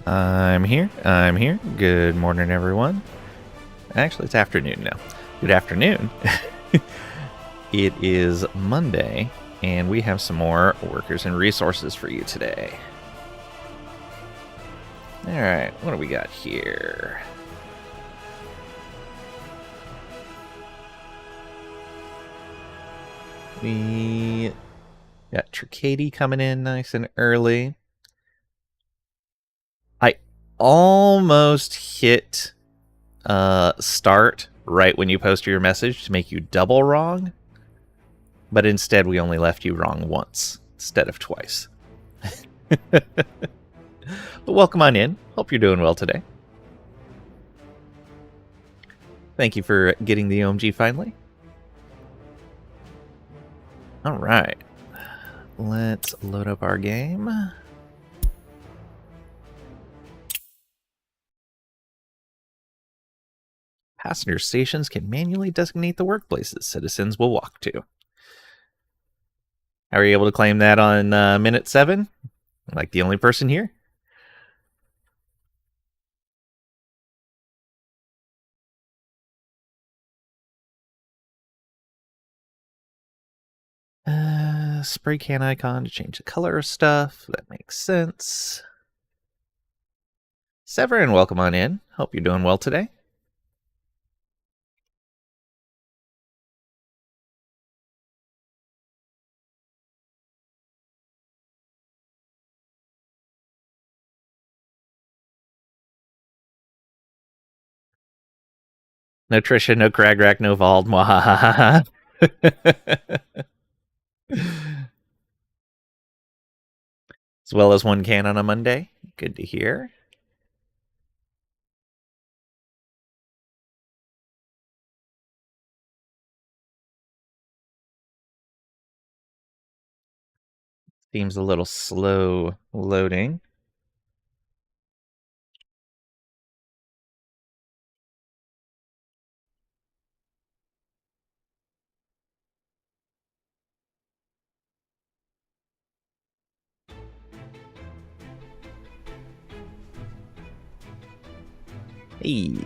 I'm here. Good morning, everyone. Actually, it's afternoon now. Good afternoon. It is Monday, and we have some more workers and resources for you today. Alright, what do we got here? We got Tricady coming in nice and early. I almost hit start right when you posted your message to make you double wrong, but instead we only left you wrong once instead of twice. But welcome on in. Hope you're doing well today. Thank you for getting the OMG finally. All right, let's load up our game. Passenger stations can manually designate the workplaces citizens will walk to. Are you able to claim that on minute 7? Like the only person here? Spray can icon to change the color of stuff. That makes sense. Severin, welcome on in. Hope you're doing well today. No Trisha, no Cragrack, no Vald. Mwahaha. As well as one can on a Monday. Good to hear. Seems a little slow loading. Hey,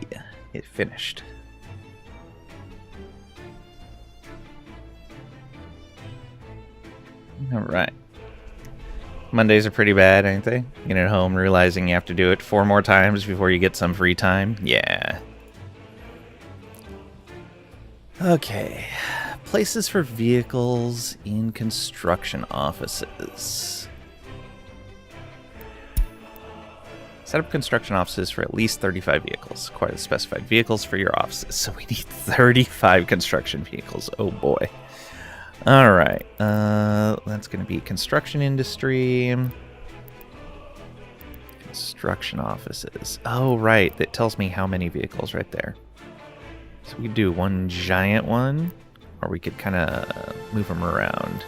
it finished. All right. Mondays are pretty bad, ain't they? Getting at home, realizing you have to do it 4 more times before you get some free time. Yeah. Okay. Places for vehicles in construction offices. Set up construction offices for at least 35 vehicles. Acquire the specified vehicles for your offices. So we need 35 construction vehicles. Oh boy. All right. That's going to be construction industry. Construction offices. Oh, right. That tells me how many vehicles right there. So we could do one giant one, or we could kind of move them around.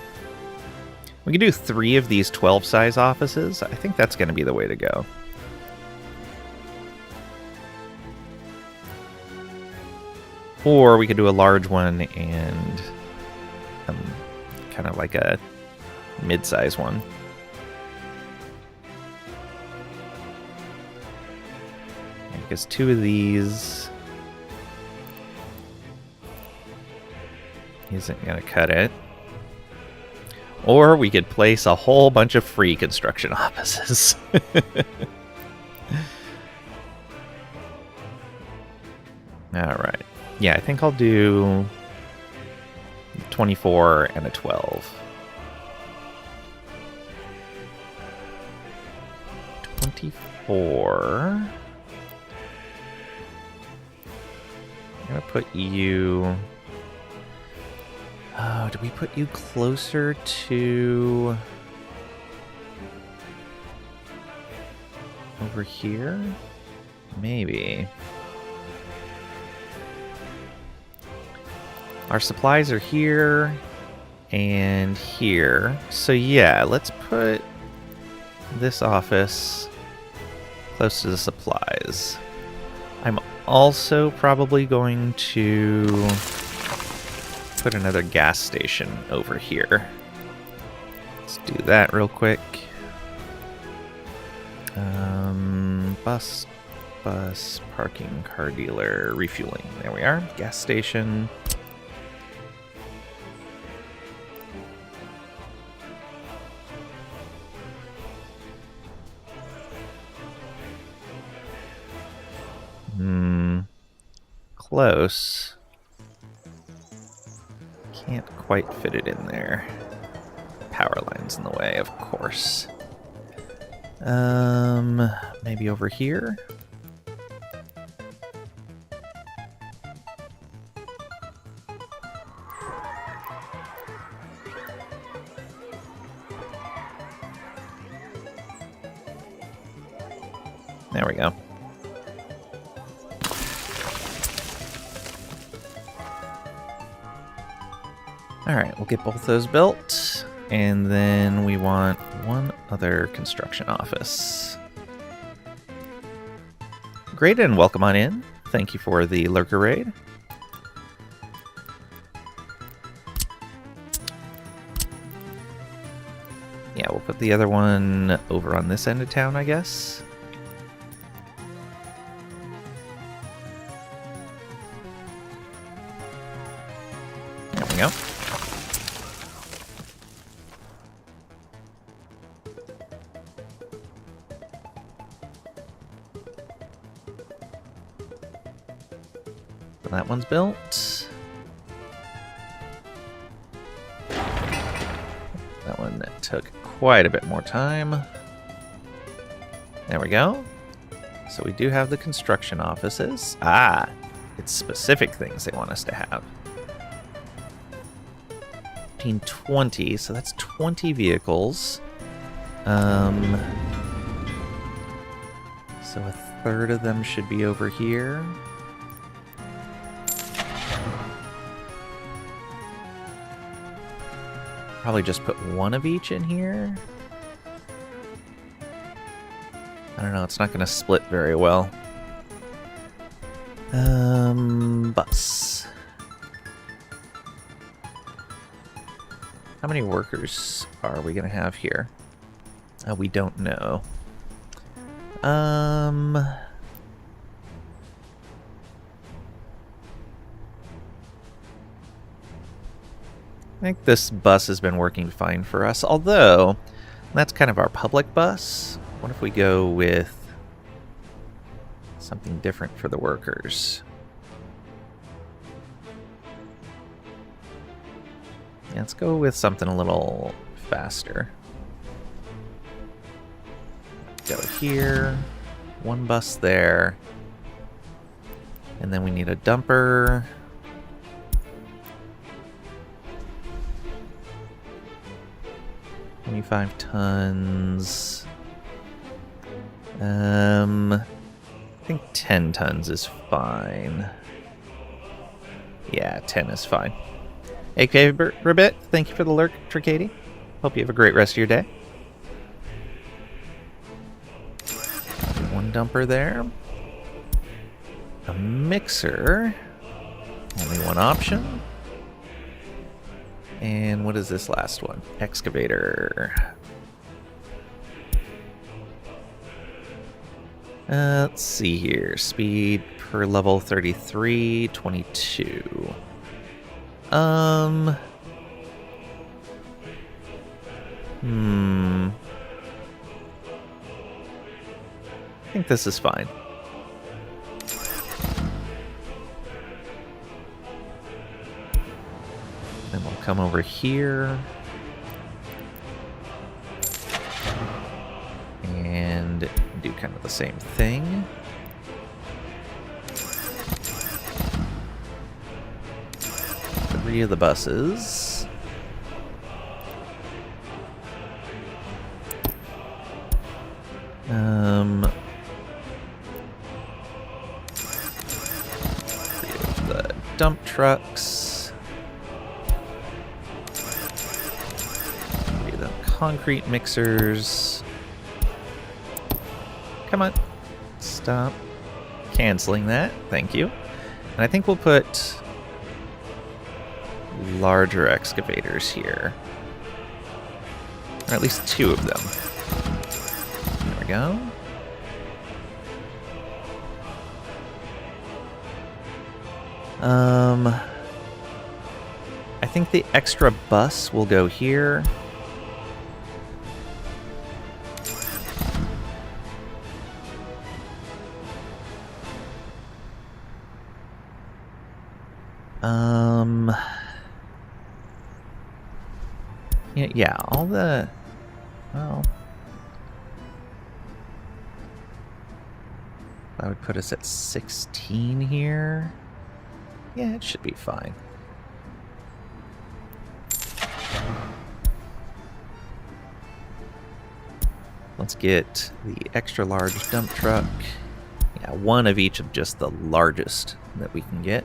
We could do 3 of these 12-size offices. I think that's going to be the way to go. Or we could do a large one and kind of like a mid-size one. Because 2 of these isn't going to cut it. Or we could place a whole bunch of free construction offices. Alright. Yeah, I think I'll do 24 and a 12. 24. I'm going to put you... Oh, do we put you closer to... over here? Maybe. Our supplies are here and here. So yeah, let's put this office close to the supplies. I'm also probably going to put another gas station over here. Let's do that real quick. Bus, parking, car dealer, refueling. There we are. Gas station. Close. Can't quite fit it in there. Power line's in the way, of course. Maybe over here? There we go. Alright, we'll get both those built. And then we want one other construction office. Great, and welcome on in. Thank you for the lurker raid. Yeah, we'll put the other one over on this end of town, I guess. There we go. That one's built. That one took quite a bit more time. There we go. So we do have the construction offices. Ah, it's specific things they want us to have. 1520, so that's 20 vehicles. So a third of them should be over here. Probably just put one of each in here. I don't know, it's not going to split very well. Bus. How many workers are we going to have here? We don't know. I think this bus has been working fine for us, although that's kind of our public bus. What if we go with something different for the workers? Yeah, let's go with something a little faster. Go here, one bus there, and then we need a dumper. $25 tons. I think 10 tons is fine. Yeah, 10 is fine. AK Ribbit, thank you for the lurk, Tricady. Hope you have a great rest of your day. One dumper there. A mixer. Only one option. And what is this last one? Excavator. Let's see here. Speed per level 33, 22. I think this is fine. Then we'll come over here. And do kind of the same thing. Three of the buses. Three of the dump trucks. Three of the concrete mixers. Come on. Stop canceling that. Thank you. And I think we'll put larger excavators here. Or at least two of them. There we go. I think the extra bus will go here. Yeah, all the... Well... I would put us at 16 here. Yeah, it should be fine. Let's get the extra large dump truck. Yeah, one of each of just the largest that we can get.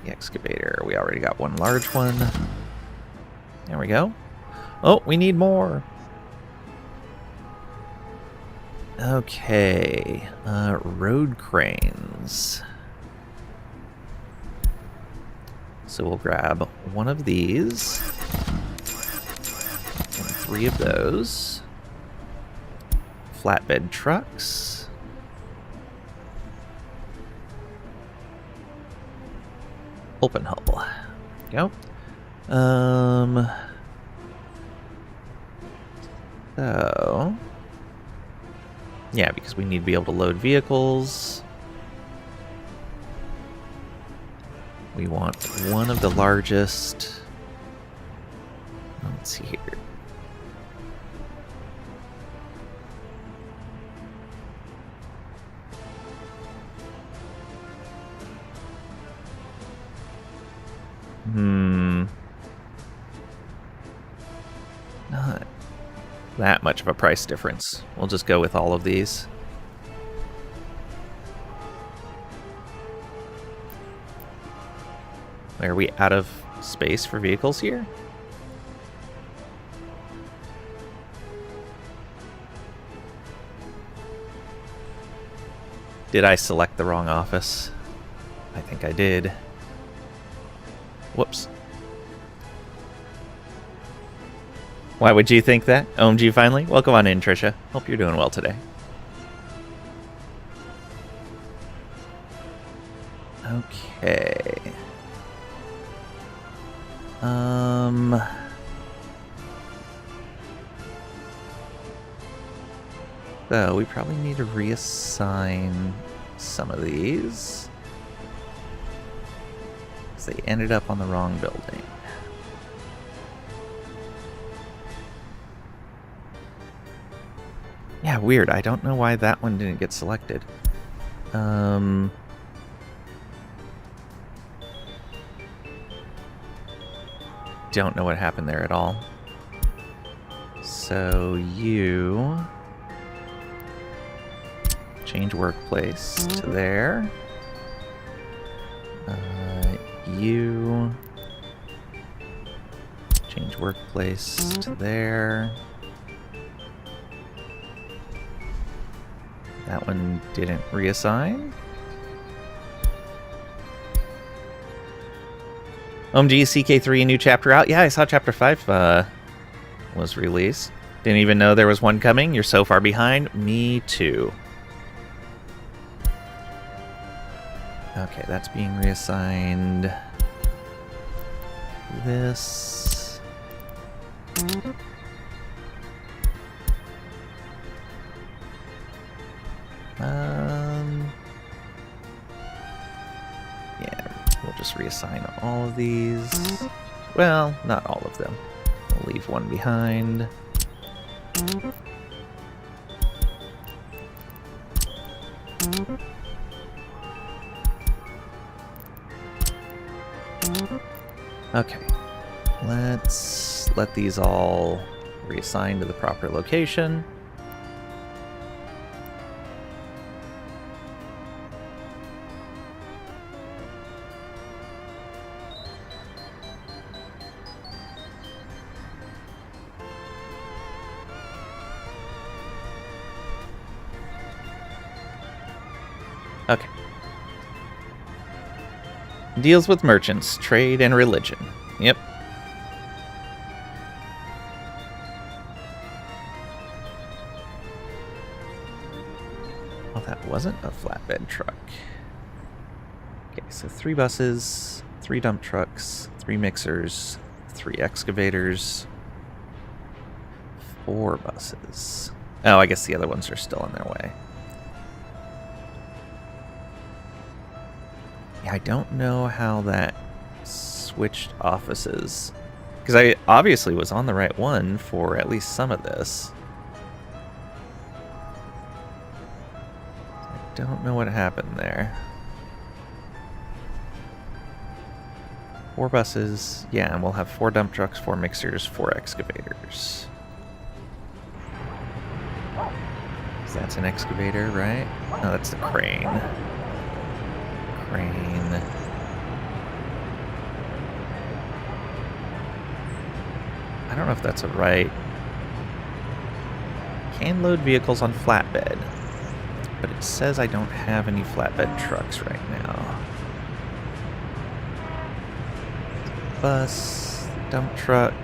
The excavator, we already got one large one. There we go. Oh, we need more. Okay, road cranes. So we'll grab one of these and 3 of those. Flatbed trucks. Open hull. Go. So, yeah, because we need to be able to load vehicles. We want one of the largest. Let's see here. Not that much of a price difference. We'll just go with all of these. Are we out of space for vehicles here? Did I select the wrong office? I think I did. Whoops. Why would you think that? OMG finally? Welcome on in, Trisha. Hope you're doing well today. Okay. So we probably need to reassign some of these, because they ended up on the wrong building. Yeah, weird. I don't know why that one didn't get selected. Don't know what happened there at all. So you change workplace to there. You change workplace to there. That one didn't reassign. OMG, CK3 new chapter out. Yeah, I saw chapter 5 was released. Didn't even know there was one coming. You're so far behind. Me too. Okay, that's being reassigned. This. Yeah, we'll just reassign all of these. Well, not all of them. We'll leave one behind. Okay, let's let these all reassign to the proper location. Okay. Deals with merchants, trade, and religion. Yep. wasn't a flatbed truck. Okay, so 3 buses, 3 dump trucks, 3 mixers, 3 excavators, 4 buses. Oh, I guess the other ones are still in their way. Yeah, I don't know how that switched offices. Because I obviously was on the right one for at least some of this. I don't know what happened there. 4 buses. Yeah, and we'll have 4 dump trucks, 4 mixers, 4 excavators. So that's an excavator, right? No, that's the crane. Crane. I don't know if that's a right. Can load vehicles on flatbed, but it says I don't have any flatbed trucks right now. Bus, dump truck.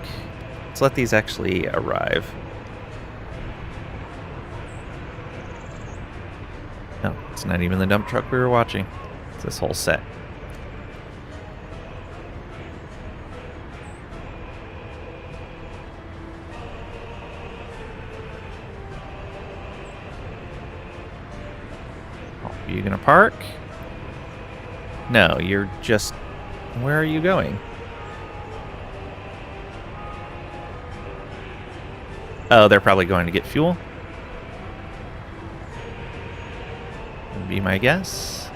Let's let these actually arrive. No, it's not even the dump truck we were watching. It's this whole set. Oh, are you gonna park? No, you're just... Where are you going? Oh, they're probably going to get fuel. Would be my guess.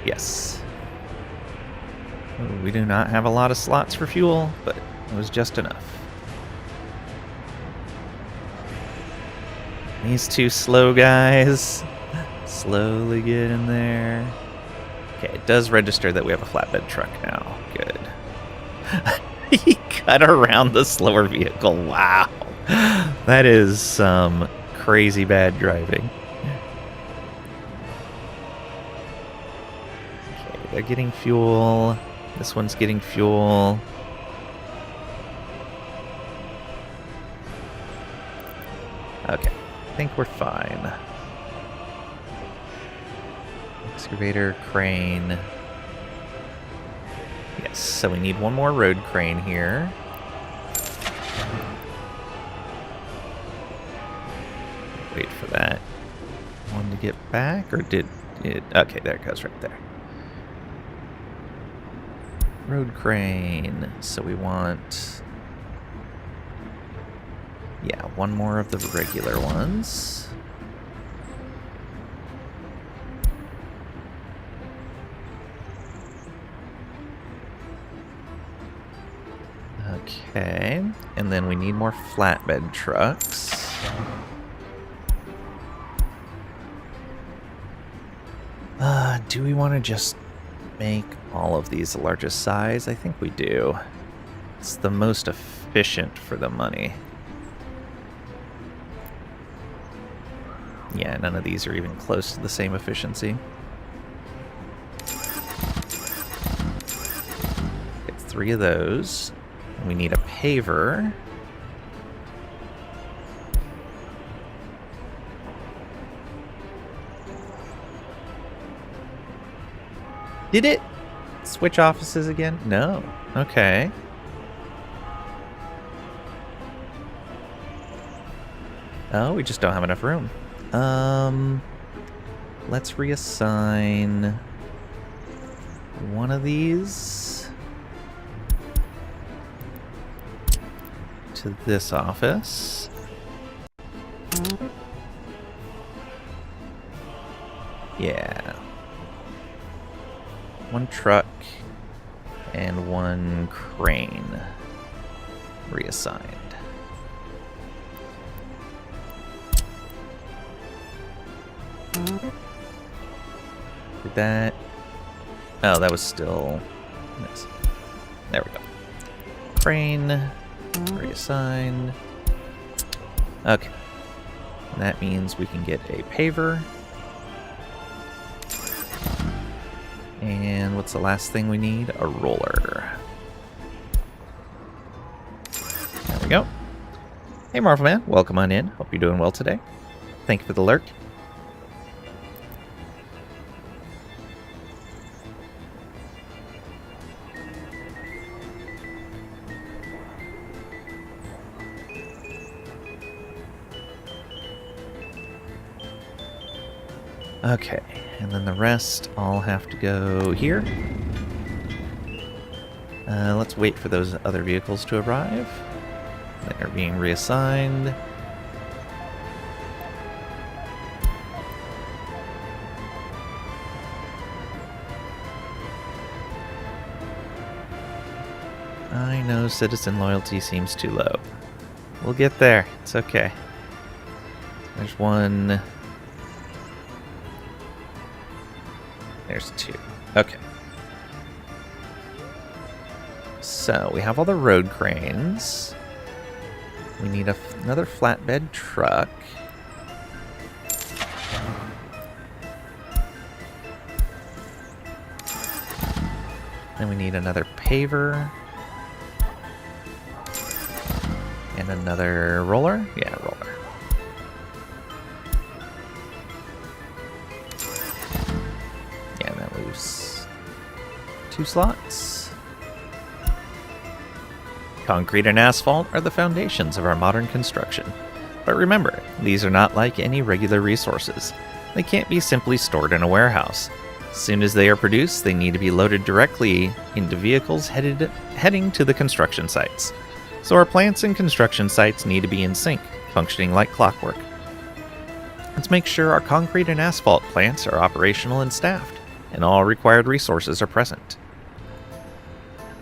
Yes. We do not have a lot of slots for fuel, but it was just enough. These 2 slow guys slowly get in there. Okay, it does register that we have a flatbed truck now. Good. He cut around the slower vehicle. Wow. That is some crazy bad driving. Okay, they're getting fuel. This one's getting fuel. Okay, I think we're fine. Excavator, crane. Yes, so we need one more road crane here. Wait for that one to get back, or did it? Okay, there it goes right there. Road crane. So we want... Yeah, one more of the regular ones. Okay, and then we need more flatbed trucks. Do we want to just make all of these the largest size? I think we do. It's the most efficient for the money. Yeah, none of these are even close to the same efficiency. Get 3 of those. We need a paver. Did it switch offices again? No. Okay. Oh, we just don't have enough room. Let's reassign one of these to this office. Yeah. 1 truck and 1 crane reassigned. Did that? Oh, that was still... Nice. There we go. Crane reassigned. Okay. And that means we can get a paver. And what's the last thing we need? A roller. There we go. Hey, Marvel Man. Welcome on in. Hope you're doing well today. Thank you for the lurk. Okay, and then the rest all have to go here. Let's wait for those other vehicles to arrive. They're being reassigned. I know citizen loyalty seems too low. We'll get there. It's okay. There's one. There's two. Okay. So we have all the road cranes. We need another flatbed truck. Then we need another paver. And another roller? Yeah, roller. Yeah, and that leaves 2 slots. Concrete and asphalt are the foundations of our modern construction. But remember, these are not like any regular resources. They can't be simply stored in a warehouse. As soon as they are produced, they need to be loaded directly into vehicles heading to the construction sites. So our plants and construction sites need to be in sync, functioning like clockwork. Let's make sure our concrete and asphalt plants are operational and staffed, and all required resources are present.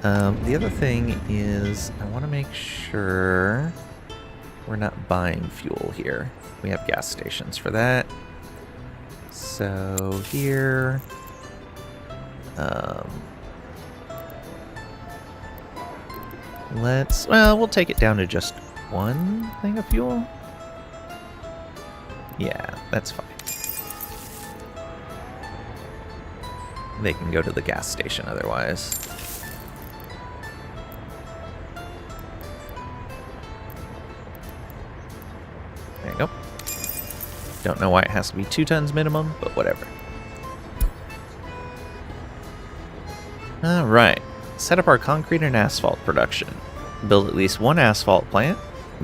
The other thing is, I want to make sure we're not buying fuel here. We have gas stations for that. So here... we'll take it down to just 1 thing of fuel. Yeah, that's fine. They can go to the gas station otherwise. There you go. Don't know why it has to be 2 tons minimum, but whatever. Alright. Set up our concrete and asphalt production. Build at least 1 asphalt plant.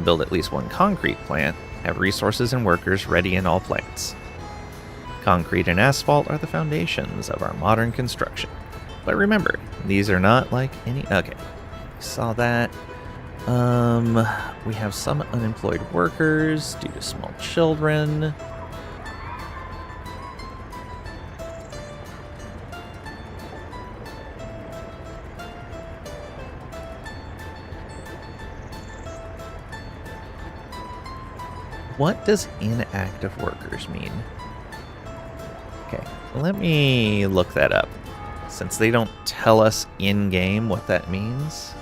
Build at least 1 concrete plant. Have resources and workers ready in all plants. Concrete and asphalt are the foundations of our modern construction. But remember, these are not like any... Okay. Saw that. We have some unemployed workers due to small children. What does inactive workers mean? Okay, let me look that up, since they don't tell us in-game what that means.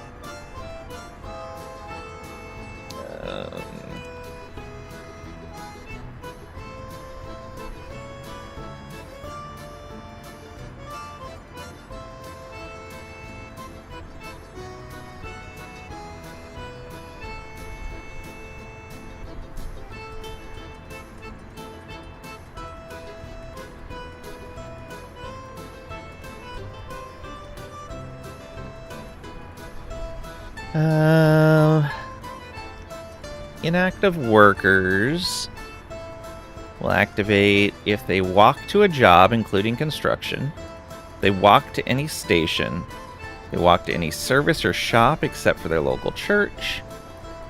Inactive workers will activate if they walk to a job, including construction, they walk to any station, they walk to any service or shop except for their local church,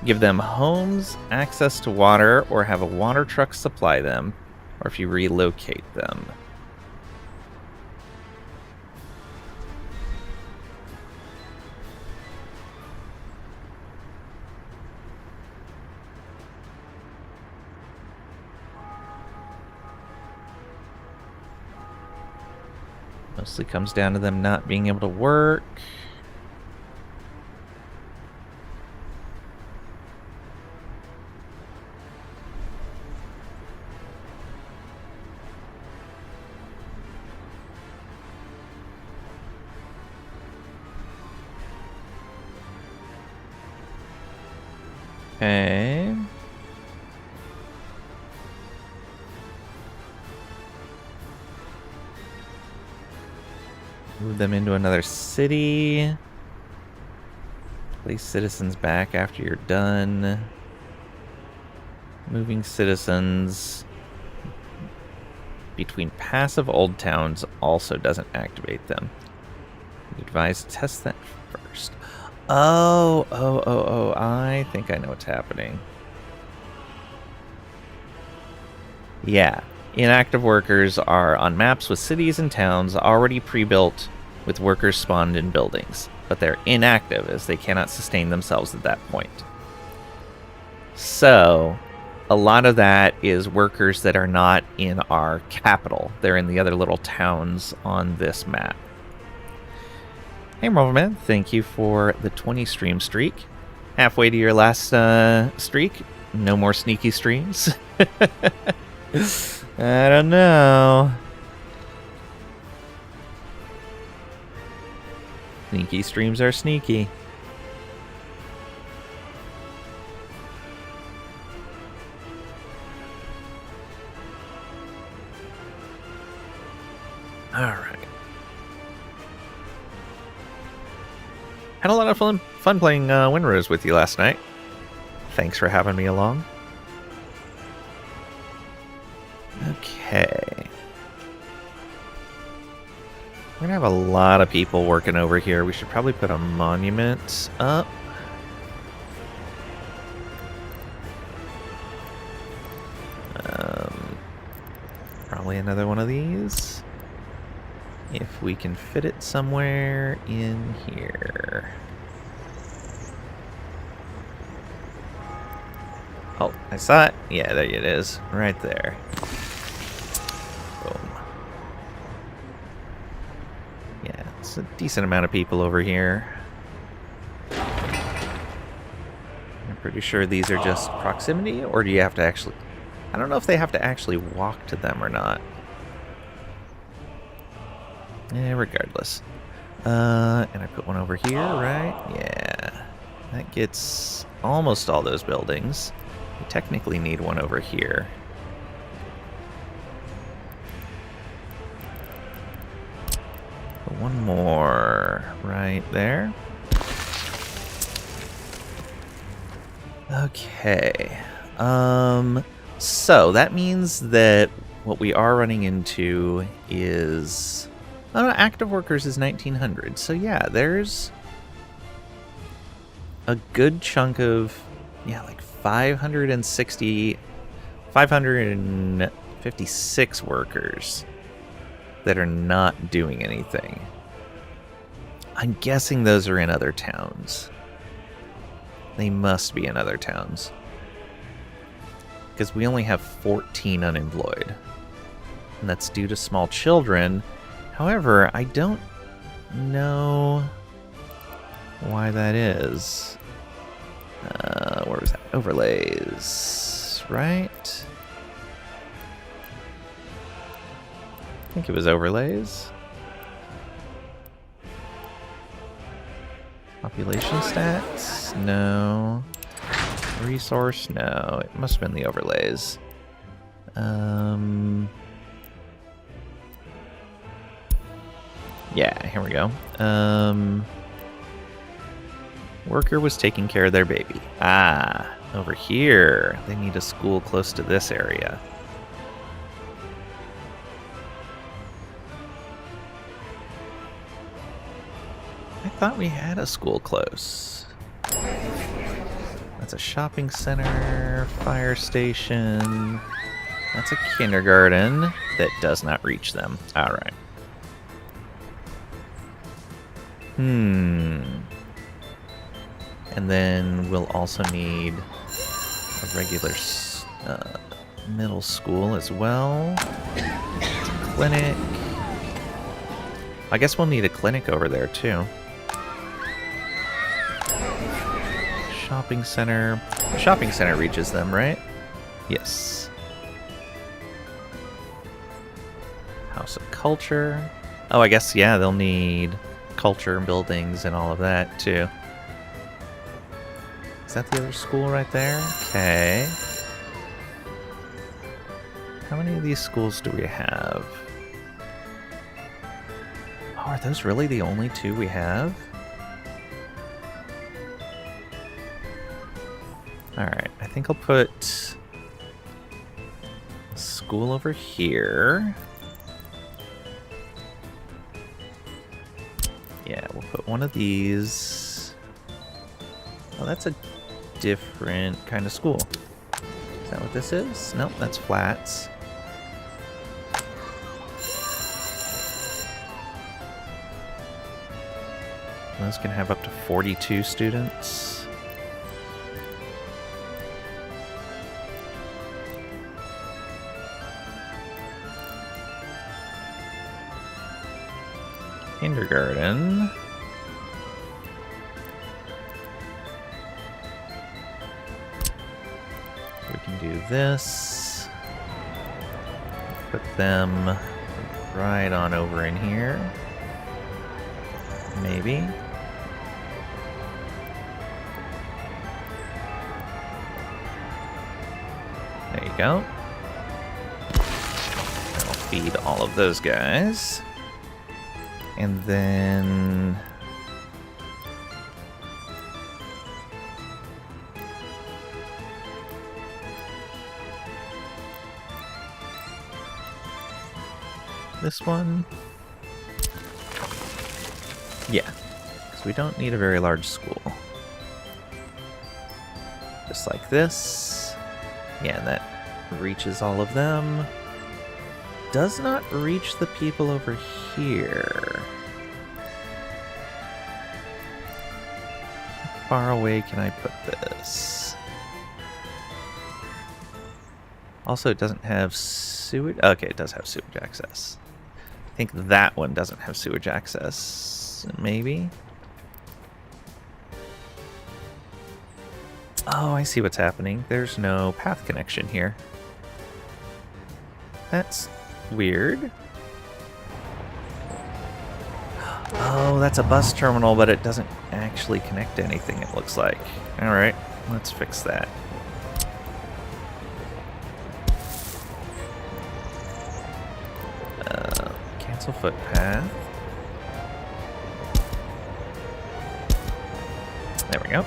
give them homes, access to water, or have a water truck supply them, or if you relocate them. Mostly comes down to them not being able to work. Okay. Move them into another city. Place citizens back after you're done. Moving citizens between passive old towns also doesn't activate them. We advise test that first. Oh, I think I know what's happening. Yeah. Inactive workers are on maps with cities and towns already pre-built with workers spawned in buildings, but they're inactive as they cannot sustain themselves at that point. So, a lot of that is workers that are not in our capital. They're in the other little towns on this map. Hey, Marvelman, thank you for the 20 stream streak. Halfway to your last streak. No more sneaky streams. I don't know. Sneaky streams are sneaky. Alright. Had a lot of fun playing Windrose with you last night. Thanks for having me along. Okay. We're gonna have a lot of people working over here. We should probably put a monument up. Probably another one of these. If we can fit it somewhere in here. Oh, I saw it. Yeah, there it is. Right there. Boom. Yeah, it's a decent amount of people over here. I'm pretty sure these are just proximity, or do you have to actually... I don't know if they have to actually walk to them or not. Regardless. And I put one over here, right? Yeah. That gets almost all those buildings. We technically need one over here. Put one more right there. Okay. So that means that what we are running into is... active workers is 1900. So yeah, there's a good chunk of, yeah, like 556 workers that are not doing anything. I'm guessing those are in other towns. They must be in other towns. Because we only have 14 unemployed. And that's due to small children. However, I don't know why that is. Where was that? Overlays, right? I think it was overlays. Population stats? No. Resource? No. It must have been the overlays. Yeah, here we go. Worker was taking care of their baby. Ah, over here. They need a school close to this area. I thought we had a school close. That's a shopping center, fire station. That's a kindergarten that does not reach them. All right. And then we'll also need a regular middle school as well. A clinic. I guess we'll need a clinic over there too. Shopping center. The shopping center reaches them, right? Yes. House of Culture. Oh, I guess, yeah, they'll need culture buildings and all of that too. Is that the other school right there? Okay. How many of these schools do we have? Oh, are those really the only two we have? Alright, I think I'll put school over here. Yeah, we'll put one of these. Oh, that's a different kind of school. Is that what this is? Nope, that's flats. Those can have up to 42 students. Kindergarten. We can do this. Put them right on over in here. Maybe. There you go. That'll feed all of those guys. And then this one. Yeah, because we don't need a very large school. Just like this. Yeah, and that reaches all of them. Does not reach the people over here. How far away can I put this? Also, it doesn't have sewage. Okay, it does have sewage access. I think that one doesn't have sewage access. Maybe? Oh, I see what's happening. There's no path connection here. That's weird. Oh, that's a bus terminal, but it doesn't actually connect to anything, it looks like. Alright, let's fix that. Cancel footpath. There we go.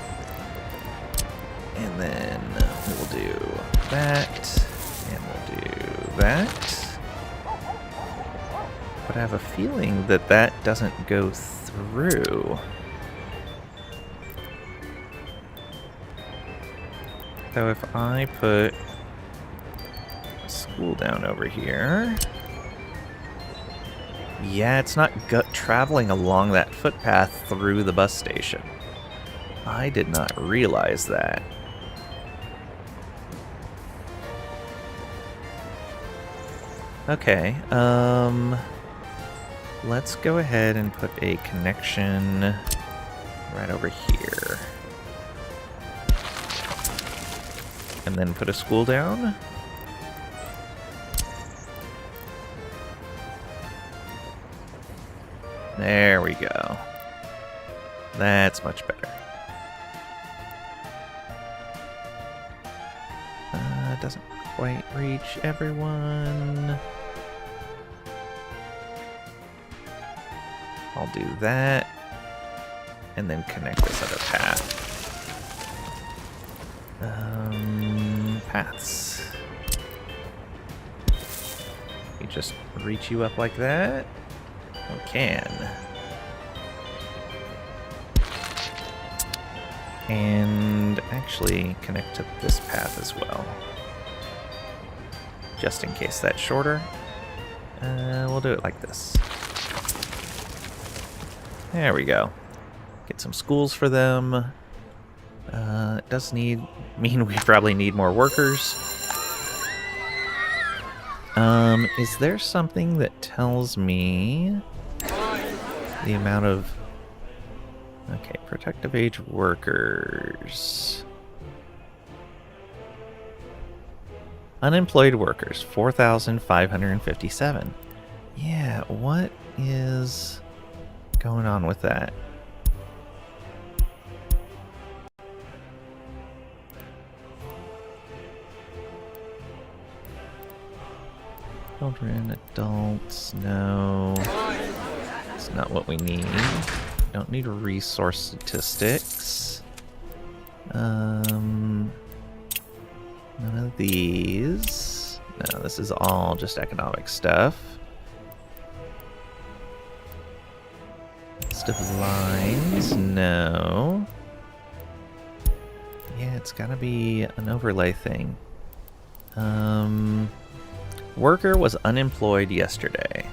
And then we'll do that, and we'll do that. But I have a feeling that that doesn't go through. So if I put school down over here... Yeah, it's not traveling along that footpath through the bus station. I did not realize that. Okay, let's go ahead and put a connection right over here. And then put a school down. There we go. That's much better. Doesn't quite reach everyone. I'll do that. And then connect this other path. Paths. You just reach you up like that? We can. And actually connect to this path as well. Just in case that's shorter. We'll do it like this. There we go. Get some schools for them. It does mean we probably need more workers. Is there something that tells me the amount of... Okay, protective age workers. Unemployed workers, 4,557. Yeah, what is going on with that? Children, adults, no. It's not what we need. Don't need resource statistics. None of these. No, this is all just economic stuff. List of lines, no. Yeah, it's gotta be an overlay thing. Worker was unemployed yesterday.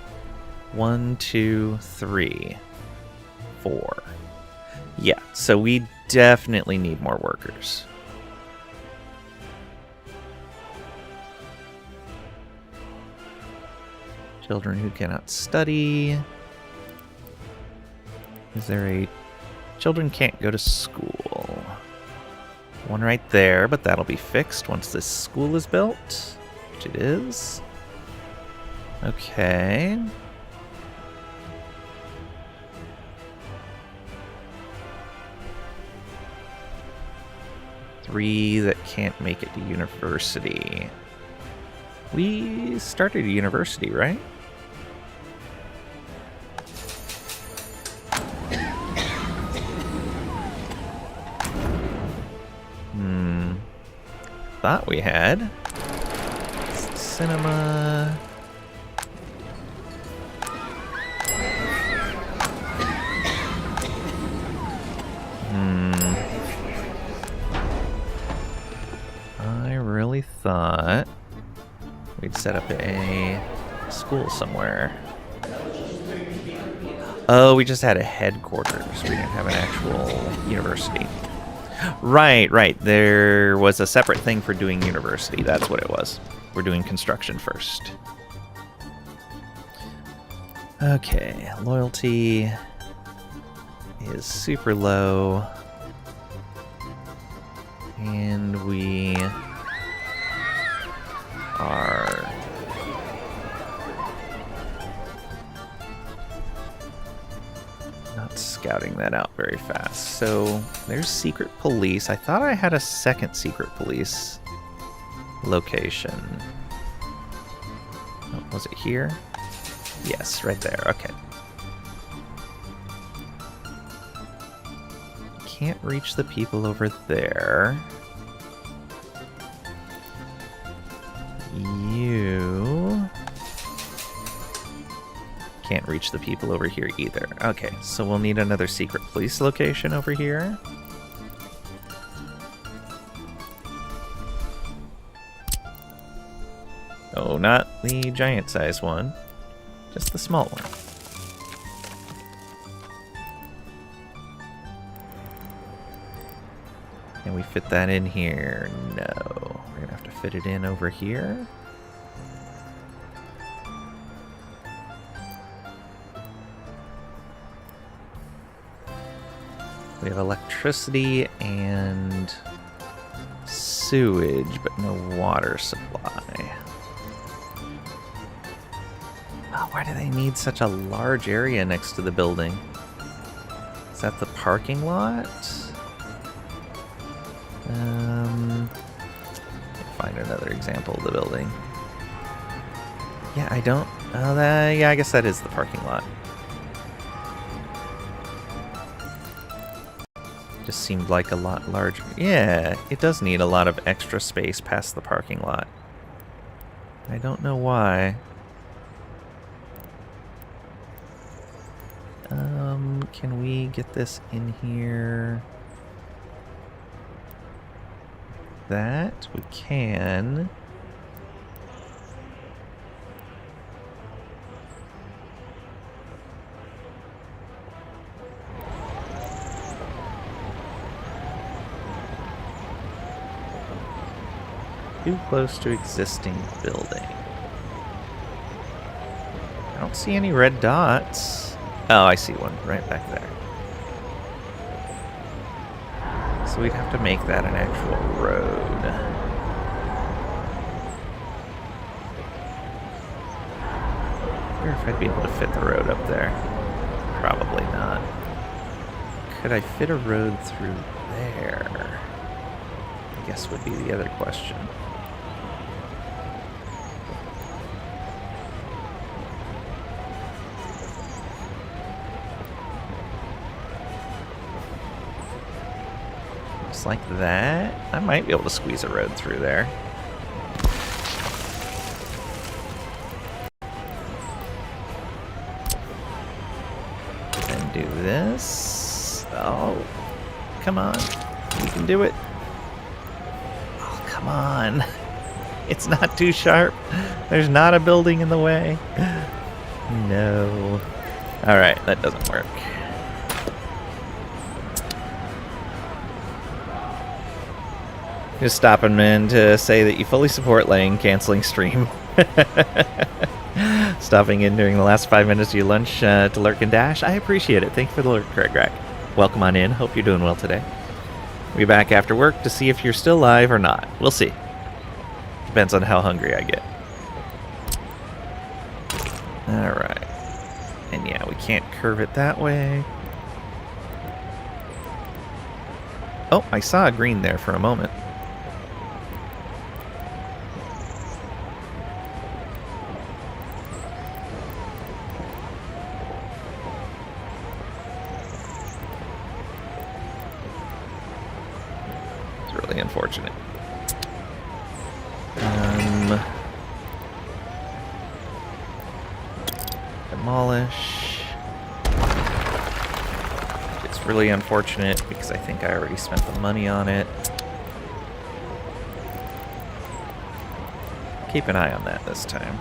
1, 2, 3, 4. Yeah, so we definitely need more workers. Children who cannot study. Is there a... Children can't go to school. One right there, but that'll be fixed once this school is built. Which it is. Okay. Three that can't make it to university. We started a university, right? Thought we had. Cinema. I really thought we'd set up a school somewhere. Oh, we just had a headquarters. We didn't have an actual university. Right. There was a separate thing for doing university. That's what it was. We're doing construction first. Okay, loyalty is super low. And we are... not scouting that out very fast. So there's secret police. I thought I had a second secret police location. Oh, was it here? Yes, right there. Okay. Can't reach the people over there. You... can't reach the people over here either. Okay, so we'll need another secret police location over here. Oh, not the giant size one. Just the small one. Can we fit that in here? No. We're gonna have to fit it in over here. We have electricity and sewage, but no water supply. Oh, why do they need such a large area next to the building? Is that the parking lot? Find another example of the building. Yeah, I don't... Oh, yeah, I guess that is the parking lot. Just seemed like a lot larger. Yeah, it does need a lot of extra space past the parking lot. I don't know why. Can we get this in here? That we can. Too close to existing building. I don't see any red dots. Oh, I see one right back there. So we'd have to make that an actual road. I wonder if I'd be able to fit the road up there. Probably not. Could I fit a road through there? I guess would be the other question. Just like that. I might be able to squeeze a road through there. Then do this. Oh, come on. You can do it. Oh, come on. It's not too sharp. There's not a building in the way. No. Alright, that doesn't work. Just stopping in to say that you fully support Lang canceling stream. Stopping in during the last 5 minutes of your lunch to lurk and dash. I appreciate it. Thank you for the lurk, Craig. Welcome on in. Hope you're doing well today. We'll be back after work to see if you're still live or not. We'll see. Depends on how hungry I get. Alright. And yeah, we can't curve it that way. Oh, I saw a green there for a moment. It's really unfortunate. Demolish. It's really unfortunate because I think I already spent the money on it. Keep an eye on that this time.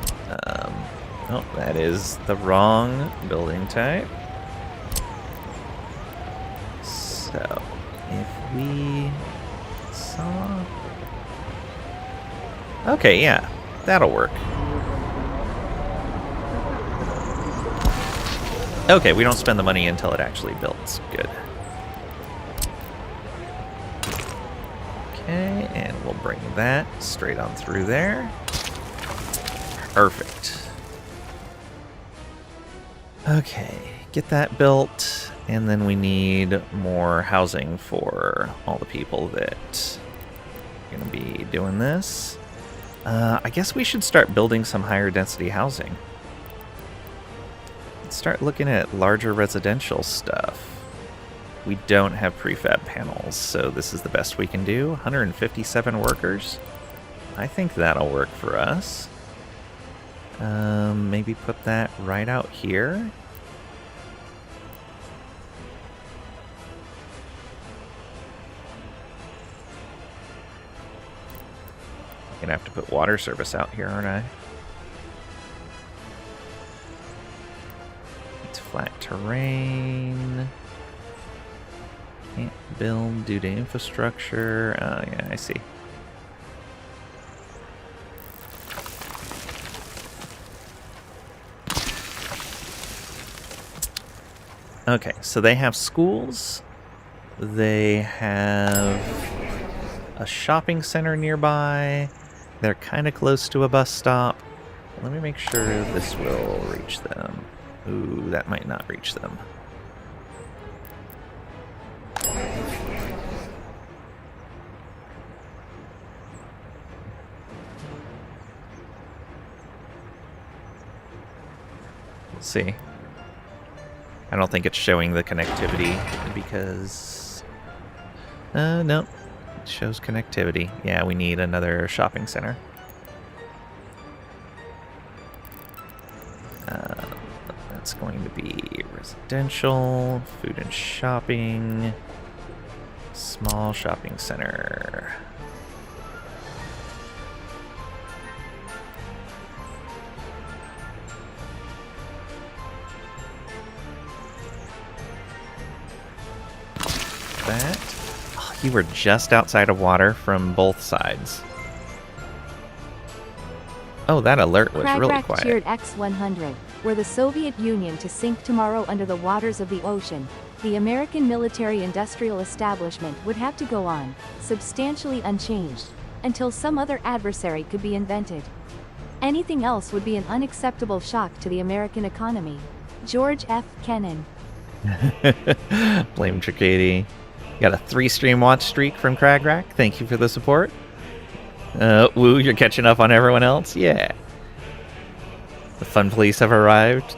Oh, that is the wrong building type. So, if we saw... Okay, yeah, that'll work. Okay, we don't spend the money until it actually builds. Good. Okay, and we'll bring that straight on through there. Perfect. Okay, get that built, and then we need more housing for all the people that are going to be doing this. I guess we should start building some higher density housing. Let's start looking at larger residential stuff. We don't have prefab panels, so this is the best we can do. 157 workers. I think that'll work for us. Maybe put that right out here. Gonna have to put water service out here, aren't I? It's flat terrain. Can't build due to infrastructure. Oh yeah, I see. Okay, so they have schools. They have a shopping center nearby. They're kind of close to a bus stop. Let me make sure this will reach them. Ooh, that might not reach them. We'll see. I don't think it's showing the connectivity because... no. It shows connectivity. Yeah, we need another shopping center. That's going to be residential, food and shopping, small shopping center. That. Oh, you were just outside of water from both sides. Oh, that alert was really quiet. Cheered X-100. Were the Soviet Union to sink tomorrow under the waters of the ocean, the American military-industrial establishment would have to go on, substantially unchanged, until some other adversary could be invented. Anything else would be an unacceptable shock to the American economy. George F. Kennan. Blame Tricady. Got a 3-stream watch streak from Cragrack. Thank you for the support. Woo, you're catching up on everyone else? Yeah. The fun police have arrived.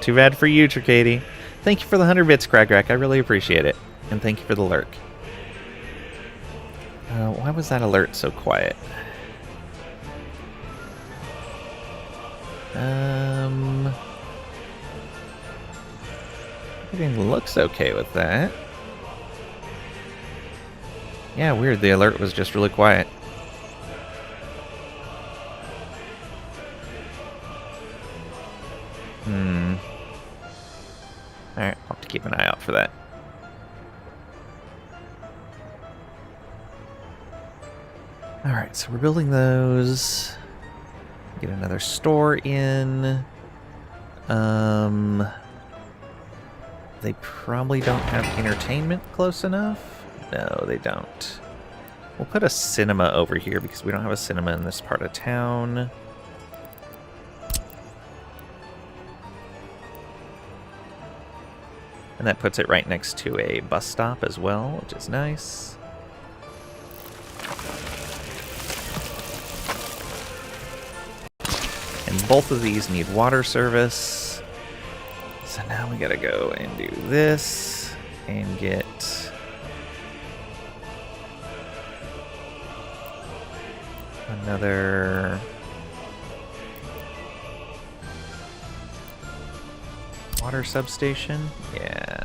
Too bad for you, Tricady. Thank you for the 100 bits, Cragrack. I really appreciate it. And thank you for the lurk. Why was that alert so quiet? Everything looks okay with that. Yeah, weird. The alert was just really quiet. Alright, I'll have to keep an eye out for that. Alright, so we're building those. Get another store in. They probably don't have entertainment close enough. No, they don't. We'll put a cinema over here because we don't have a cinema in this part of town. And that puts it right next to a bus stop as well, which is nice. And both of these need water service. So now we gotta go and do this and get another water substation. Yeah.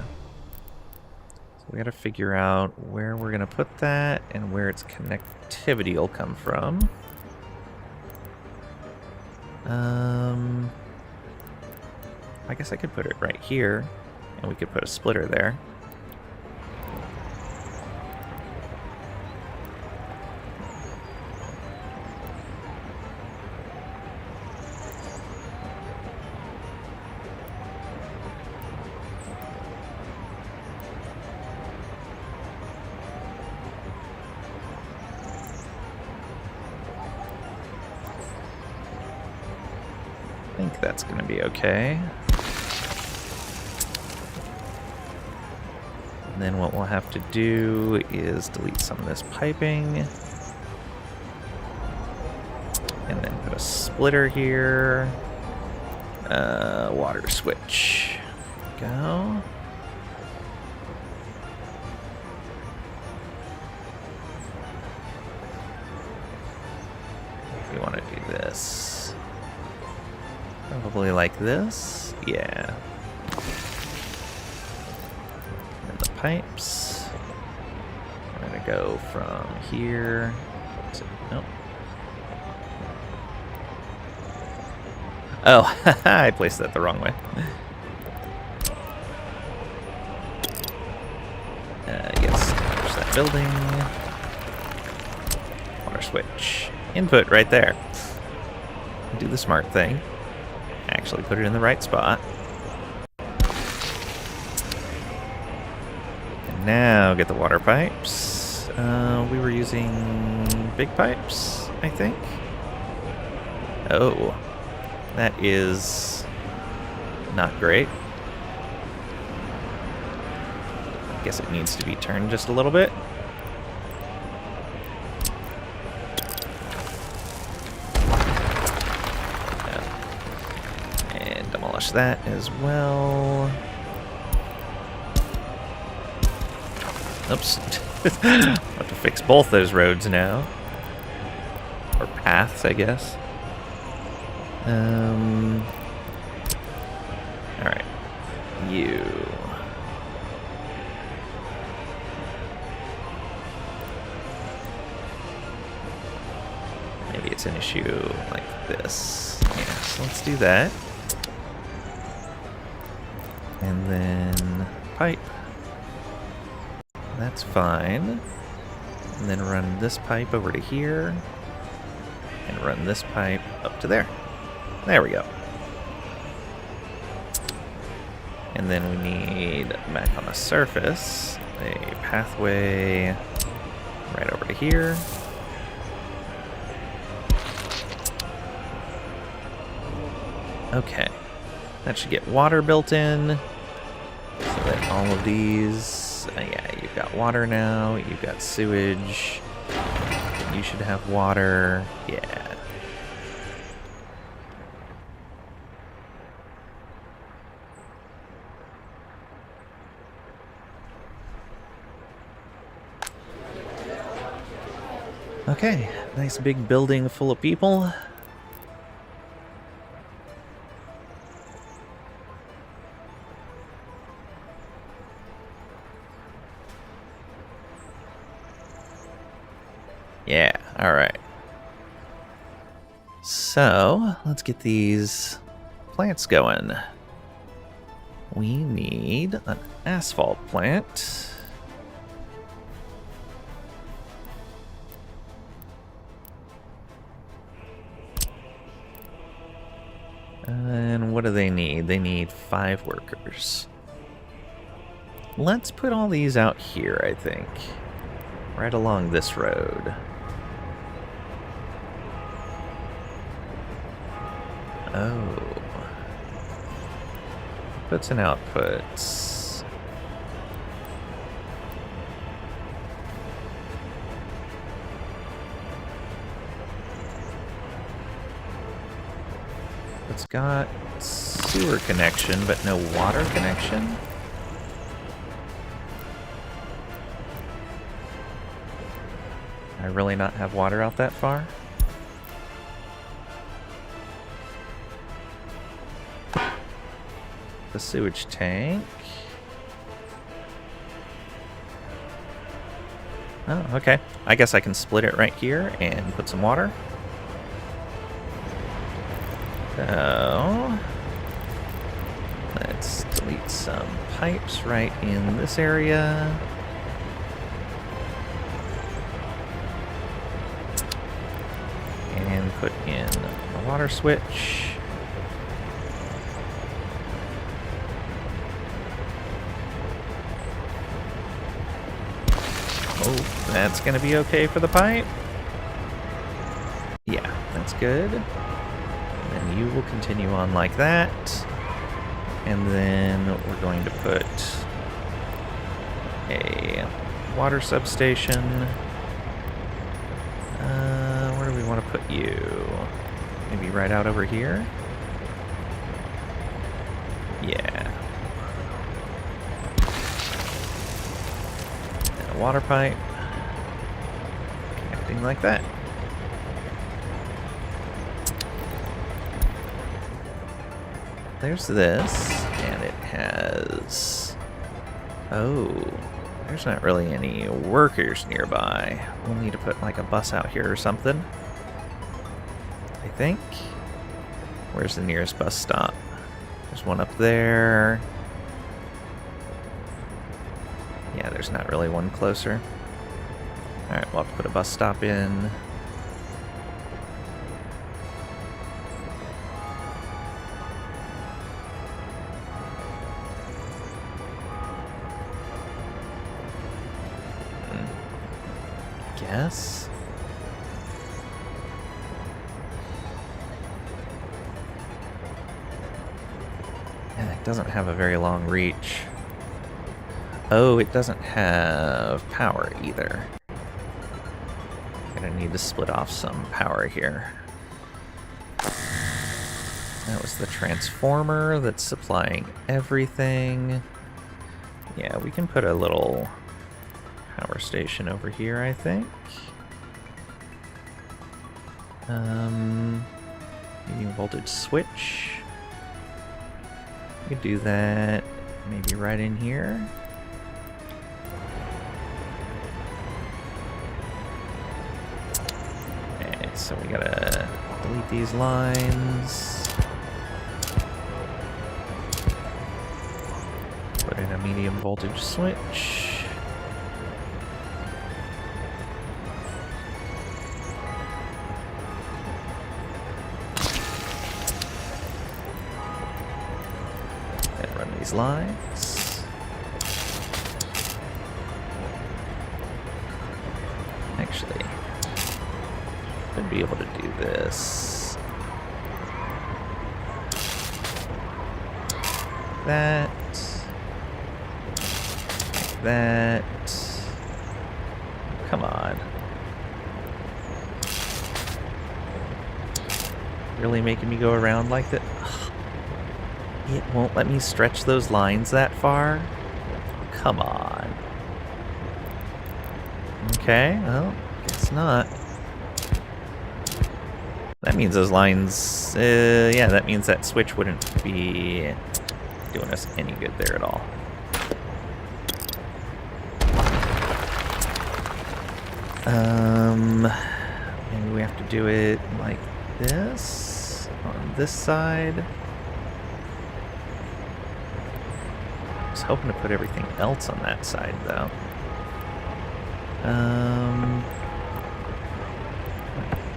So we gotta figure out where we're gonna put that and where its connectivity will come from. I guess I could put it right here, and we could put a splitter there. I think that's going to be okay. And then what we'll have to do is delete some of this piping. And then put a splitter here. Water switch. Go. We want to do this. Probably like this. Yeah. Pipes. We're gonna go from here to, nope. Oh, I placed that the wrong way. Yes, push that building. Water switch. Input right there. Do the smart thing. Actually put it in the right spot. Now get the water pipes. We were using big pipes, I think. Oh, that is not great. I guess it needs to be turned just a little bit. And demolish that as well. Oops. I'll have to fix both those roads now. Or paths, I guess. Alright. You. Maybe it's an issue like this. Yeah, so let's do that. And then pipe. That's fine. And then run this pipe over to here. And run this pipe up to there. There we go. And then we need, back on the surface, a pathway right over to here. Okay. That should get water built in. So that all of these... yeah, you've got water now, you've got sewage, you should have water, yeah. Okay, nice big building full of people. Yeah, alright. So, let's get these plants going. We need an asphalt plant. And what do they need? They need 5 workers. Let's put all these out here, I think. Right along this road. Oh. Inputs and outputs. It's got sewer connection, but no water connection. I really not have water out that far? The sewage tank. Oh, okay. I guess I can split it right here and put some water. So, let's delete some pipes right in this area. And put in a water switch. Oh, that's gonna be okay for the pipe. Yeah, that's good. And then you will continue on like that. And then we're going to put a water substation. Where do we want to put you? Maybe right out over here? Yeah. And a water pipe. Connecting like that. There's this, and it has... Oh, there's not really any workers nearby. We'll need to put like a bus out here or something. I think. Where's the nearest bus stop? There's one up there. Yeah, there's not really one closer. Alright, we'll have to put a bus stop in. Guess. Yeah, it doesn't have a very long reach. Oh, it doesn't have power either. Gonna need to split off some power here. That was the transformer that's supplying everything. Yeah, we can put a little power station over here, I think. Medium voltage switch. We could do that maybe right in here. Okay, so we gotta delete these lines. Put in a medium voltage switch. Lines. Actually, should be able to do this. That. Like that. Come on. Really making me go around like that? It won't let me stretch those lines that far? Come on. Okay, well, guess not. means those lines... yeah, that means that switch wouldn't be doing us any good there at all. Maybe we have to do it like this on this side. I was hoping to put everything else on that side, though.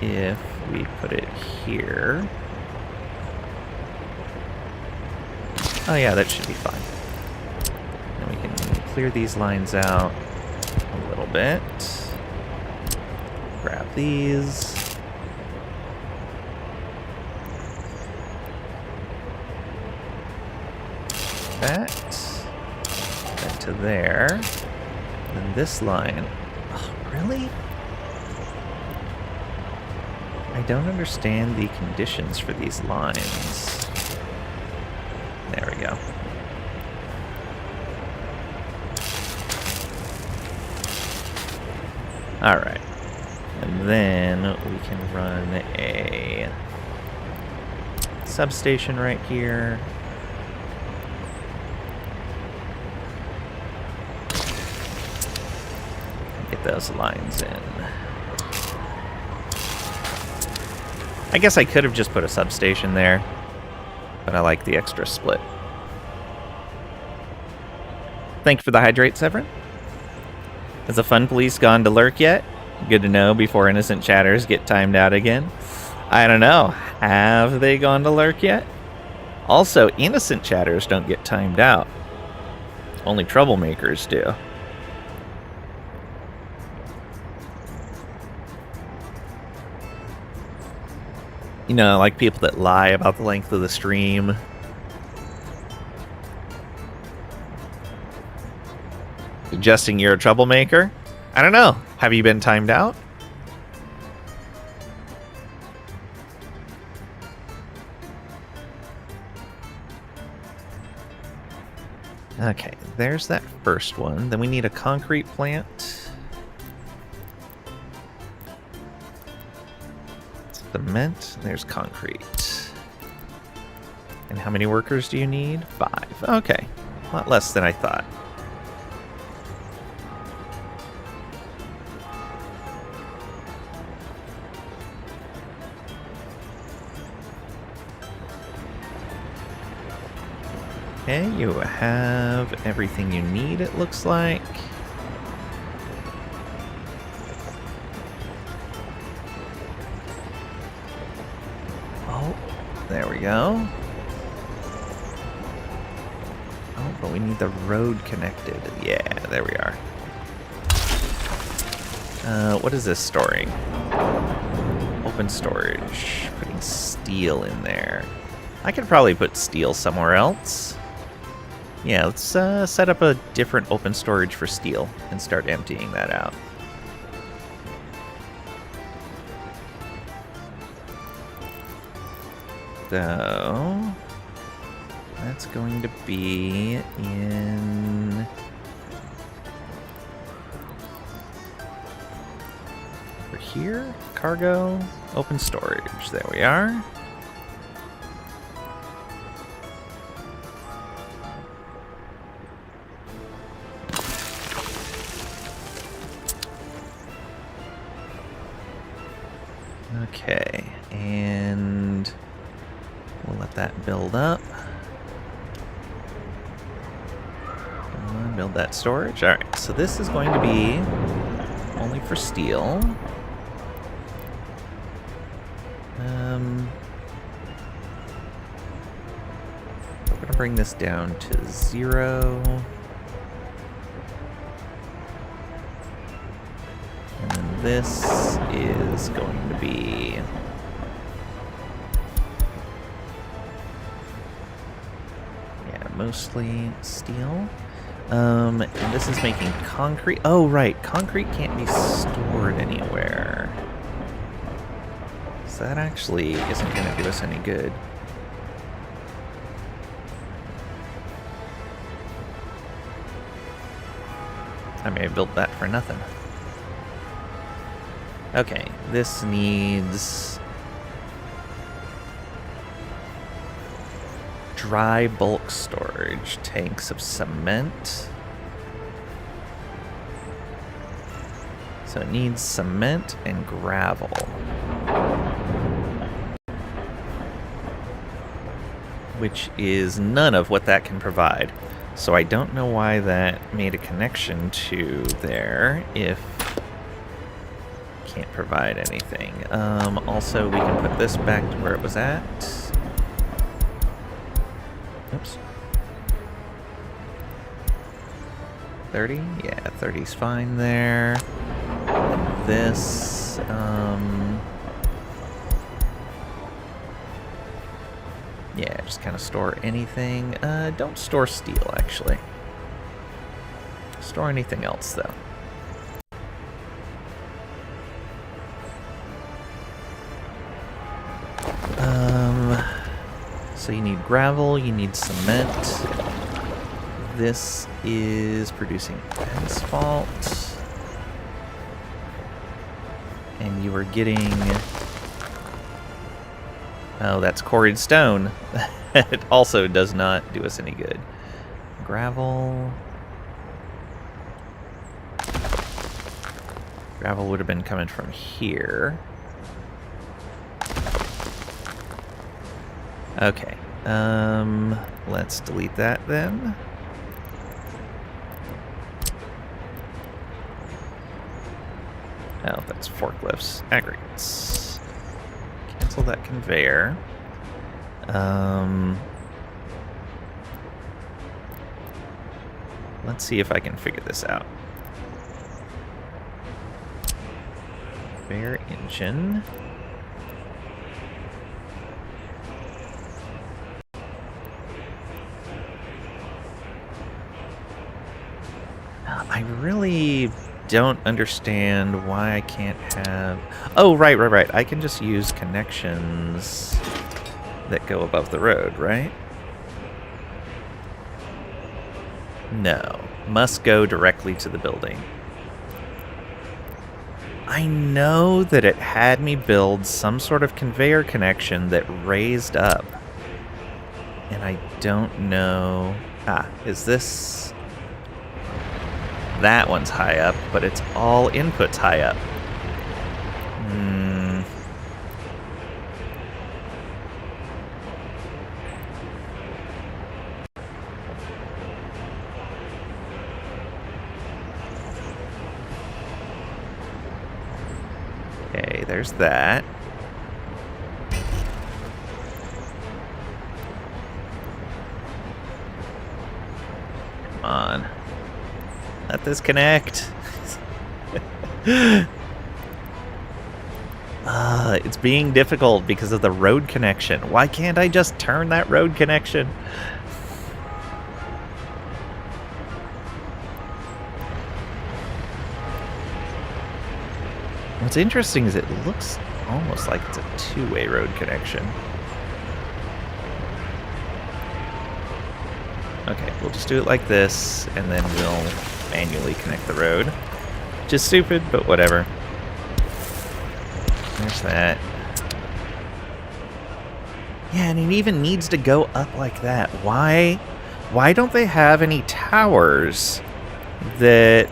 If we put it here. Oh yeah, that should be fine. And we can clear these lines out a little bit. Grab these. That to there. And this line. Oh, really? I don't understand the conditions for these lines. There we go. Alright. And then we can run a substation right here. Get those lines in. I guess I could have just put a substation there, but I like the extra split. Thank you for the hydrate, Severin. Has the fun police gone to lurk yet? Good to know before innocent chatters get timed out again. I don't know. Have they gone to lurk yet? Also, innocent chatters don't get timed out. Only troublemakers do. You know, like people that lie about the length of the stream. Suggesting you're a troublemaker? I don't know. Have you been timed out? Okay, there's that first one. Then we need a concrete plant. Cement. There's concrete. And how many workers do you need? 5. Okay. A lot less than I thought. Okay, you have everything you need, it looks like. Oh, there we go. Oh, but we need the road connected. Yeah, there we are. What is this storing? Open storage. Putting steel in there. I could probably put steel somewhere else. Yeah, let's set up a different open storage for steel and start emptying that out. So, that's going to be in... over here, cargo, open storage, there we are. Okay, and we'll let that build up. Build that storage. Alright, so this is going to be only for steel. We're going to bring this down to 0. And this is going to be... yeah, mostly steel. And this is making concrete. Oh, right. Concrete can't be stored anywhere. So that actually isn't going to do us any good. I may have built that for nothing. Okay, this needs dry bulk storage. Tanks of cement. So it needs cement and gravel. Which is none of what that can provide. So I don't know why that made a connection to there if can't provide anything. Also, we can put this back to where it was at. Oops. 30? Yeah, 30's fine there. This, yeah, just kind of store anything. Don't store steel, actually. Store anything else, though. So you need gravel, you need cement. This is producing asphalt. And you are getting... Oh, that's quarried stone. It also does not do us any good. Gravel. Gravel would have been coming from here. Okay. Let's delete that then. Oh, that's forklifts. Aggregates. Cancel that conveyor. Let's see if I can figure this out. Conveyor engine. I really don't understand why I can't have... Oh, right. I can just use connections that go above the road, right? No. Must go directly to the building. I know that it had me build some sort of conveyor connection that raised up. And I don't know... Ah, is this... That one's high up, but it's all inputs high up. Okay, there's that. Come on. Let this connect. It's being difficult because of the road connection. Why can't I just turn that road connection? What's interesting is it looks almost like it's a two-way road connection. Okay, we'll just do it like this, and then we'll manually connect the road. Which is stupid, but whatever. There's that. Yeah, and it even needs to go up like that. Why don't they have any towers that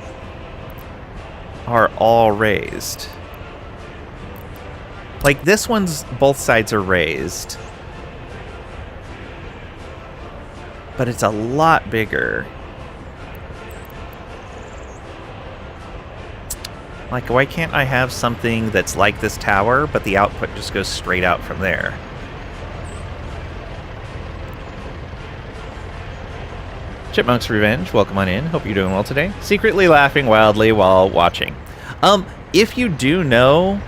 are all raised? Like, this one's, both sides are raised. But it's a lot bigger. Like, why can't I have something that's like this tower, but the output just goes straight out from there? Chipmunk's Revenge, welcome on in. Hope you're doing well today. Secretly laughing wildly while watching. If you do know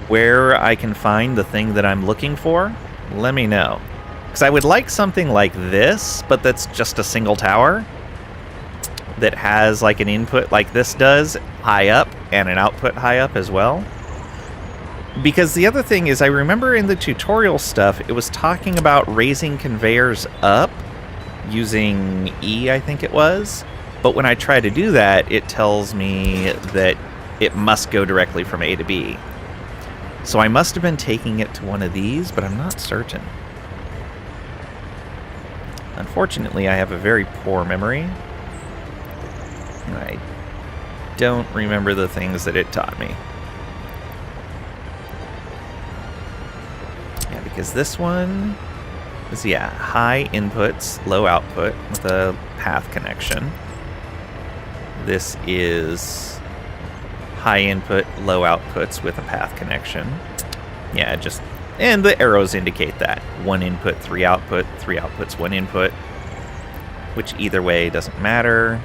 where I can find the thing that I'm looking for, let me know. Because I would like something like this, but that's just a single tower that has like an input like this does high up and an output high up as well. Because the other thing is, I remember in the tutorial stuff, it was talking about raising conveyors up using E, I think it was. But when I try to do that, it tells me that it must go directly from A to B. So I must have been taking it to one of these, but I'm not certain. Unfortunately, I have a very poor memory. And I don't remember the things that it taught me. Yeah, because this one is, yeah, high inputs, low output with a path connection. This is high input, low outputs with a path connection. Yeah, just, and the arrows indicate that. 1 input, 3 output, 3 outputs, 1 input. Which either way doesn't matter.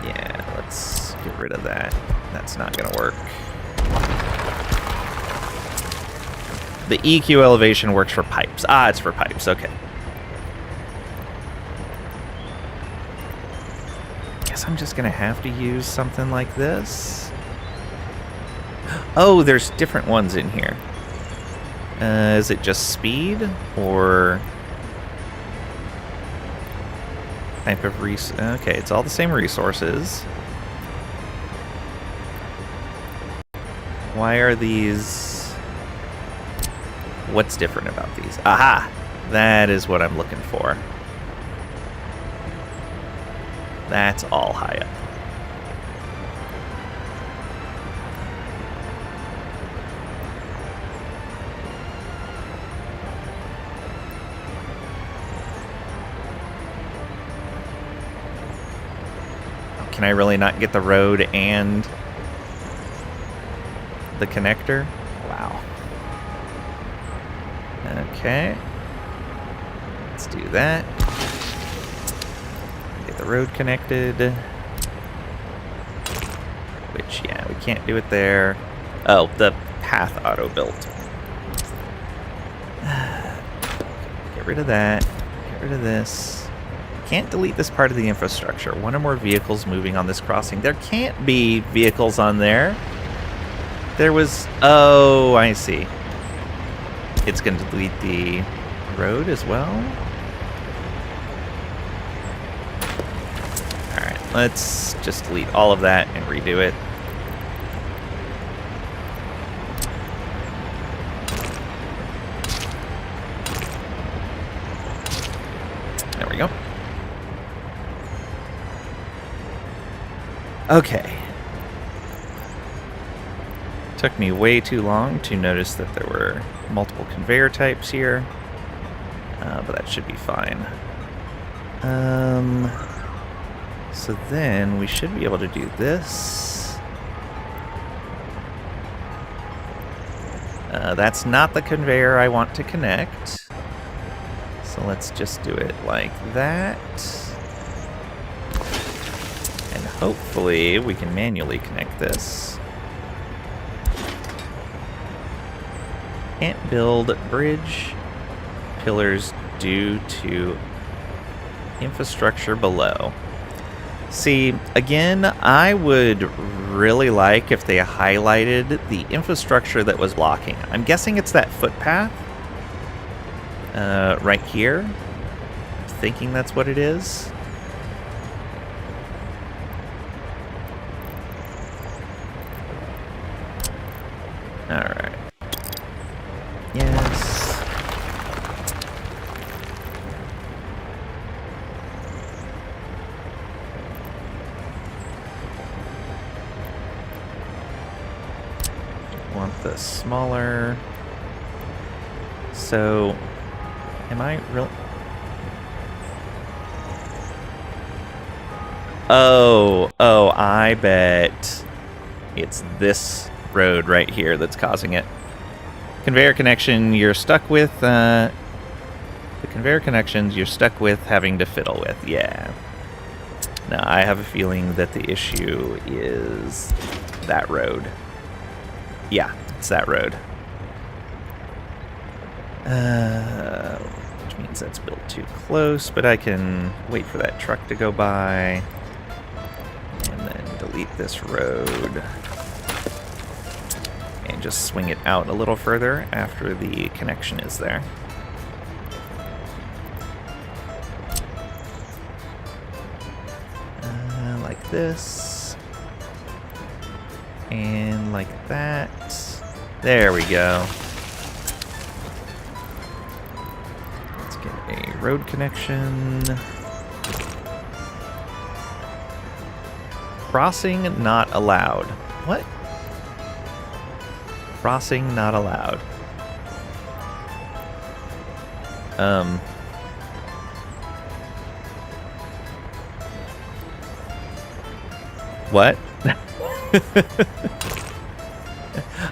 Yeah, let's get rid of that. That's not gonna work. The EQ elevation works for pipes. Ah, it's for pipes, okay. Guess I'm just gonna have to use something like this. Oh, there's different ones in here. Is it just speed or type of okay, it's all the same resources. Why are these? What's different about these? Aha! That is what I'm looking for. That's all high up. Can I really not get the road and the connector? Wow. Okay. Let's do that. Get the road connected. Which, yeah, we can't do it there. Oh, the path auto-built. Get rid of that. Get rid of this. Can't delete this part of the infrastructure. 1 or more vehicles moving on this crossing. There can't be vehicles on there. There was... Oh, I see. It's going to delete the road as well. Alright, let's just delete all of that and redo it. There we go. Okay. Took me way too long to notice that there were multiple conveyor types here, but that should be fine. So then we should be able to do this. That's not the conveyor I want to connect. So let's just do it like that. And hopefully we can manually connect this. Can't build bridge pillars due to infrastructure below. See, again, I would really like if they highlighted the infrastructure that was blocking. I'm guessing it's that footpath right here. I'm thinking that's what it is. Alright. Yes. Want the smaller. So, am I real? Oh, I bet it's this road right here that's causing it. Conveyor connection you're stuck with, the conveyor connections you're stuck with having to fiddle with, yeah. Now, I have a feeling that the issue is that road. Yeah, it's that road. Which means that's built too close, but I can wait for that truck to go by. And then delete this road. And just swing it out a little further after the connection is there. Like this. And like that. There we go. Let's get a road connection. Crossing not allowed. What? Crossing not allowed. What?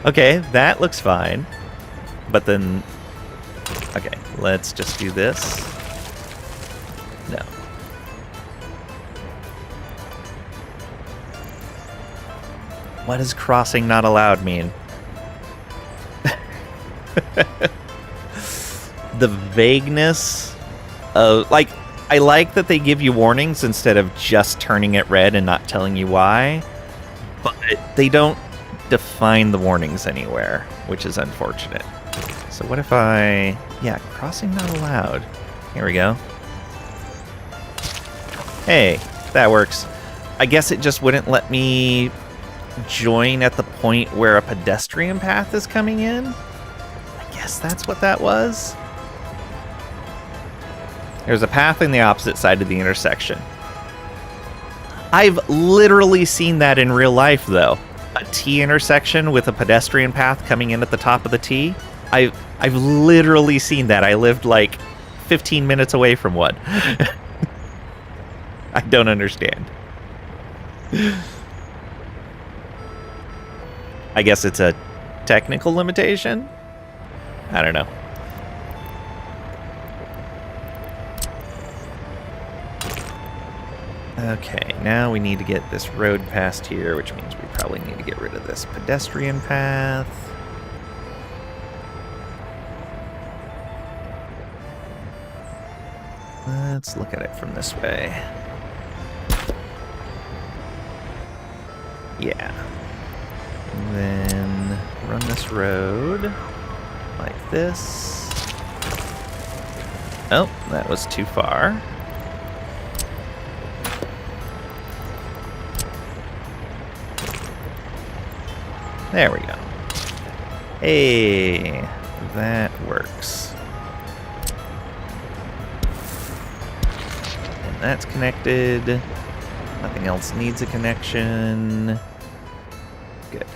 Okay, that looks fine. But then... Okay, let's just do this. No. What does crossing not allowed mean? The vagueness of... Like, I like that they give you warnings instead of just turning it red and not telling you why. But they don't define the warnings anywhere, which is unfortunate. So what if I... Yeah, crossing not allowed. Here we go. Hey, that works. I guess it just wouldn't let me join at the point where a pedestrian path is coming in. I guess that's what that was. There's a path in the opposite side of the intersection. I've literally seen that in real life, though. A T intersection with a pedestrian path coming in at the top of the T. I've literally seen that. I lived like 15 minutes away from one. I don't understand. I guess it's a technical limitation? I don't know. Okay, now we need to get this road past here, which means we probably need to get rid of this pedestrian path. Let's look at it from this way. Yeah. And then run this road like this. Oh, that was too far. There we go. Hey, that works. And that's connected. Nothing else needs a connection. Good.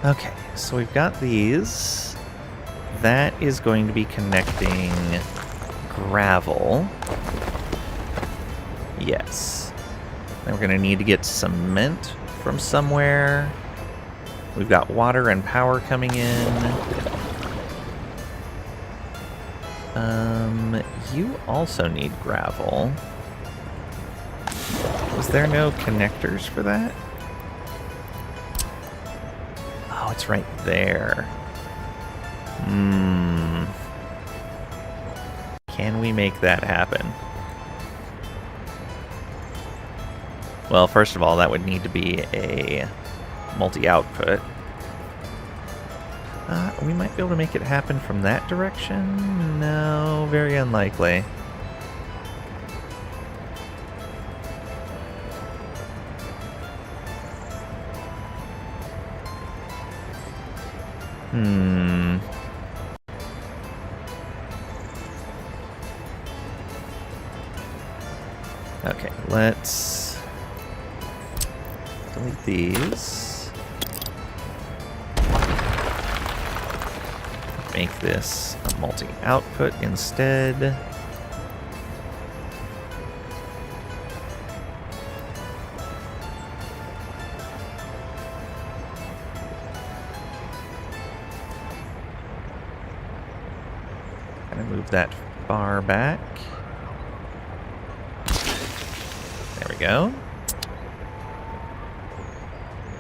Okay, so we've got these. That is going to be connecting gravel. Yes. Then we're going to need to get cement from somewhere. We've got water and power coming in. You also need gravel. Was there no connectors for that? Oh, it's right there. Can we make that happen? Well, first of all, that would need to be a multi-output. We might be able to make it happen from that direction? No, very unlikely. Okay, let's delete these. Make this a multi-output instead. Gonna move that far back. There we go.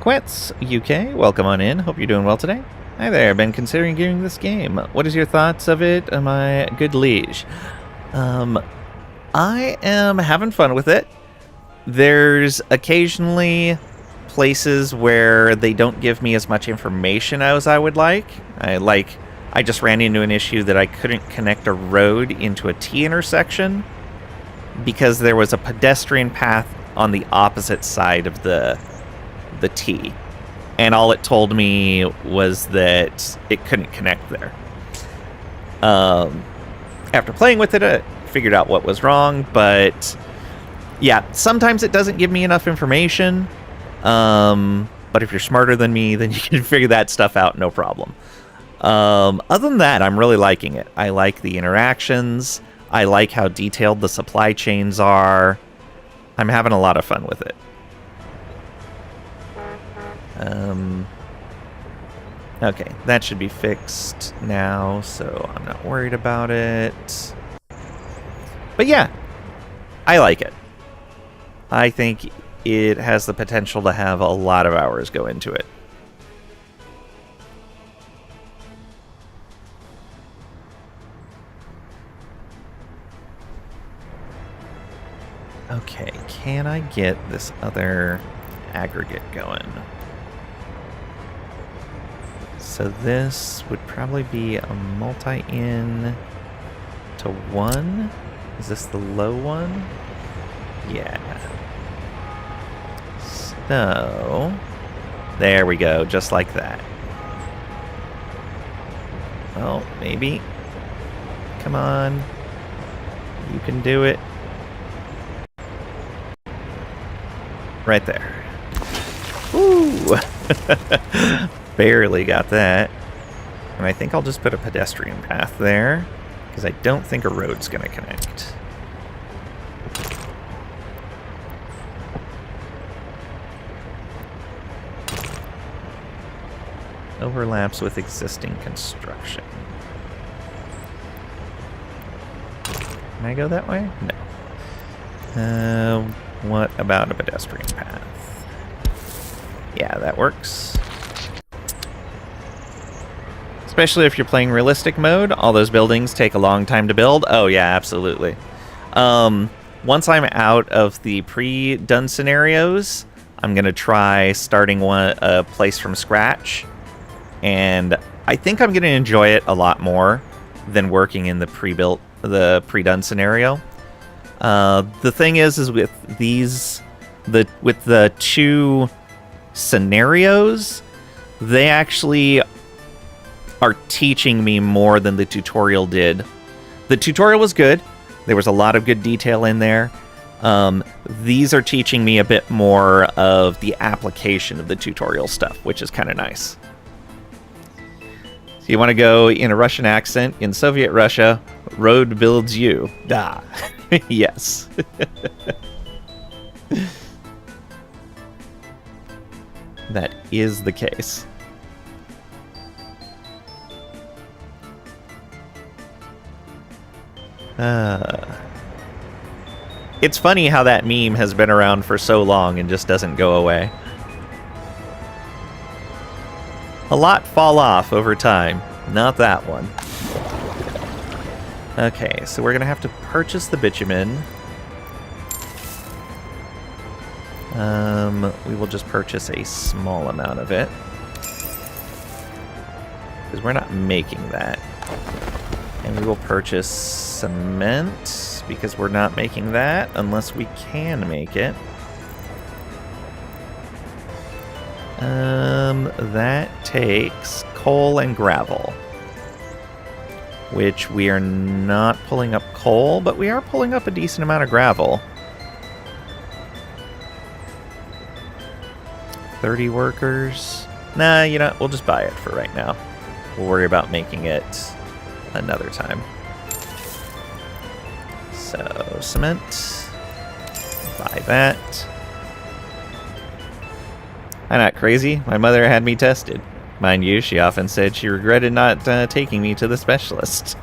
Quetz UK, welcome on in. Hope you're doing well today. Hi there, been considering getting this game. What is your thoughts of it, my good liege? I am having fun with it. There's occasionally places where they don't give me as much information as I would like. I just ran into an issue that I couldn't connect a road into a T intersection because there was a pedestrian path on the opposite side of the the T. And all it told me was that it couldn't connect there. After playing with it, I figured out what was wrong, but yeah, sometimes it doesn't give me enough information. But if you're smarter than me, then you can figure that stuff out, no problem. Other than that, I'm really liking it. I like the interactions. I like how detailed the supply chains are. I'm having a lot of fun with it. Okay, that should be fixed now, so I'm not worried about it. But yeah, I like it. I think it has the potential to have a lot of hours go into it. Okay, can I get this other aggregate going? So this would probably be a multi-in to 1. Is this the low one? Yeah. So, there we go, just like that. Well, maybe. Come on. You can do it. Right there. Woo! Barely got that. And I think I'll just put a pedestrian path there, because I don't think a road's going to connect. Overlaps with existing construction. Can I go that way? No. What about a pedestrian path? Yeah, that works. Especially if you're playing realistic mode, all those buildings take a long time to build. Oh yeah, absolutely. Once I'm out of the pre-done scenarios, I'm gonna try starting a place from scratch, and I think I'm gonna enjoy it a lot more than working in the pre-done scenario. The thing is with the two scenarios, they actually are teaching me more than the tutorial did. The tutorial was good. There was a lot of good detail in there. These are teaching me a bit more of the application of the tutorial stuff, which is kind of nice. So you want to go in a Russian accent. In Soviet Russia, road builds you. Da. Yes. That is the case. It's funny how that meme has been around for so long and just doesn't go away. A lot fall off over time. Not that one. Okay, so we're going to have to purchase the bitumen. We will just purchase a small amount of it, because we're not making that. And we will purchase cement, because we're not making that unless we can make it. That takes coal and gravel, which we are not pulling up coal, but we are pulling up a decent amount of gravel. 30 workers. Nah, you know, we'll just buy it for right now. We'll worry about making it another time. So, cement. Buy that. I'm not crazy. My mother had me tested. Mind you, she often said she regretted not taking me to the specialist.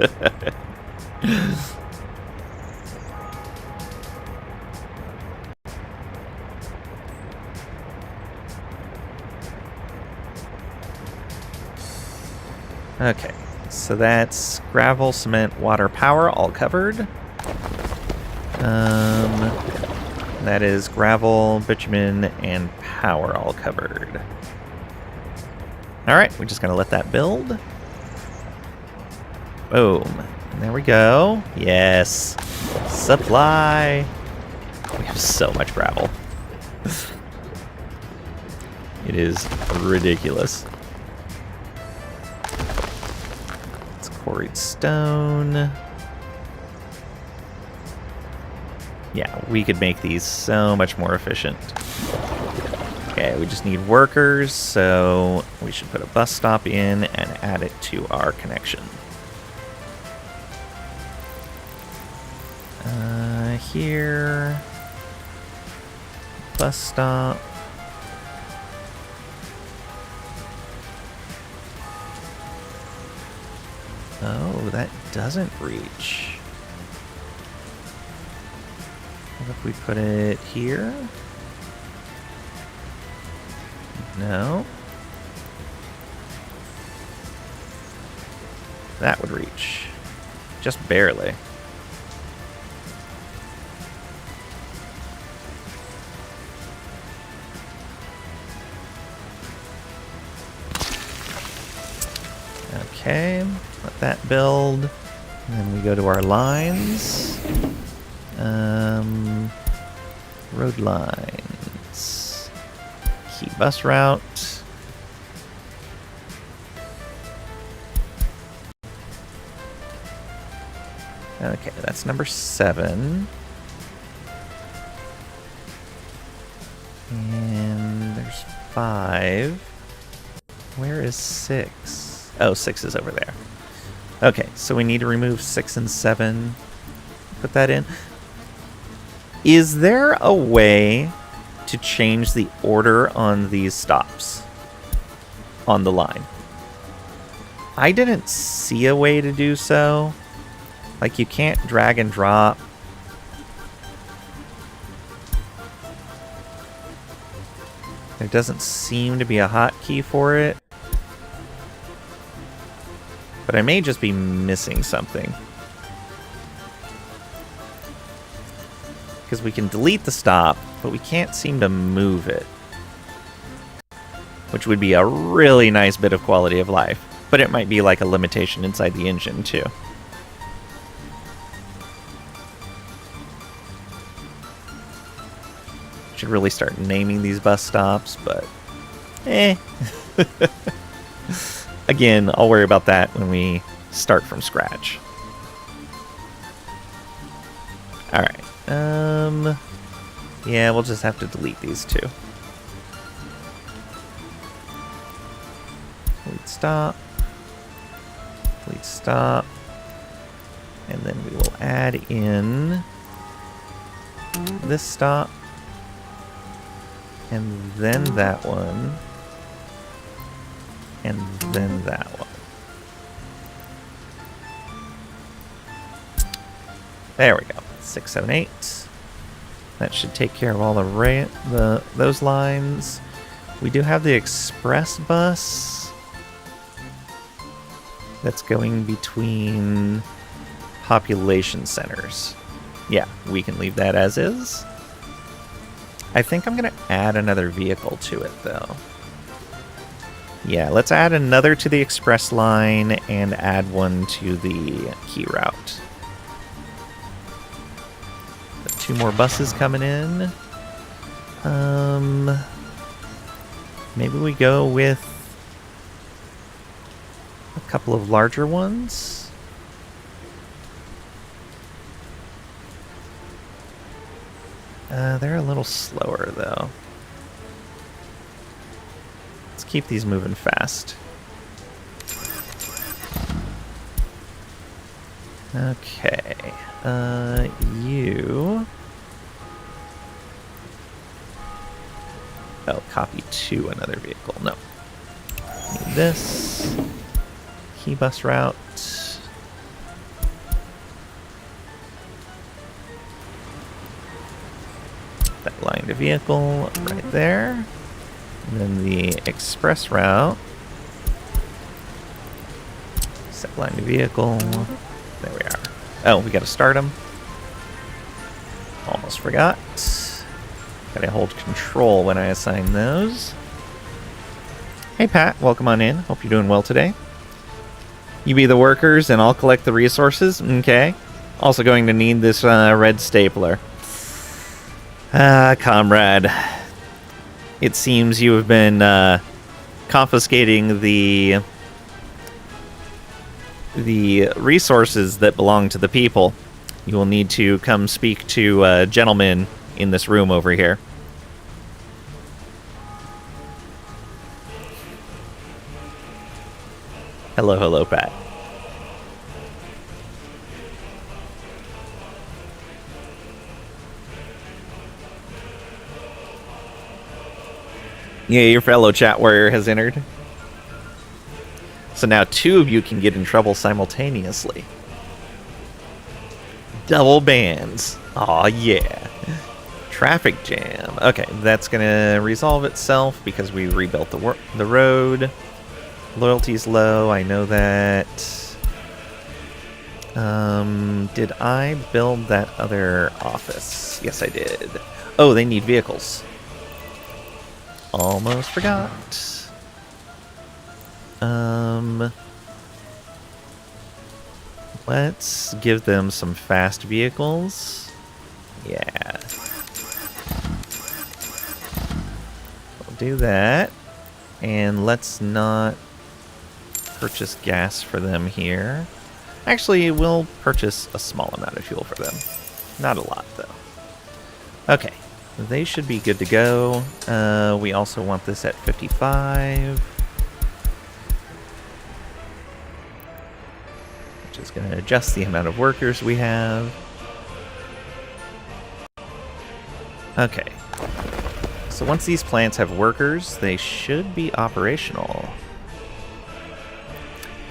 Okay, so that's gravel, cement, water, power, all covered. That is gravel, bitumen, and power all covered. Alright, we're just going to let that build. Boom. And there we go. Yes. Supply. We have so much gravel. It is ridiculous. It's quarried stone. Yeah, we could make these so much more efficient. Okay, we just need workers, so we should put a bus stop in and add it to our connection. Here. Bus stop. Oh, that doesn't reach. What if we put it here? No. That would reach. Just barely. Okay, let that build. And then we go to our lines. Road lines. Key bus route. Okay, that's number 7. And there's 5. Where is 6? Oh, 6 is over there. Okay, so we need to remove 6 and 7. Put that in. Is there a way to change the order on these stops on the line? I didn't see a way to do so. Like, you can't drag and drop. There doesn't seem to be a hotkey for it. But I may just be missing something. Because we can delete the stop, but we can't seem to move it. Which would be a really nice bit of quality of life. But it might be like a limitation inside the engine, too. Should really start naming these bus stops, but Again, I'll worry about that when we start from scratch. Alright. Yeah, we'll just have to delete these two. Delete stop. Delete stop. And then we will add in this stop. And then that one. And then that one. There we go. 6, 7, 8. That should take care of all those lines. We do have the express bus that's going between population centers. Yeah, we can leave that as is. I think I'm going to add another vehicle to it, though. Yeah, let's add another to the express line and add one to the key route. 2 more buses coming in. Maybe we go with a couple of larger ones. They're a little slower, though. Let's keep these moving fast. Okay. You... Oh, copy to another vehicle. No. Need this. Key bus route. That line to vehicle right there. And then the express route. Set line to vehicle. There we are. Oh, we gotta start them. Almost forgot. Gotta hold control when I assign those. Hey Pat, welcome on in. Hope you're doing well today. You be the workers and I'll collect the resources. Okay. Also going to need this red stapler. Comrade. It seems you have been confiscating the resources that belong to the people. You will need to come speak to a gentleman in this room over here. Hello, hello, Pat. Yeah, your fellow chat warrior has entered. So now two of you can get in trouble simultaneously. Double bans. Aw, yeah. Traffic jam. Okay, that's gonna resolve itself because we rebuilt the road. Loyalty's low, I know that. Did I build that other office? Yes, I did. Oh, they need vehicles. Almost forgot. Let's give them some fast vehicles. Yeah. We'll do that. And let's not purchase gas for them here. Actually, we'll purchase a small amount of fuel for them. Not a lot, though. Okay. They should be good to go. We also want this at 55. Which is going to adjust the amount of workers we have. Okay. So once these plants have workers, they should be operational.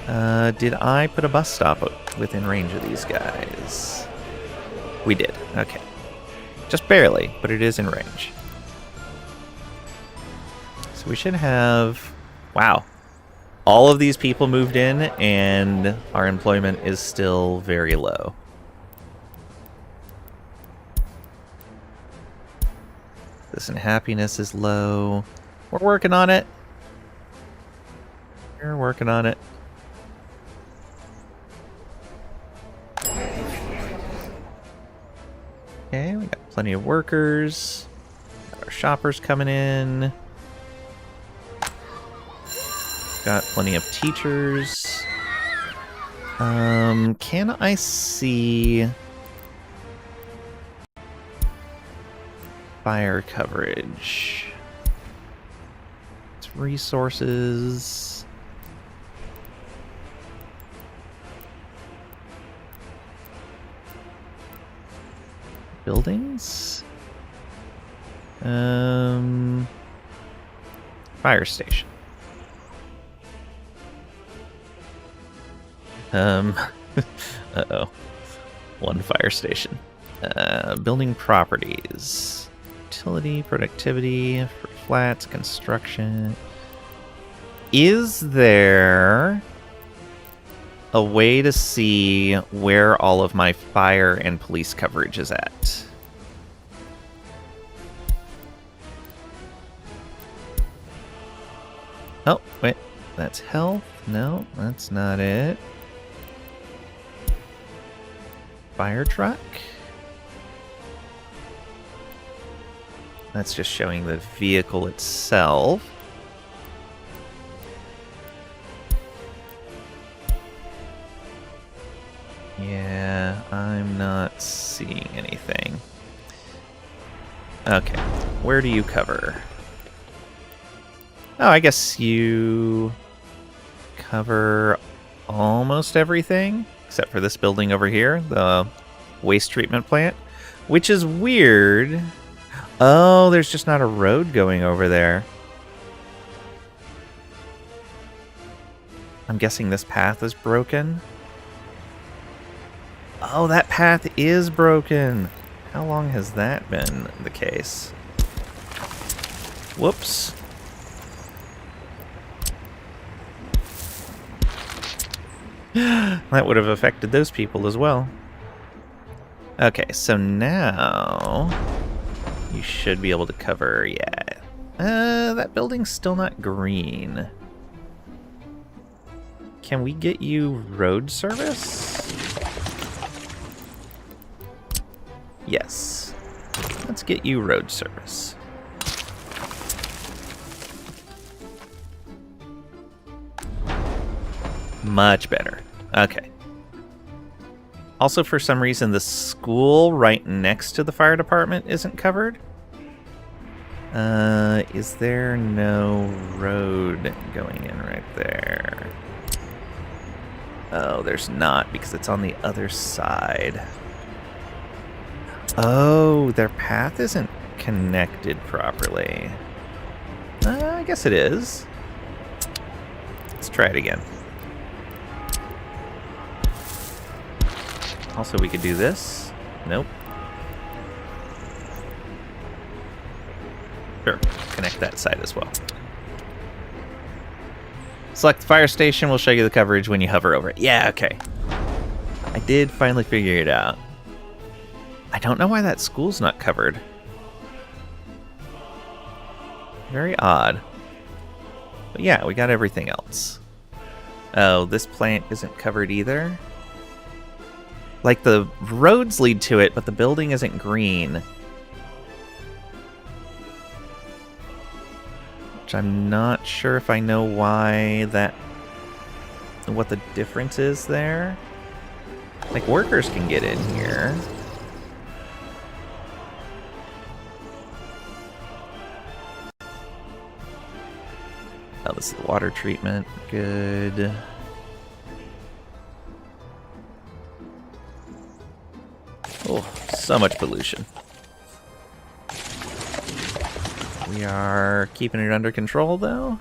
Did I put a bus stop within range of these guys? We did. Okay. Just barely, but it is in range. So we should have... Wow. All of these people moved in, and our employment is still very low. This unhappiness is low. We're working on it. We're working on it. Okay, we got plenty of workers. Got our shoppers coming in. Got plenty of teachers. Can I see fire coverage? It's resources. Buildings? Fire station. Uh-oh. One fire station. Building properties. Utility, productivity, free flats, construction. Is there a way to see where all of my fire and police coverage is at? Oh, wait. That's health? No, that's not it. Fire truck? That's just showing the vehicle itself. Yeah, I'm not seeing anything. Okay, where do you cover? Oh, I guess you cover almost everything, except for this building over here, the waste treatment plant, which is weird. Oh, there's just not a road going over there. I'm guessing this path is broken. Oh, that path is broken. How long has that been the case? Whoops. That would have affected those people as well. Okay, so now you should be able to cover, yeah. That building's still not green. Can we get you road service? Yes. Let's get you road service. Much better. Okay. Also, for some reason, the school right next to the fire department isn't covered. Is there no road going in right there? Oh, there's not, because it's on the other side. Oh, their path isn't connected properly. I guess it is. Let's try it again. Also, we could do this. Nope. Sure, connect that side as well. Select the fire station. We'll show you the coverage when you hover over it. Yeah, okay. I did finally figure it out. I don't know why that school's not covered. Very odd. But yeah, we got everything else. Oh, this plant isn't covered either. Like, the roads lead to it, but the building isn't green. Which I'm not sure if I know why that... what the difference is there. Like, workers can get in here. Oh, this is the water treatment. Good. Oh, so much pollution. We are keeping it under control, though.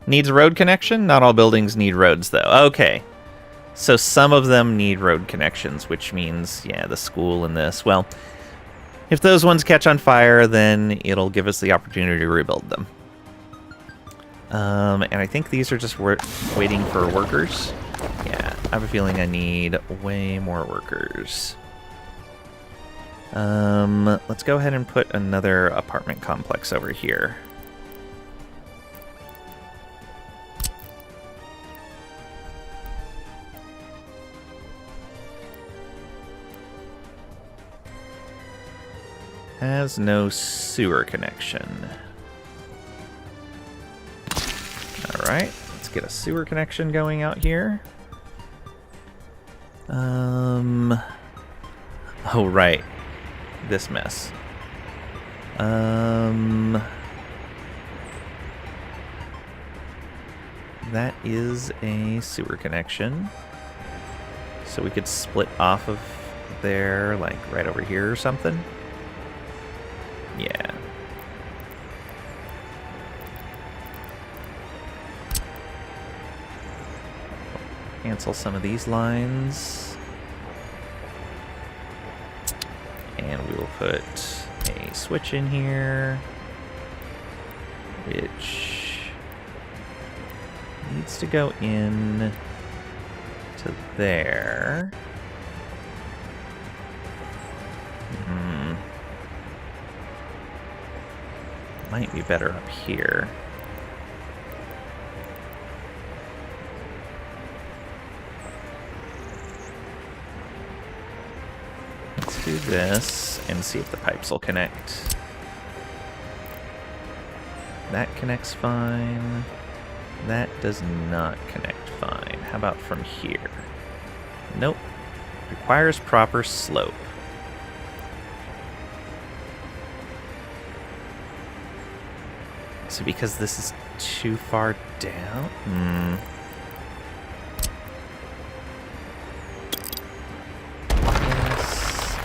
Needs a road connection? Not all buildings need roads, though. Okay. So some of them need road connections, which means, yeah, the school and this. Well, if those ones catch on fire, then it'll give us the opportunity to rebuild them. And I think these are just waiting for workers. Yeah, I have a feeling I need way more workers. Let's go ahead and put another apartment complex over here. Has no sewer connection. Alright, let's get a sewer connection going out here. Oh, right. This mess. That is a sewer connection. So we could split off of there, like right over here or something. Yeah. Cancel some of these lines. And we will put a switch in here, which needs to go in to there. Might be better up here. Let's do this and see if the pipes will connect. That connects fine. That does not connect fine. How about from here? Nope. Requires proper slope. So because this is too far down? Yes.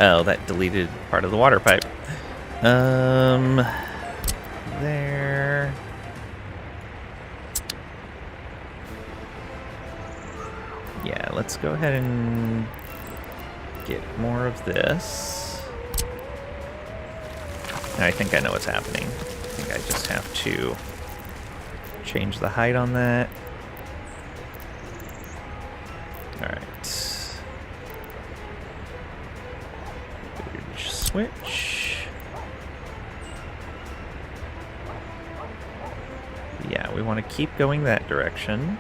Oh, that deleted part of the water pipe. There. Yeah, let's go ahead and get more of this. I think I know what's happening. I think I just have to change the height on that. Alright. Switch. Yeah, we want to keep going that direction.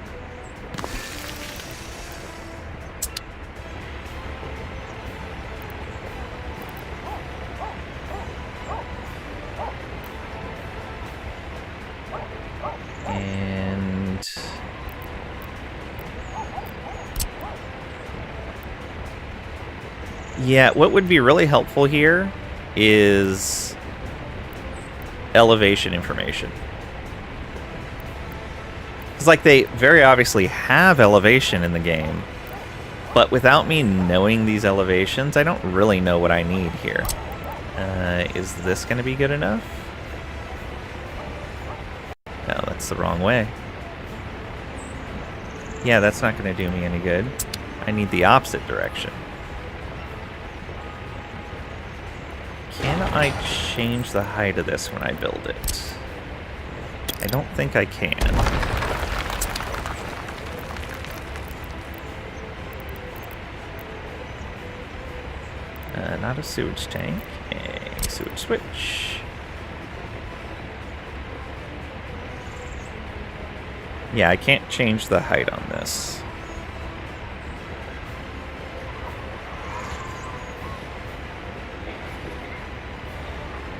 Yeah, what would be really helpful here is elevation information. It's like they very obviously have elevation in the game, but without me knowing these elevations, I don't really know what I need here. Is this going to be good enough? No, that's the wrong way. Yeah, that's not going to do me any good. I need the opposite direction. Can I change the height of this when I build it? I don't think I can. Not a sewage tank, a sewage switch. Yeah, I can't change the height on this.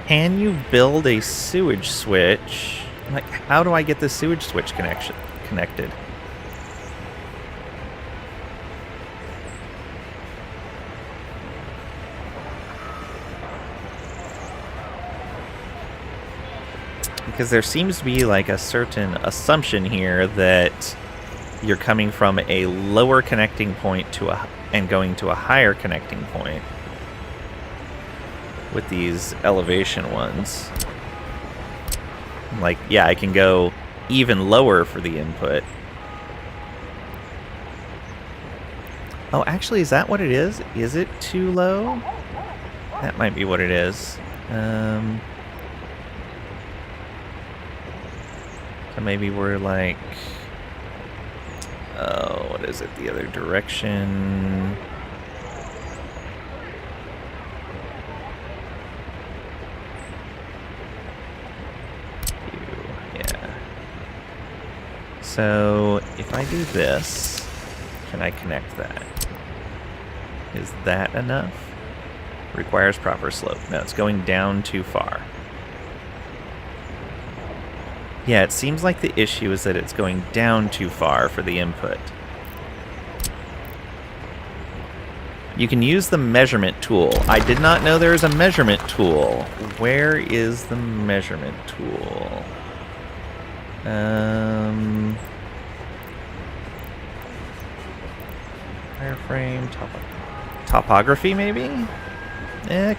Can you build a sewage switch? Like, how do I get the sewage switch connected? Because there seems to be like a certain assumption here that you're coming from a lower connecting point to and going to a higher connecting point with these elevation ones. Like, yeah, I can go even lower for the input. Oh, actually, is that what it is? Is it too low? That might be what it is. So maybe we're like, oh, what is it? The other direction. Yeah. So if I do this, can I connect that? Is that enough? Requires proper slope. No, it's going down too far. Yeah, it seems like the issue is that it's going down too far for the input. You can use the measurement tool. I did not know there was a measurement tool. Where is the measurement tool? Wireframe, topography maybe?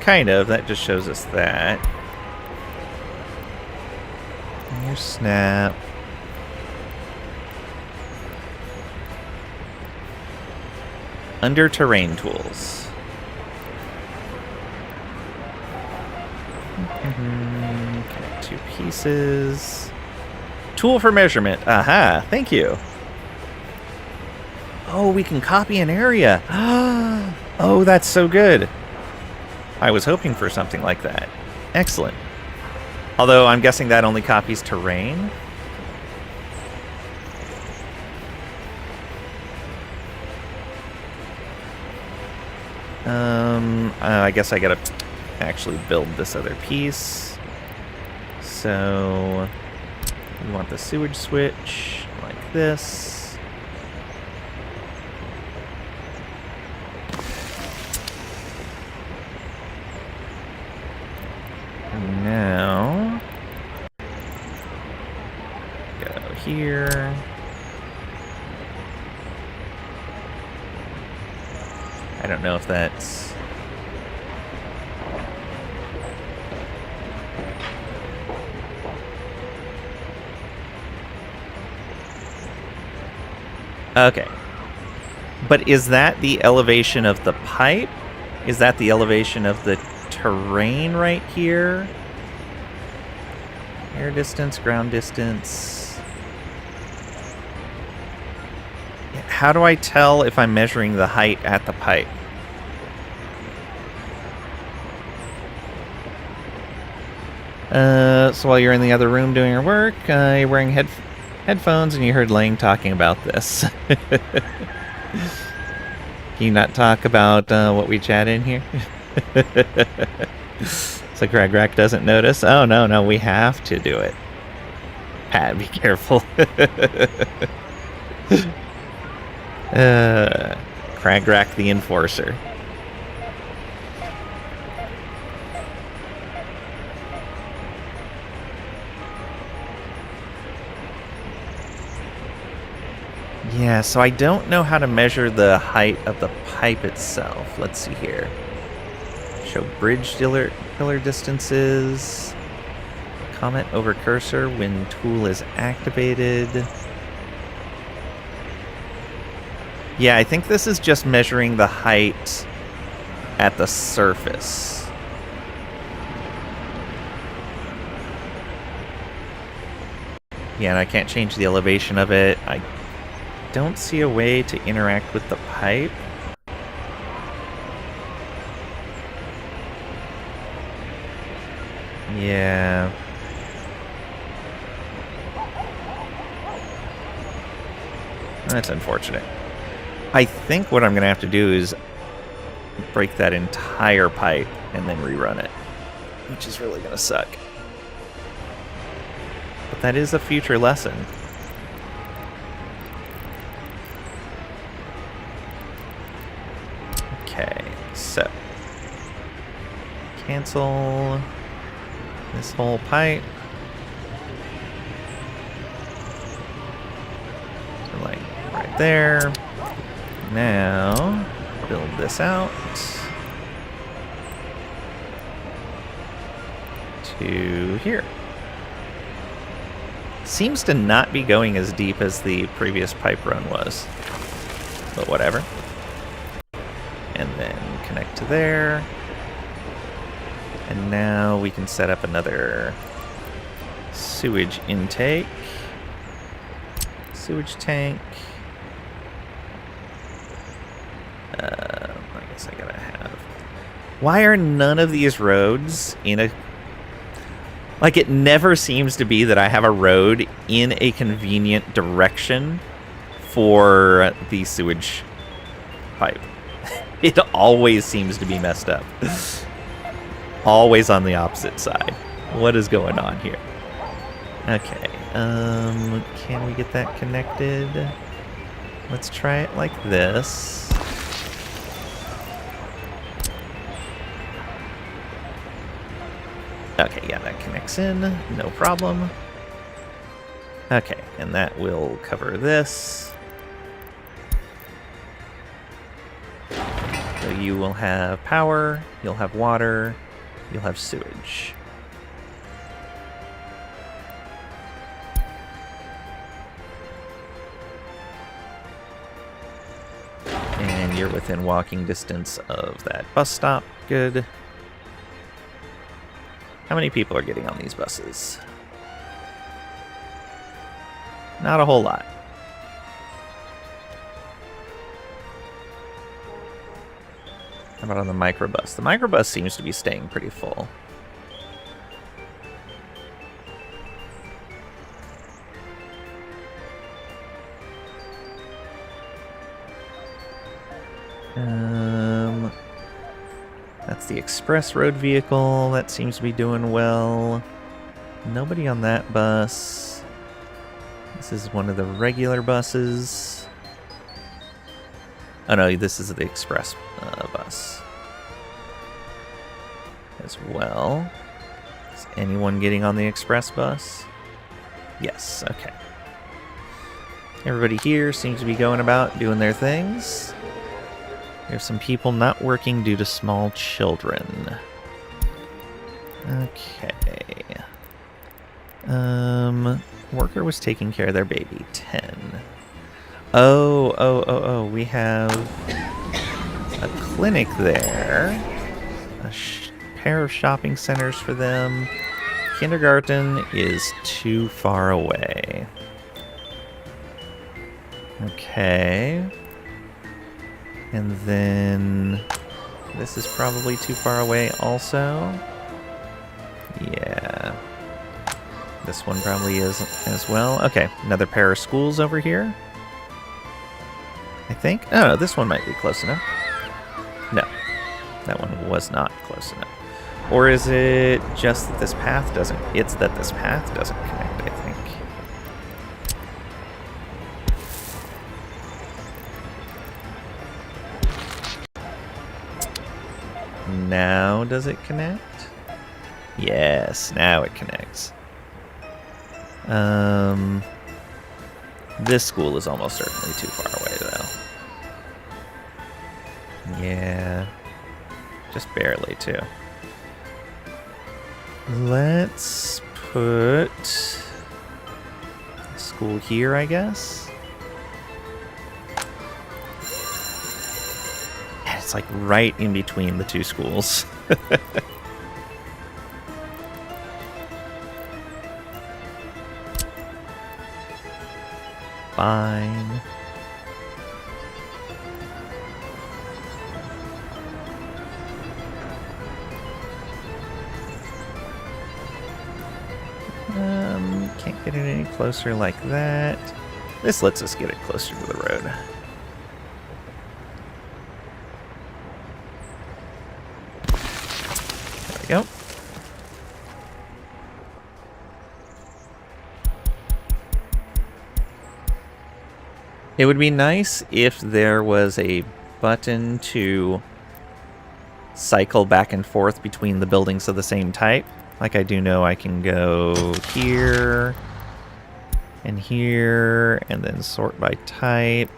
Kind of. That just shows us that. Your snap. Under terrain tools. Connect two pieces. Tool for measurement. Aha, thank you. Oh, we can copy an area. Oh, that's so good. I was hoping for something like that. Excellent. Although I'm guessing that only copies terrain. I guess I gotta actually build this other piece. So we want the sewage switch like this. And now go here. I don't know if that's... Okay. But is that the elevation of the pipe? Is that the elevation of the terrain right here? Air distance, ground distance. How do I tell if I'm measuring the height at the pipe? So while you're in the other room doing your work, you're wearing headphones and you heard Lang talking about this. Can you not talk about what we chat in here? So Cragrack doesn't notice? Oh, no, we have to do it. Pat, be careful. Cragrack the Enforcer. Yeah, so I don't know how to measure the height of the pipe itself. Let's see here. Show bridge pillar distances. Comment over cursor when tool is activated. Yeah, I think this is just measuring the height at the surface. Yeah, and I can't change the elevation of it. I don't see a way to interact with the pipe. Yeah. That's unfortunate. I think what I'm going to have to do is break that entire pipe and then rerun it, which is really going to suck. But that is a future lesson. Okay, so cancel this whole pipe. So like right there. Now build this out to here. Seems to not be going as deep as the previous pipe run was, but whatever. And then connect to there. And now we can set up another sewage intake. Sewage tank. I guess I gotta have... Why are none of these roads in a... Like, it never seems to be that I have a road in a convenient direction for the sewage pipe. It always seems to be messed up. Always on the opposite side. What is going on here? Okay. Can we get that connected? Let's try it like this. Okay, yeah, that connects in. No problem. Okay, and that will cover this. So you will have power, you'll have water, you'll have sewage. And you're within walking distance of that bus stop. Good. How many people are getting on these buses? Not a whole lot. How about on the microbus? The microbus seems to be staying pretty full. That's the express road vehicle. That seems to be doing well. Nobody on that bus. This is one of the regular buses. Oh no, this is the express bus as well. Is anyone getting on the express bus? Yes, okay. Everybody here seems to be going about doing their things. There's some people not working due to small children. Okay. Worker was taking care of their baby. 10. Oh, we have a clinic there. A pair of shopping centers for them. Kindergarten is too far away. Okay. And then this is probably too far away also. Yeah. This one probably is as well. Okay, another pair of schools over here. I think. Oh, no, this one might be close enough. No, that one was not close enough. Or is it just that this path doesn't? It's that this path doesn't connect, I think. Now does it connect? Yes, now it connects. This school is almost certainly too far away, though. Yeah. Just barely, too. Let's put a school here, I guess. Yeah, it's like right in between the two schools. Fine. Can't get it any closer like that. This lets us get it closer to the road. There we go. It would be nice if there was a button to cycle back and forth between the buildings of the same type. Like I do know I can go here and here and then sort by type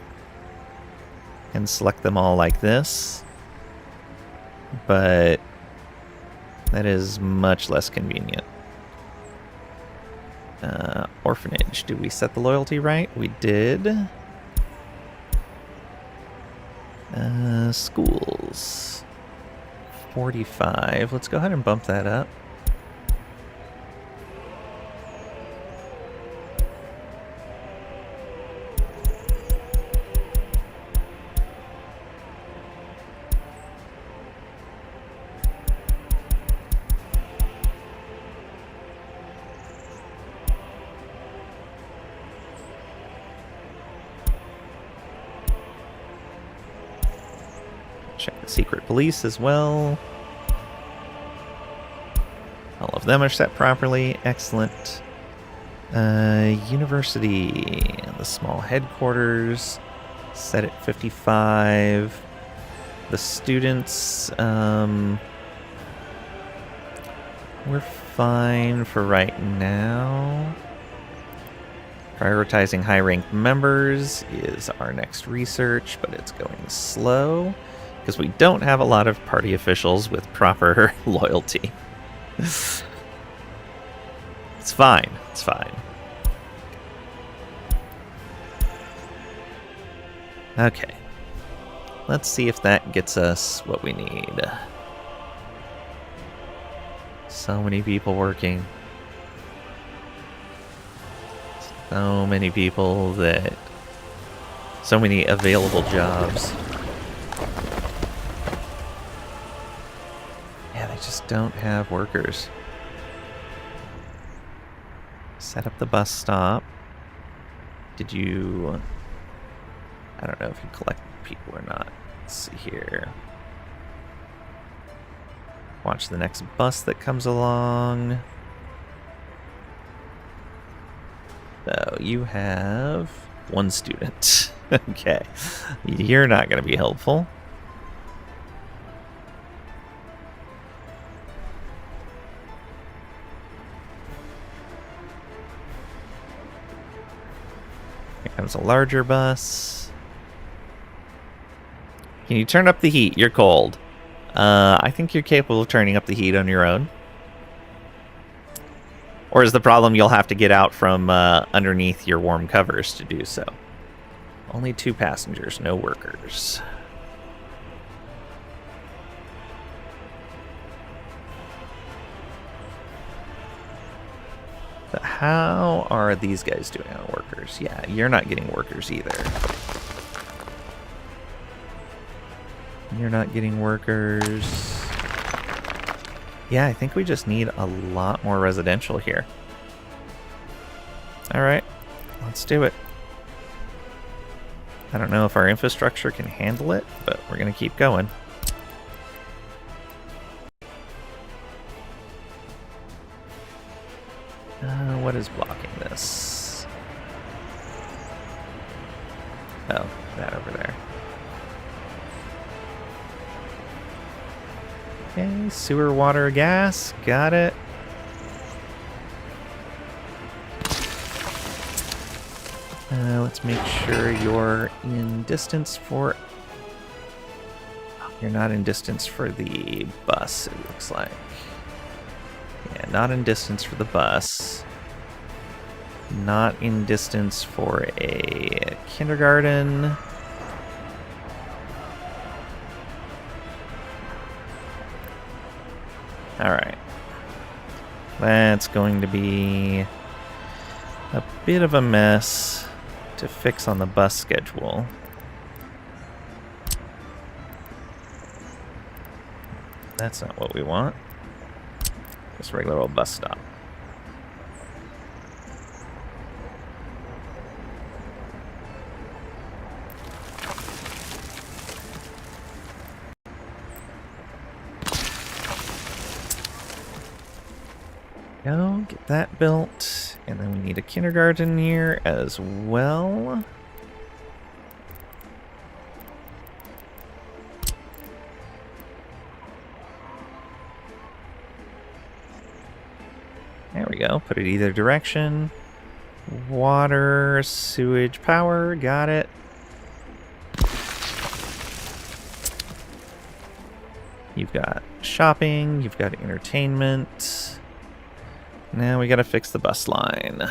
and select them all like this. But that is much less convenient. Orphanage. Did we set the loyalty right? We did. Schools. 45. Let's go ahead and bump that up. Check the secret police as well. All of them are set properly. Excellent. University. The small headquarters. Set at 55. The students. We're fine for right now. Prioritizing high-ranked members is our next research, but it's going slow. Because we don't have a lot of party officials with proper loyalty. It's fine. It's fine. Okay. Let's see if that gets us what we need. So many people working. So many people that... So many available jobs. I just don't have workers. Set up the bus stop. Did you... I don't know if you collect people or not. Let's see here. Watch the next bus that comes along. So you have one student. Okay. You're not going to be helpful. Here comes a larger bus. Can you turn up the heat? You're cold. I think you're capable of turning up the heat on your own. Or is the problem you'll have to get out from underneath your warm covers to do so? Only 2 passengers, no workers. But how are these guys doing on workers? Yeah, you're not getting workers either. You're not getting workers. Yeah, I think we just need a lot more residential here. Alright, let's do it. I don't know if our infrastructure can handle it, but we're going to keep going. What is blocking this? Oh, that over there. Okay, sewer, water, gas. Got it. Let's make sure you're in distance for... You're not in distance for the bus, it looks like. Yeah, not in distance for the bus. Not in distance for a kindergarten. Alright. That's going to be a bit of a mess to fix on the bus schedule. That's not what we want. Just a regular old bus stop. Go, get that built. And then we need a kindergarten here as well. There we go. Put it either direction. Water, sewage, power. Got it. You've got shopping. You've got entertainment. Now we gotta fix the bus line.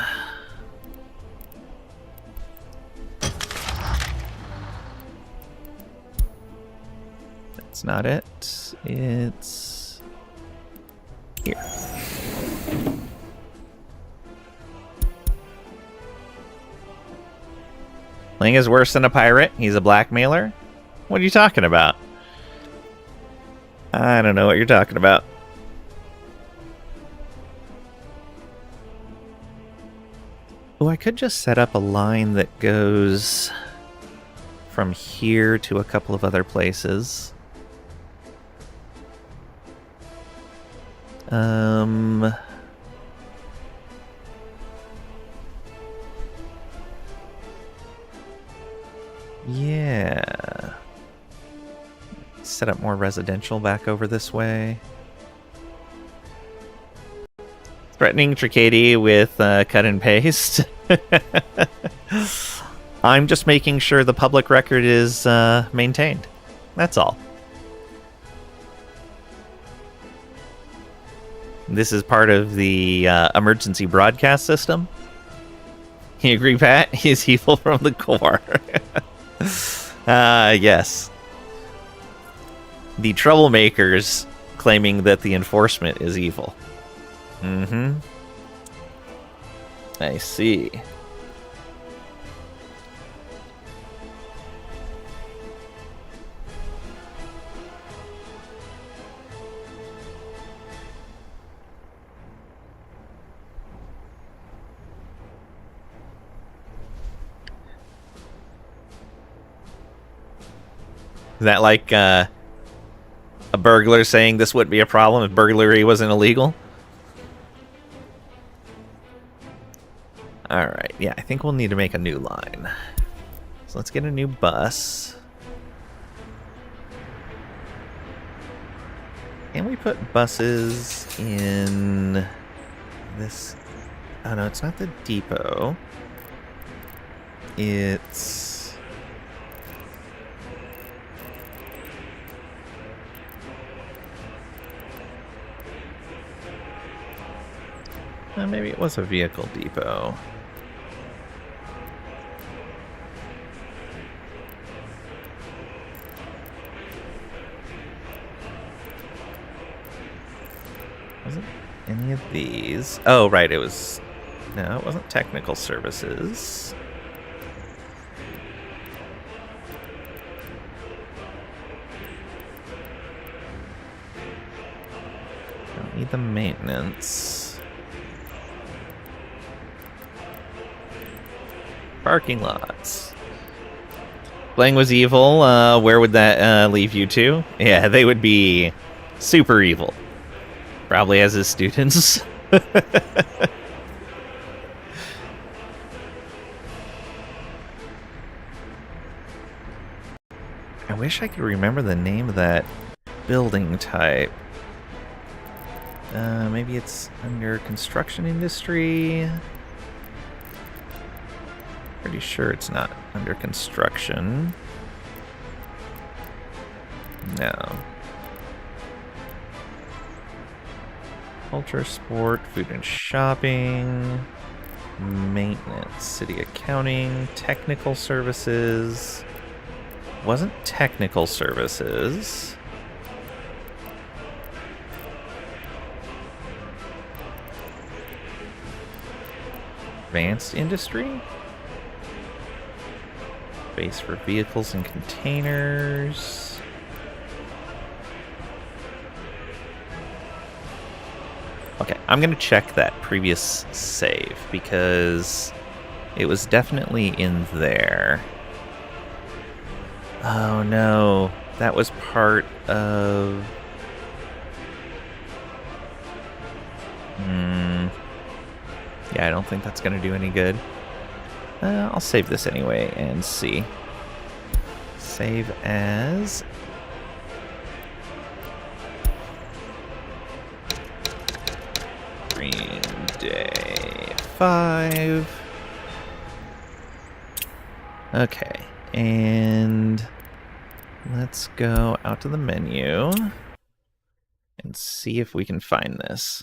That's not it. It's here. Ling is worse than a pirate. He's a blackmailer. What are you talking about? I don't know what you're talking about. Oh, I could just set up a line that goes from here to a couple of other places. Yeah. Set up more residential back over this way. Threatening Tricady with cut and paste. I'm just making sure the public record is maintained. That's all. This is part of the emergency broadcast system. You agree, Pat? He's evil from the core. Yes. The troublemakers claiming that the enforcement is evil. Mm-hmm. I see. Is that like a burglar saying this wouldn't be a problem if burglary wasn't illegal? Alright, yeah, I think we'll need to make a new line. So let's get a new bus. Can we put buses in this? Oh no, it's not the depot. It's... maybe it was a vehicle depot. Wasn't any of these? Oh, right, it was... No, it wasn't technical services. Don't need the maintenance. Parking lots. Blang was evil. Where would that leave you to? Yeah, they would be super evil. Probably as his students. I wish I could remember the name of that building type. Maybe it's under construction industry. Pretty sure it's not under construction. No. Culture, sport, food and shopping, maintenance, city accounting, technical services. Wasn't technical services. Advanced industry? Base for vehicles and containers. Okay, I'm going to check that previous save because it was definitely in there. Oh no, that was part of... Yeah, I don't think that's going to do any good. I'll save this anyway and see. Save as... Green Day 5. Okay, and let's go out to the menu and see if we can find this.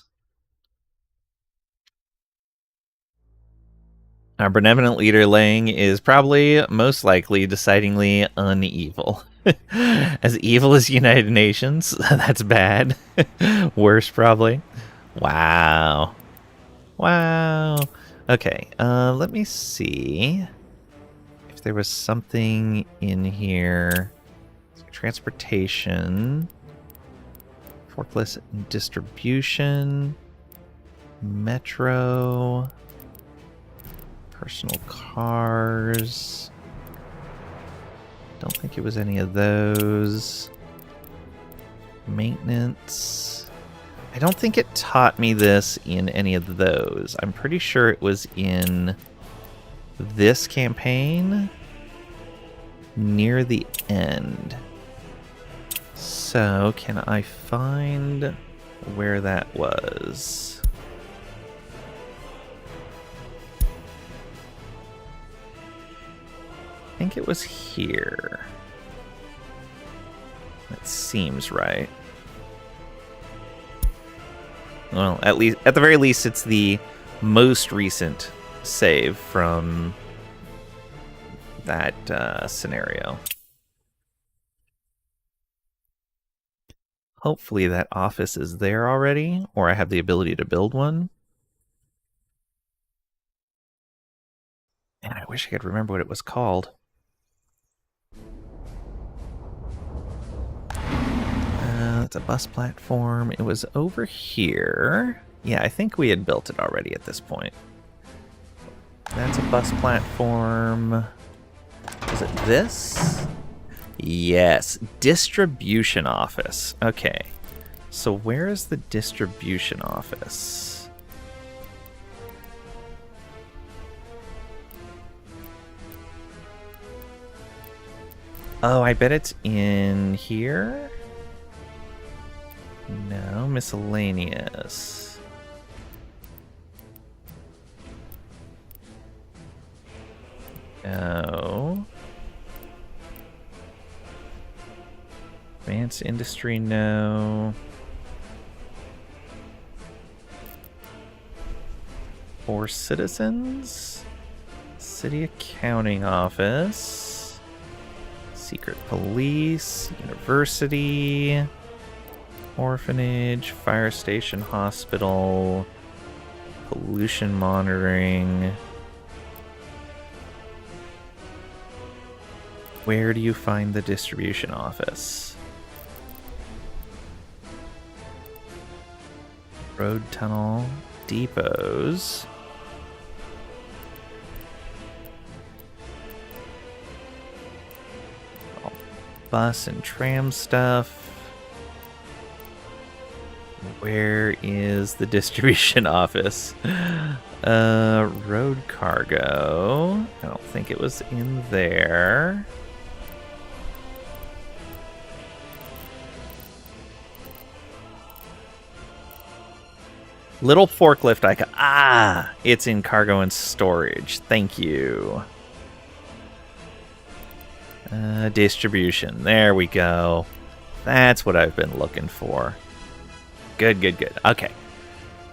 Our benevolent leader Lang is probably, most likely, decidingly unevil. As evil as United Nations? That's bad. Worse, probably. Wow. Wow. Okay, let me see if there was something in here. Transportation. Forklift and distribution. Metro. Personal cars. Don't think it was any of those. Maintenance. I don't think it taught me this in any of those. I'm pretty sure it was in this campaign near the end. So, can I find where that was? I think it was here. That seems right. Well, at the very least, it's the most recent save from that scenario. Hopefully that office is there already, or I have the ability to build one. Man, I wish I could remember what it was called. That's a bus platform. It was over here. Yeah, I think we had built it already at this point. That's a bus platform. Is it this? Yes, distribution office. Okay, so where is the distribution office? Oh, I bet it's in here. No, miscellaneous. No. Advanced industry, no. For citizens? City accounting office. Secret police. University. Orphanage, fire station, hospital, pollution monitoring. Where do you find the distribution office? Road tunnel, depots. All bus and tram stuff. Where is the distribution office? Road cargo. I don't think it was in there. Little forklift icon. Ah, it's in cargo and storage. Thank you. Distribution. There we go. That's what I've been looking for. Good, good, good. Okay.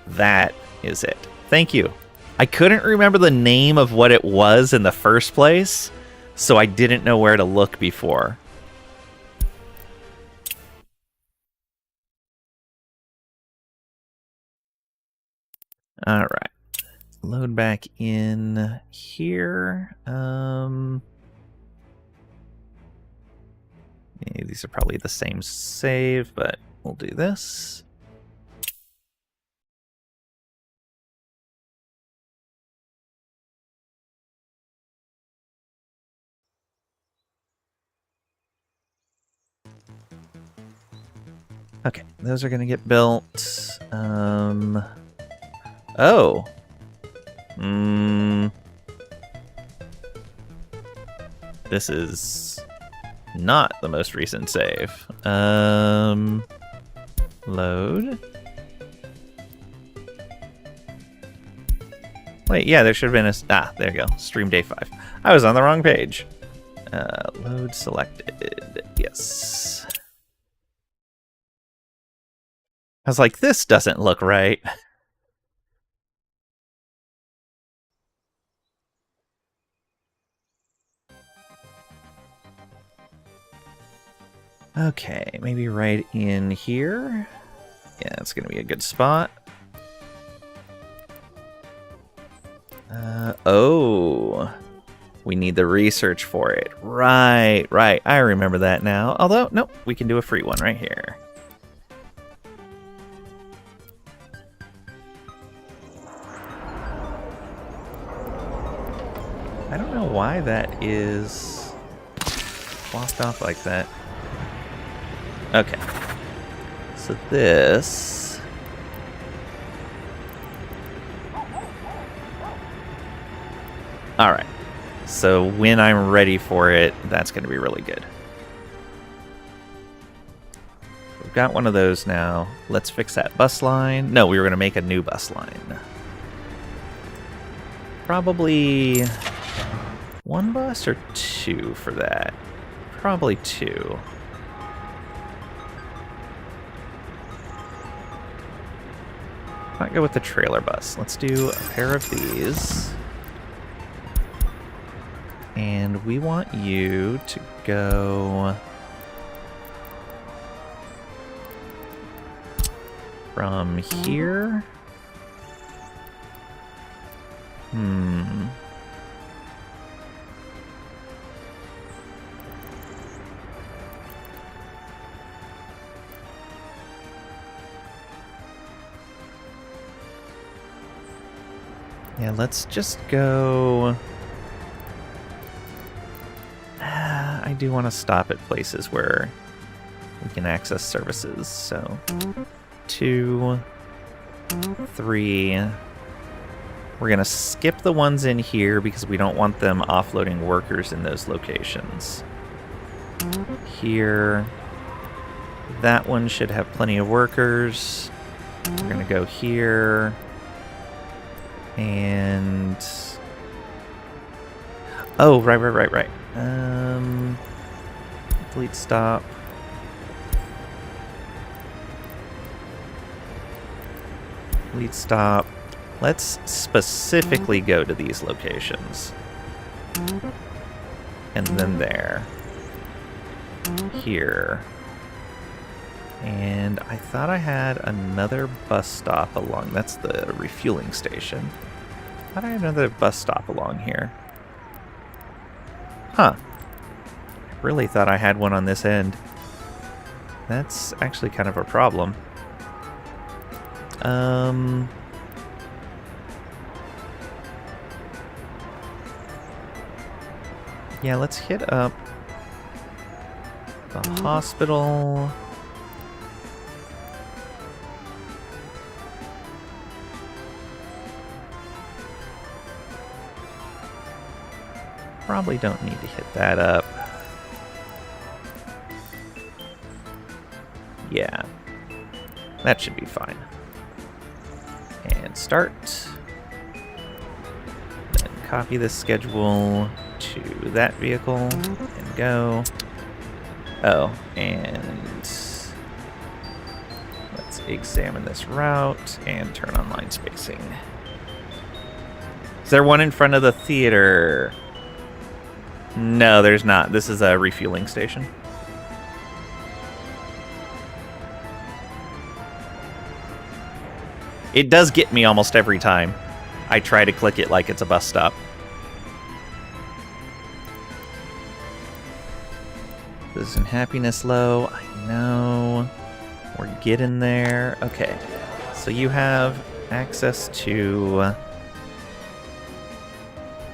That is it. Thank you. I couldn't remember the name of what it was in the first place, so I didn't know where to look before. All right. Load back in here. Yeah, these are probably the same save, but we'll do this. Okay, those are going to get built. Oh. This is not the most recent save. Load. Wait, yeah, there should have been a... Ah, there you go. Stream day 5. I was on the wrong page. Load selected. Yes. I was like, this doesn't look right. Okay, maybe right in here. Yeah, that's going to be a good spot. Oh, we need the research for it. Right, right. I remember that now. Although, nope, we can do a free one right here. I don't know why that is blocked off like that. Okay. So this... Alright. So when I'm ready for it, that's going to be really good. We've got one of those now. Let's fix that bus line. No, we were going to make a new bus line. Probably... one bus or two for that? Probably two. Might go with the trailer bus. Let's do a pair of these. And we want you to go from here. Yeah, let's just go... I do want to stop at places where we can access services, so 2, 3. We're going to skip the ones in here because we don't want them offloading workers in those locations. Here, that one should have plenty of workers. We're going to go here. And... oh, right. Delete stop. Delete stop. Let's specifically go to these locations. And then there. Here. And I thought I had another bus stop along. That's the refueling station. I thought I had another bus stop along here. Huh. I really thought I had one on this end. That's actually kind of a problem. Yeah, let's hit up the hospital. Probably don't need to hit that up. Yeah, that should be fine. And start. Then copy this schedule. to that vehicle and go. Oh, and let's examine this route and turn on line spacing. Is there one in front of the theater? No, there's not. This is a refueling station. It does get me almost every time. I try to click it like it's a bus stop. Isn't happiness low? I know. We're getting there. Okay. So you have access to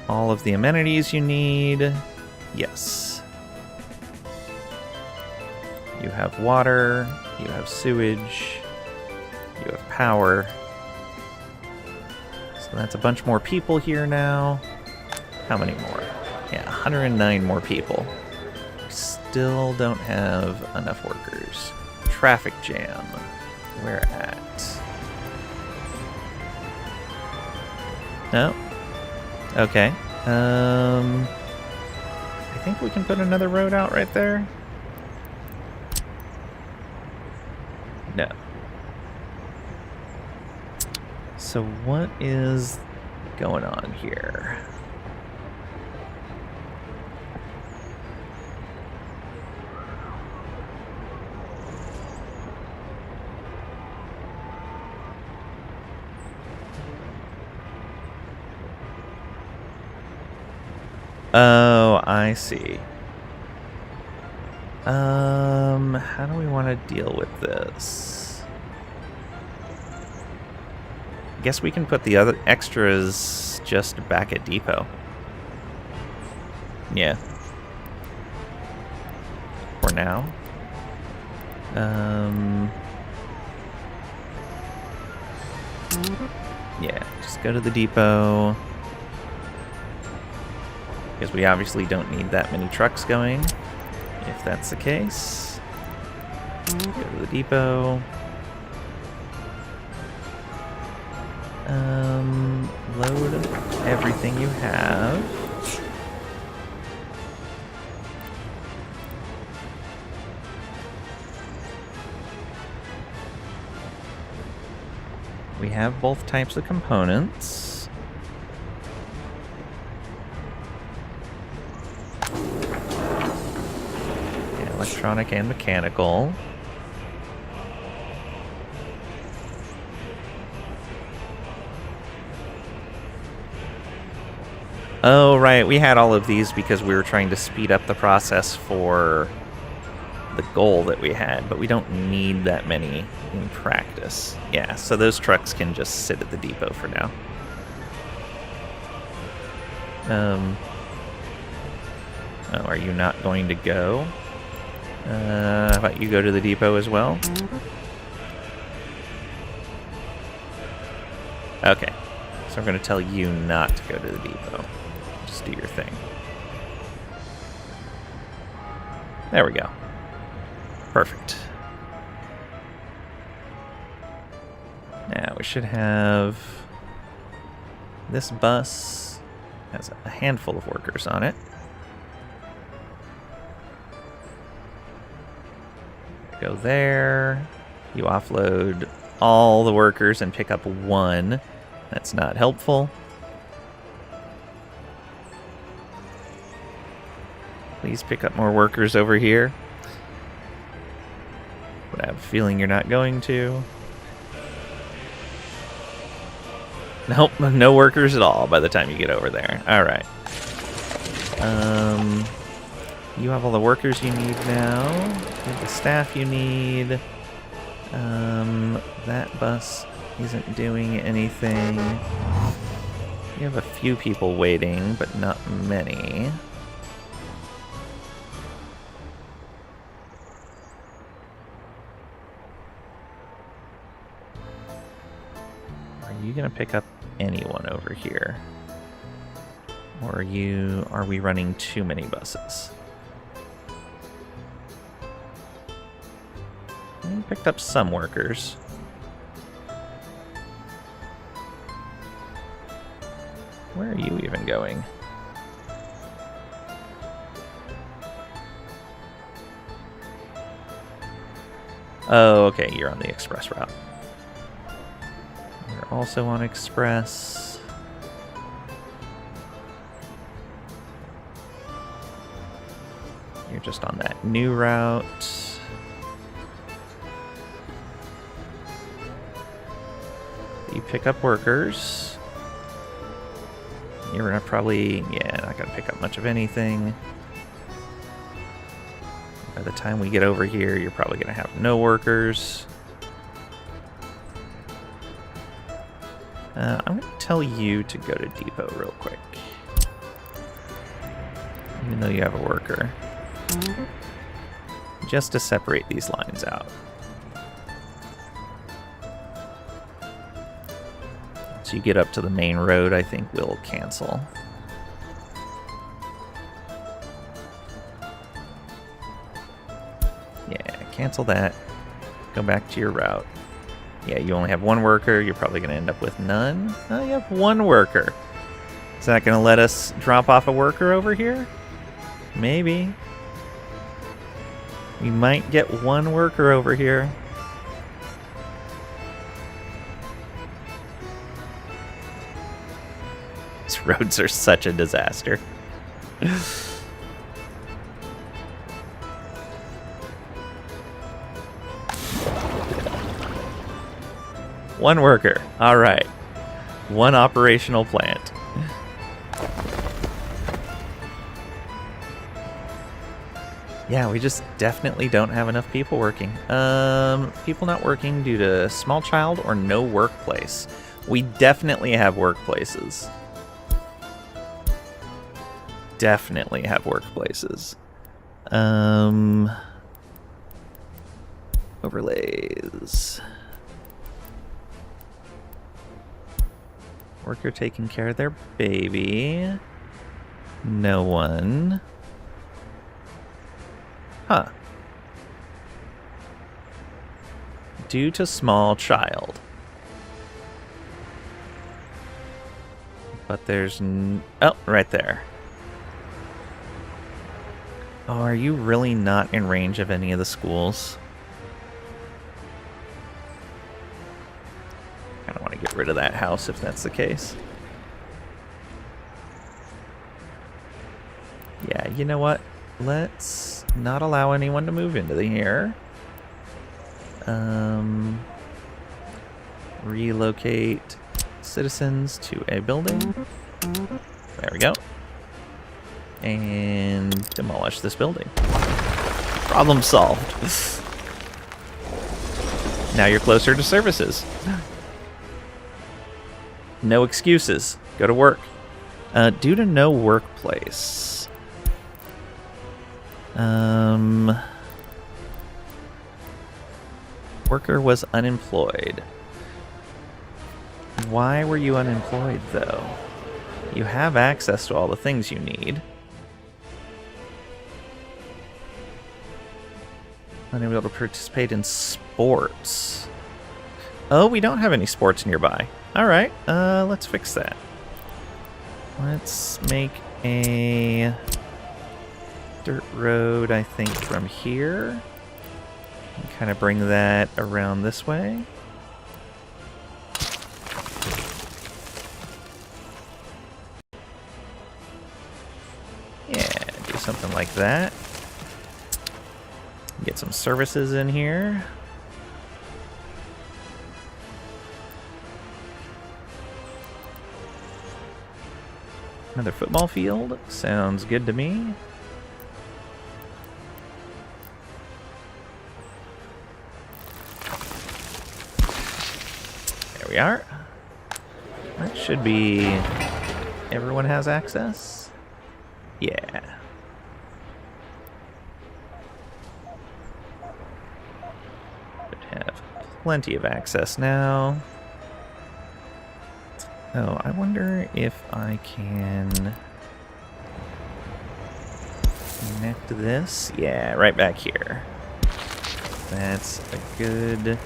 all of the amenities you need. Yes. You have water. You have sewage. You have power. So that's a bunch more people here now. How many more? Yeah, 109 more people. Still don't have enough workers. Traffic jam. Where at? No? Okay. I think we can put another road out right there. No. So what is going on here? Oh, I see. How do we want to deal with this? Guess we can put the other extras just back at depot. Yeah. For now. Yeah, just go to the depot. Because we obviously don't need that many trucks going. If that's the case, go to the depot. Load everything you have. We have both types of components. Yeah, electronic and mechanical. Oh, right. We had all of these because we were trying to speed up the process for the goal that we had, but we don't need that many in practice. Yeah, so those trucks can just sit at the depot for now. Oh, are you not going to go? How about you go to the depot as well? Okay, so I'm going to tell you not to go to the depot. Just do your thing. There we go. Perfect. Now we should have... This bus has a handful of workers on it. Go there. You offload all the workers and pick up one. That's not helpful. Please pick up more workers over here. But I have a feeling you're not going to. Nope, no workers at all by the time you get over there. Alright. You have all the workers you need now. You have the staff you need. That bus isn't doing anything. You have a few people waiting, but not many. Are you gonna pick up anyone over here? Or are we running too many buses? We picked up some workers. Where are you even going? Oh, okay, you're on the express route. You're also on express. You're just on that new route. You pick up workers. You're probably, yeah, not going to pick up much of anything. By the time we get over here, you're probably going to have no workers. I'm going to tell you to go to Depot real quick. Even though you have a worker. Just to separate these lines out. Once you get up to the main road, I think we'll cancel. Yeah, cancel that. Go back to your route. Yeah, you only have one worker. You're probably going to end up with none. Oh, you have one worker. Is that going to let us drop off a worker over here? Maybe. We might get one worker over here. These roads are such a disaster. One worker. All right. One operational plant. Yeah, we just definitely don't have enough people working. People not working due to small child or no workplace. We definitely have workplaces. Definitely have workplaces. Overlays. Worker taking care of their baby. No one. Huh. Due to small child. But there's oh, right there. Oh, are you really not in range of any of the schools? I don't want to get rid of that house if that's the case. Yeah, you know what? Let's not allow anyone to move into here. Relocate citizens to a building. There we go. And demolish this building. Problem solved. Now you're closer to services. No excuses. Go to work. Due to no workplace. Worker was unemployed. Why were you unemployed, though? You have access to all the things you need. Unable to participate in sports. Oh, we don't have any sports nearby. Alright, let's fix that. Let's make a dirt road, I think, from here. And kind of bring that around this way. Yeah, do something like that. Get some services in here. Another football field. Sounds good to me. There we are. That should be... Everyone has access? Yeah. Have plenty of access now. Oh, I wonder if I can connect this. Yeah, right back here. That's a good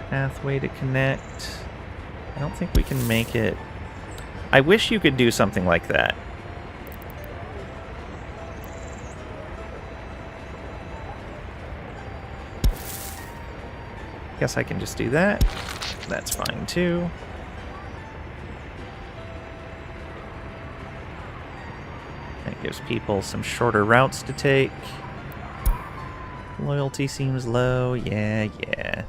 pathway to connect. I don't think we can make it. I wish you could do something like that. Guess I can just do that. That's fine too. That gives people some shorter routes to take. Loyalty seems low. Yeah.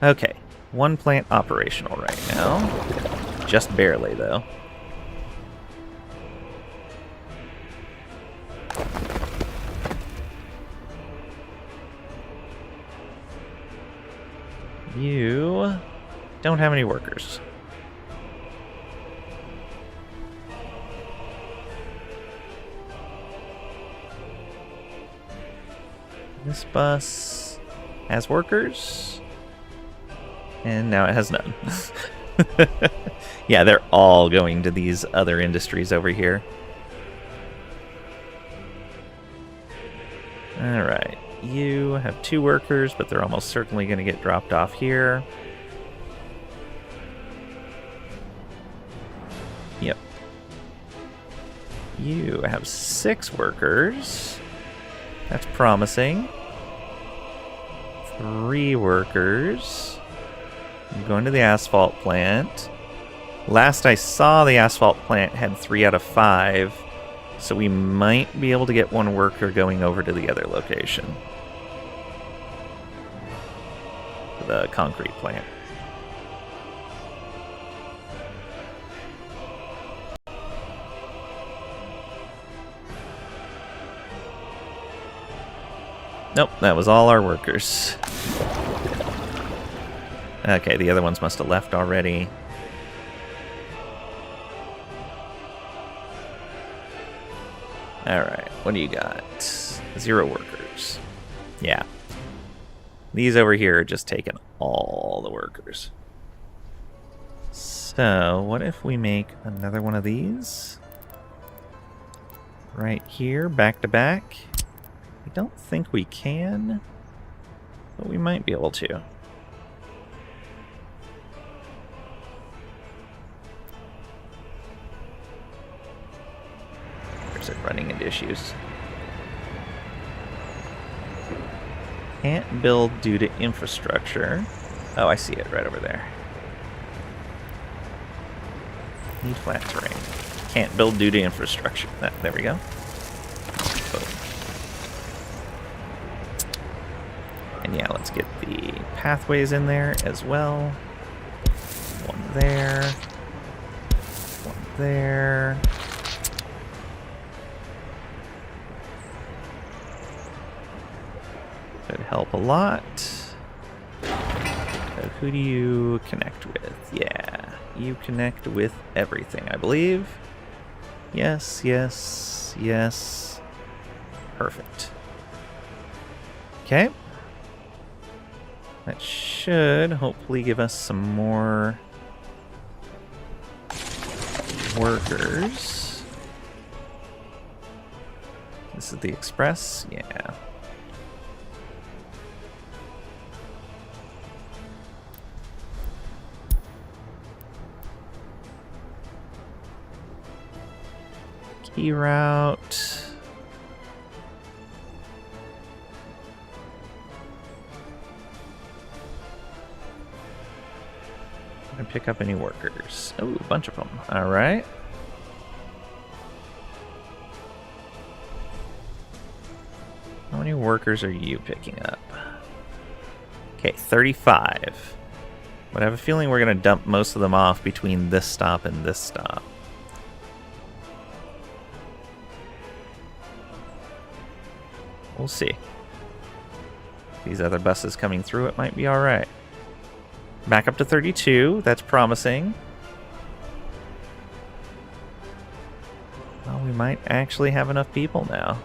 Okay, one plant operational right now. Just barely, though. You don't have any workers. This bus has workers, and now it has none. Yeah, they're all going to these other industries over here. Alright, you have 2 workers, but they're almost certainly going to get dropped off here. Yep. You have 6 workers. That's promising. 3 workers. I'm going to the asphalt plant. Last I saw, the asphalt plant had 3 out of 5, so we might be able to get 1 worker going over to the other location. The concrete plant. Nope, that was all our workers. Okay, the other ones must have left already. Alright, what do you got? 0 workers. Yeah. These over here are just taking all the workers. So, what if we make another one of these? Right here, back to back. I don't think we can, but we might be able to. There's it running into issues. Can't build due to infrastructure. Oh, I see it right over there. Need flat terrain. Can't build due to infrastructure. There we go. Boom. And yeah, let's get the pathways in there as well. 1 there. 1 there. Could help a lot. So who do you connect with? Yeah, you connect with everything, I believe. Yes. Perfect. Okay. That should hopefully give us some more workers. This is the express? Yeah. Key route. Gonna pick up any workers. Oh, a bunch of them. All right. How many workers are you picking up? Okay, 35. But I have a feeling we're gonna dump most of them off between this stop and this stop. We'll see. These other buses coming through, it might be alright. Back up to 32. That's promising. Well, we might actually have enough people now.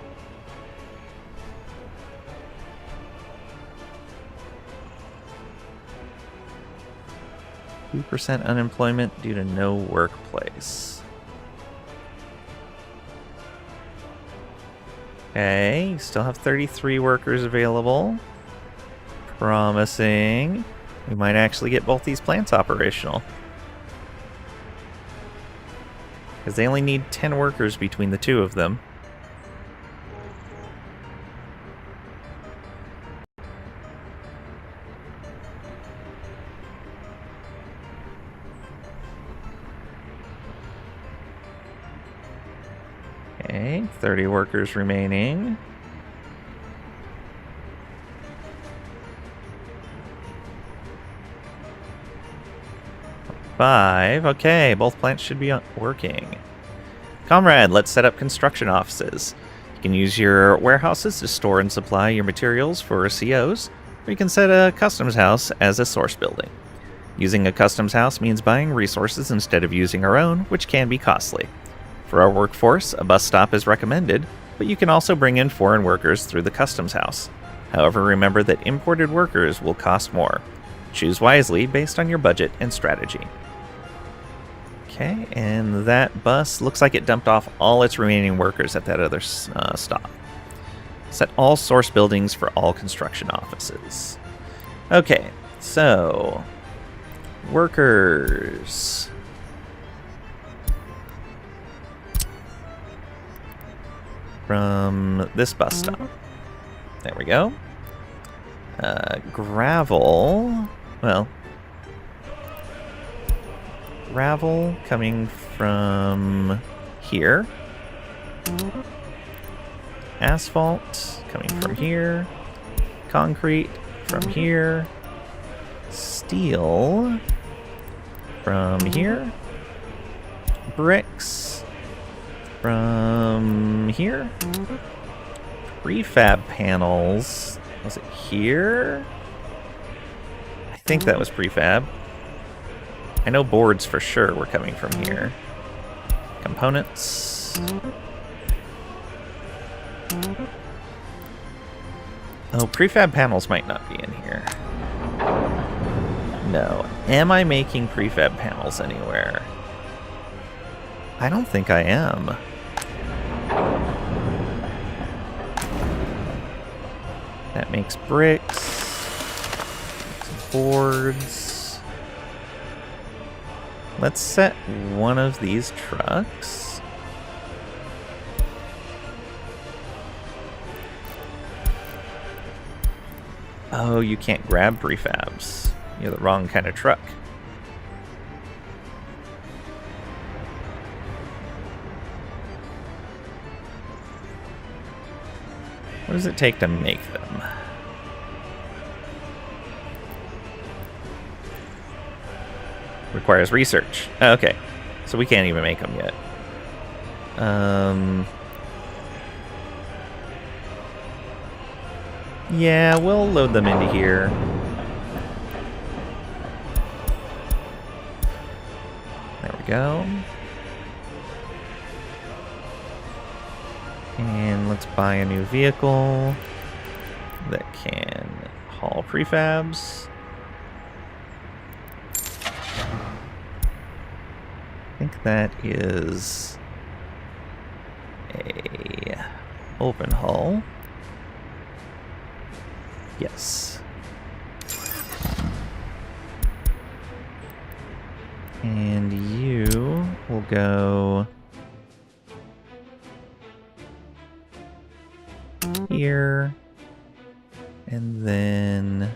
%2 unemployment due to no workplace. Okay, still have 33 workers available. Promising. We might actually get both these plants operational. Because they only need 10 workers between the 2 of them. Okay, 30 workers remaining. Five. Okay, both plants should be working. Comrade, let's set up construction offices. You can use your warehouses to store and supply your materials for COs, or you can set a customs house as a source building. Using a customs house means buying resources instead of using our own, which can be costly. For our workforce, a bus stop is recommended, but you can also bring in foreign workers through the customs house. However, remember that imported workers will cost more. Choose wisely based on your budget and strategy. Okay, and that bus looks like it dumped off all its remaining workers at that other stop. Set all source buildings for all construction offices. Okay, so workers. From this bus stop. There we go. Gravel. Well, gravel coming from here. Asphalt coming from here. Concrete from here. Steel from here. Bricks from here. Prefab panels. Was it here? I think that was prefab. I know boards for sure were coming from here. Components. Oh, prefab panels might not be in here. No. Am I making prefab panels anywhere? I don't think I am. That makes bricks. Makes boards. Let's set one of these trucks. Oh, you can't grab prefabs. You're the wrong kind of truck. What does it take to make them? Requires research. Oh, okay, so we can't even make them yet. Yeah, we'll load them into here. There we go. And let's buy a new vehicle that can haul prefabs. I think that is a open hull. Yes. And you will go here, and then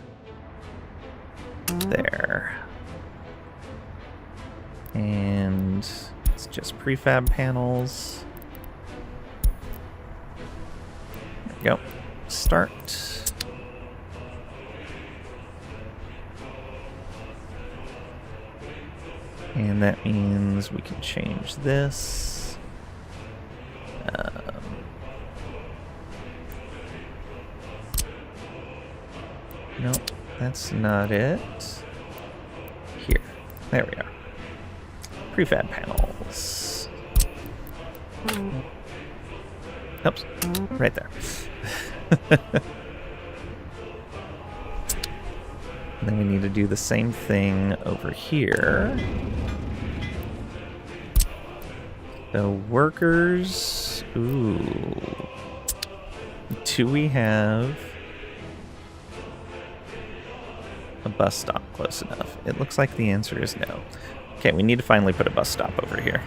there. And it's just prefab panels. There we go. Start. And that means we can change this. Nope, that's not it. Here. There we are. Prefab panels. Oops. Right there. Then we need to do the same thing over here. The workers. Ooh. Do we have a bus stop close enough? It looks like the answer is no. Okay, we need to finally put a bus stop over here.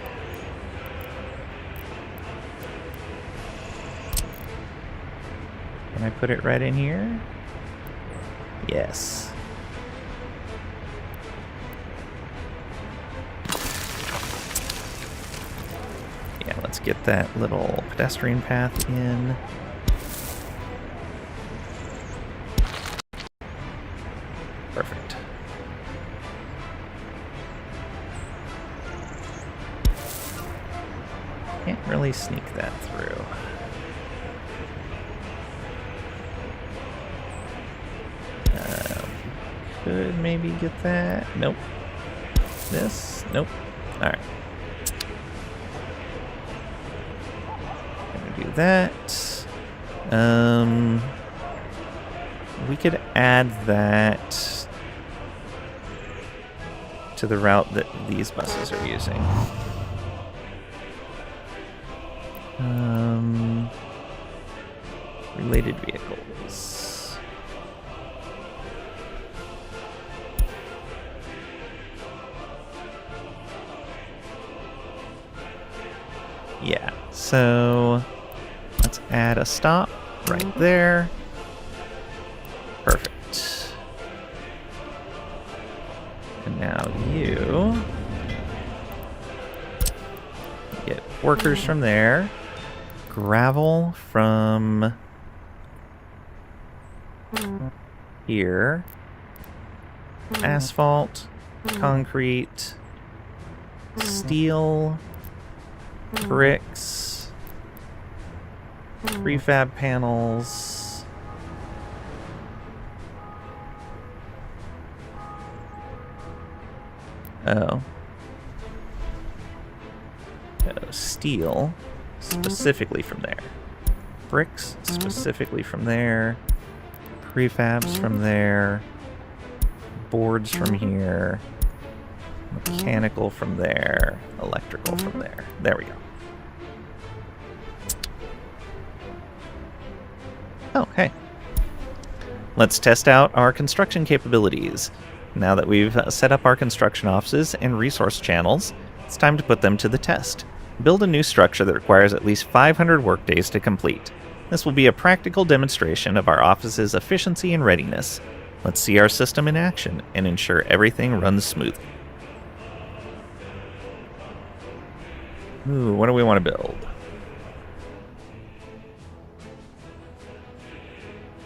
Can I put it right in here? Yes. Yeah, let's get that little pedestrian path in. Perfect. Can't really sneak that through. Could maybe get that. Nope. This. Nope. Alright. Gonna do that. We could add that to the route that these buses are using. Related vehicles. Yeah, so let's add a stop right there. Perfect. And now you get workers from there. Gravel from here. Asphalt, concrete, steel, bricks, prefab panels. Oh, steel specifically from there. Bricks specifically from there. Prefabs from there. Boards from here. Mechanical from there. Electrical from there. There we go. Oh, hey. Let's test out our construction capabilities. Now that we've set up our construction offices and resource channels, it's time to put them to the test. Build a new structure that requires at least 500 workdays to complete. This will be a practical demonstration of our office's efficiency and readiness. Let's see our system in action and ensure everything runs smoothly. Ooh, what do we want to build?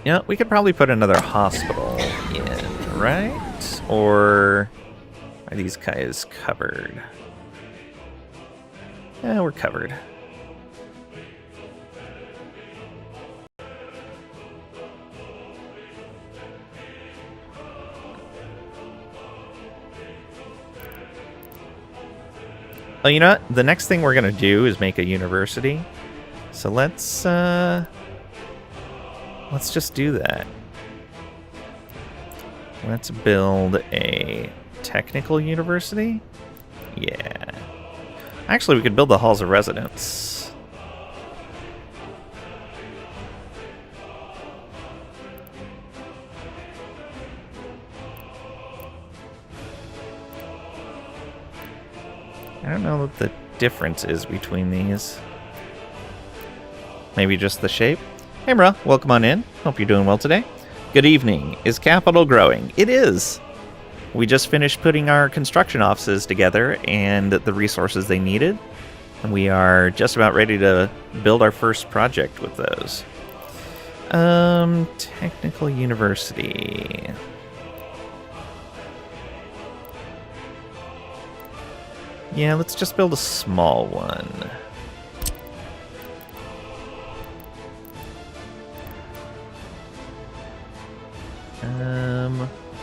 Yeah, we could probably put another hospital in, right? Or are these guys covered? Yeah, we're covered. Oh, you know what? The next thing we're gonna do is make a university. So let's just do that. Let's build a technical university. Yeah. Actually, we could build the halls of residence. I don't know what the difference is between these. Maybe just the shape? Hey, Mra, welcome on in. Hope you're doing well today. Good evening. Is capital growing? It is. We just finished putting our construction offices together and the resources they needed. And we are just about ready to build our first project with those. Technical university. Yeah, let's just build a small one.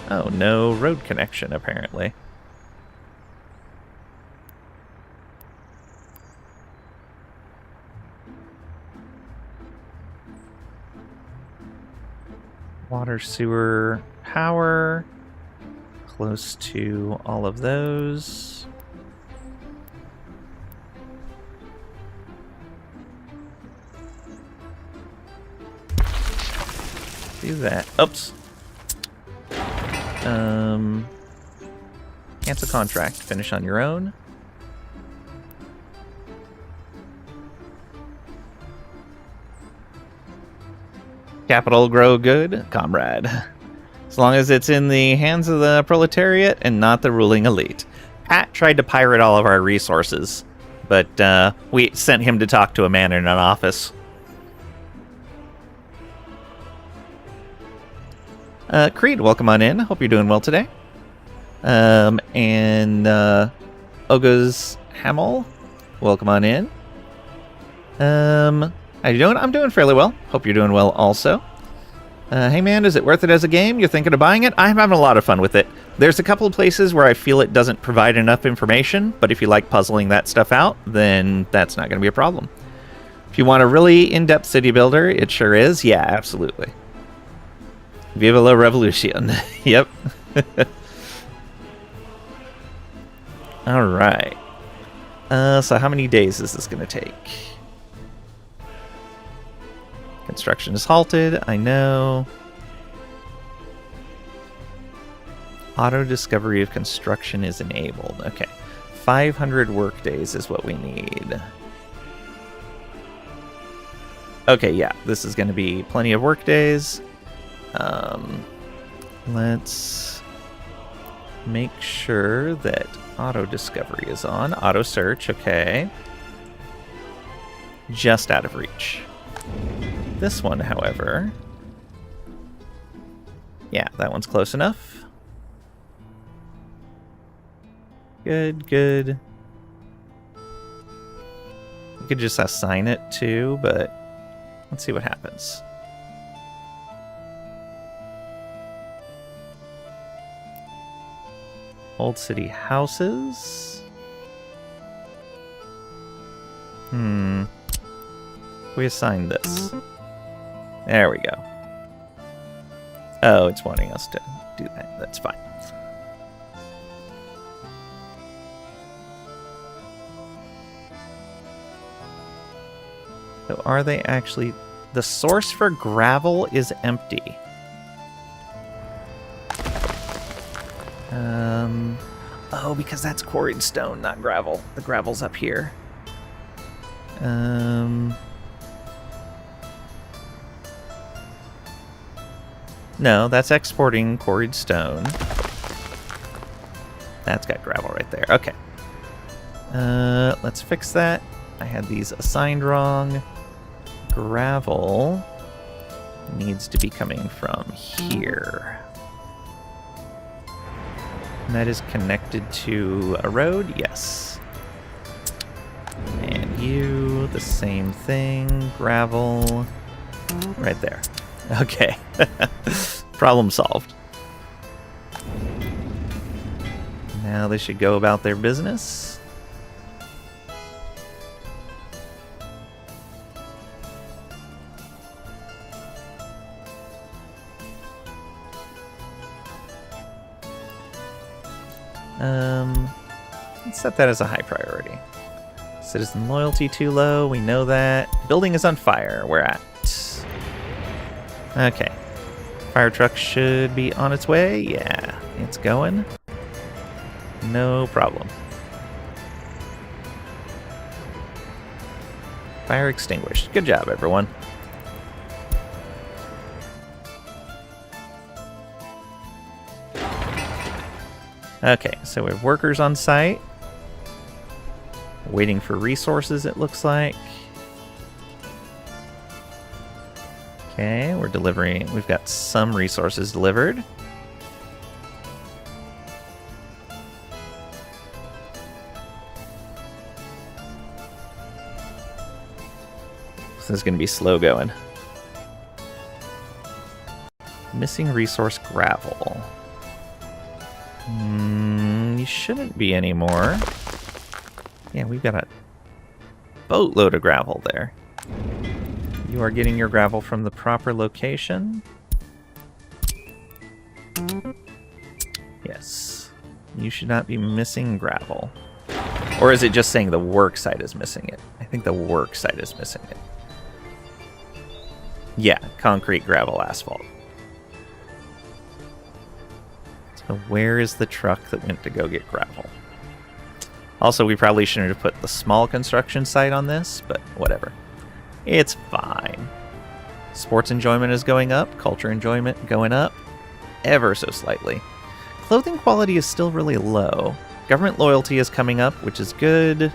Oh, no road connection, apparently. Water, sewer, power. Close to all of those. Do that. Oops. Cancel contract. Finish on your own. Capital grow good, comrade. As long as it's in the hands of the proletariat and not the ruling elite. Pat tried to pirate all of our resources, but we sent him to talk to a man in an office. Creed, welcome on in. Hope you're doing well today. And Oga's Hamel, welcome on in. How you doing? I'm doing fairly well. Hope you're doing well also. Hey man, is it worth it as a game? You're thinking of buying it? I'm having a lot of fun with it. There's a couple of places where I feel it doesn't provide enough information, but if you like puzzling that stuff out, then that's not going to be a problem. If you want a really in-depth city builder, it sure is. Yeah, absolutely. Viva la Revolution. Yep. All right. So how many days is this going to take? Construction is halted, I know. Auto discovery of construction is enabled. Okay. 500 work days is what we need. Okay, yeah, this is going to be plenty of work days. Let's make sure that auto discovery is on. Auto search, okay. Just out of reach. This one, however... Yeah, that one's close enough. Good, good. We could just assign it too, but let's see what happens. Old city houses. We assign this. There we go. Oh, it's wanting us to do that. That's fine. So are they actually... The source for gravel is empty. Oh, because that's quarried stone, not gravel. The gravel's up here. No, that's exporting quarried stone. That's got gravel right there. Okay. Let's fix that. I had these assigned wrong. Gravel needs to be coming from here. And that is connected to a road? Yes. And you, the same thing. Gravel. Right there. Okay. Problem solved. Now they should go about their business. Let's set that as a high priority. Citizen loyalty too low, we know that. Building is on fire, we're at. Okay. Fire truck should be on its way. Yeah, it's going. No problem. Fire extinguished. Good job, everyone. Okay, so we have workers on site. Waiting for resources, it looks like. Okay, we're delivering. We've got some resources delivered. This is going to be slow going. Missing resource gravel. You shouldn't be anymore. Yeah, we've got a boatload of gravel there. You are getting your gravel from the proper location. Yes. You should not be missing gravel. Or is it just saying the work site is missing it? I think the work site is missing it. Yeah, concrete, gravel, asphalt. So where is the truck that went to go get gravel? Also, we probably shouldn't have put the small construction site on this, but whatever. It's fine. Sports enjoyment is going up. Culture enjoyment going up. Ever so slightly. Clothing quality is still really low. Government loyalty is coming up, which is good.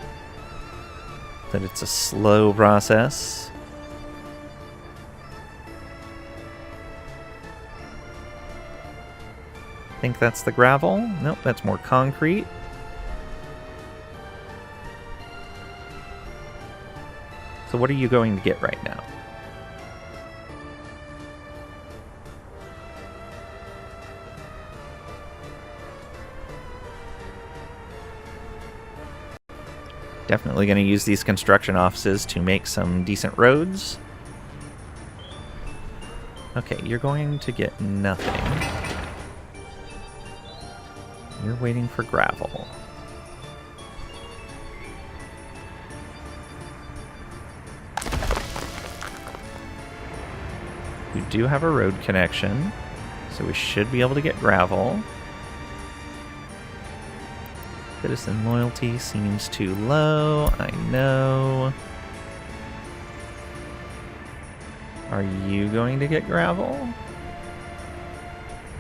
that it's a slow process. I think that's the gravel. Nope, that's more concrete. So what are you going to get right now? Definitely going to use these construction offices to make some decent roads. Okay, you're going to get nothing. You're waiting for gravel. We do have a road connection, so we should be able to get gravel. Citizen loyalty seems too low, I know. Are you going to get gravel?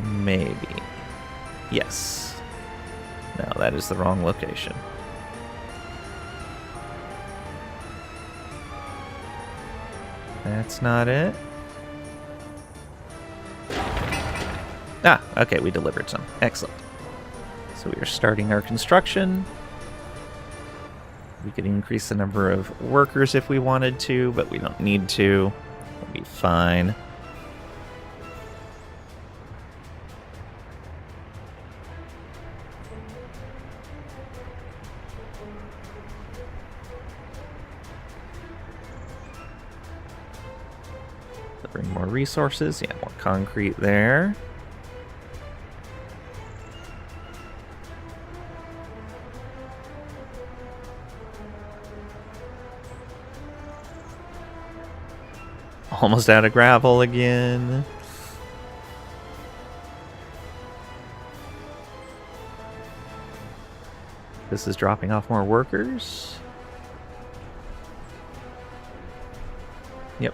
Maybe. Yes. No, that is the wrong location. That's not it. Ah, okay, we delivered some. Excellent. So we are starting our construction. We could increase the number of workers if we wanted to, but we don't need to. We'll be fine. Bring more resources. Yeah, more concrete there. Almost out of gravel again. This is dropping off more workers. Yep.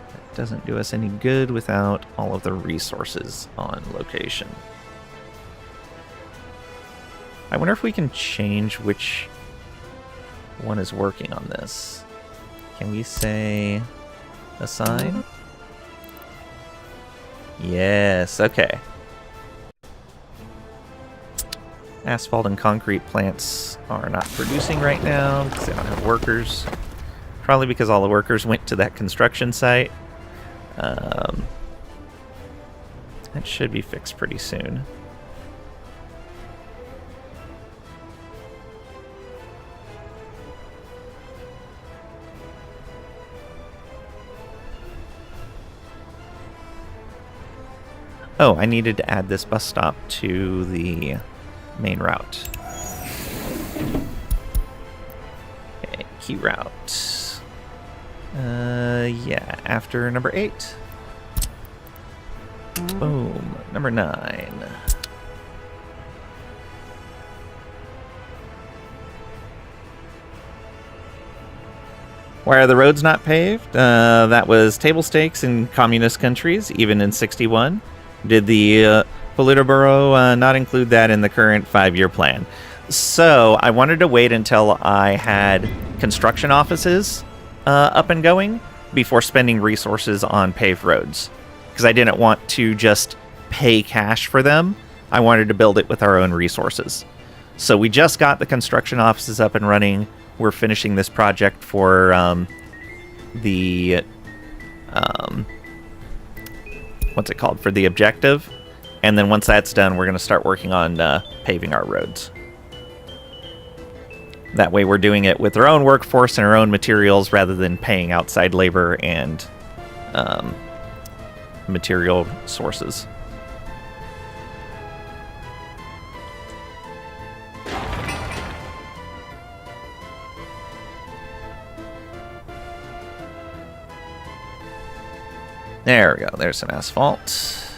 That doesn't do us any good without all of the resources on location. I wonder if we can change which one is working on this. Can we say assign? Yes, okay. Asphalt and concrete plants are not producing right now because they don't have workers. Probably because all the workers went to that construction site. That should be fixed pretty soon. Oh, I needed to add this bus stop to the main route. Okay, key route. Yeah, after number 8. Boom, number 9. Why are the roads not paved? That was table stakes in communist countries, even in 61. Did the Politburo not include that in the current 5-year plan? So I wanted to wait until I had construction offices up and going before spending resources on paved roads. Because I didn't want to just pay cash for them. I wanted to build it with our own resources. So we just got the construction offices up and running. We're finishing this project for the... what's it called? For the objective. And then once that's done, we're going to start working on paving our roads. That way we're doing it with our own workforce and our own materials rather than paying outside labor and material sources. There we go. There's some asphalt.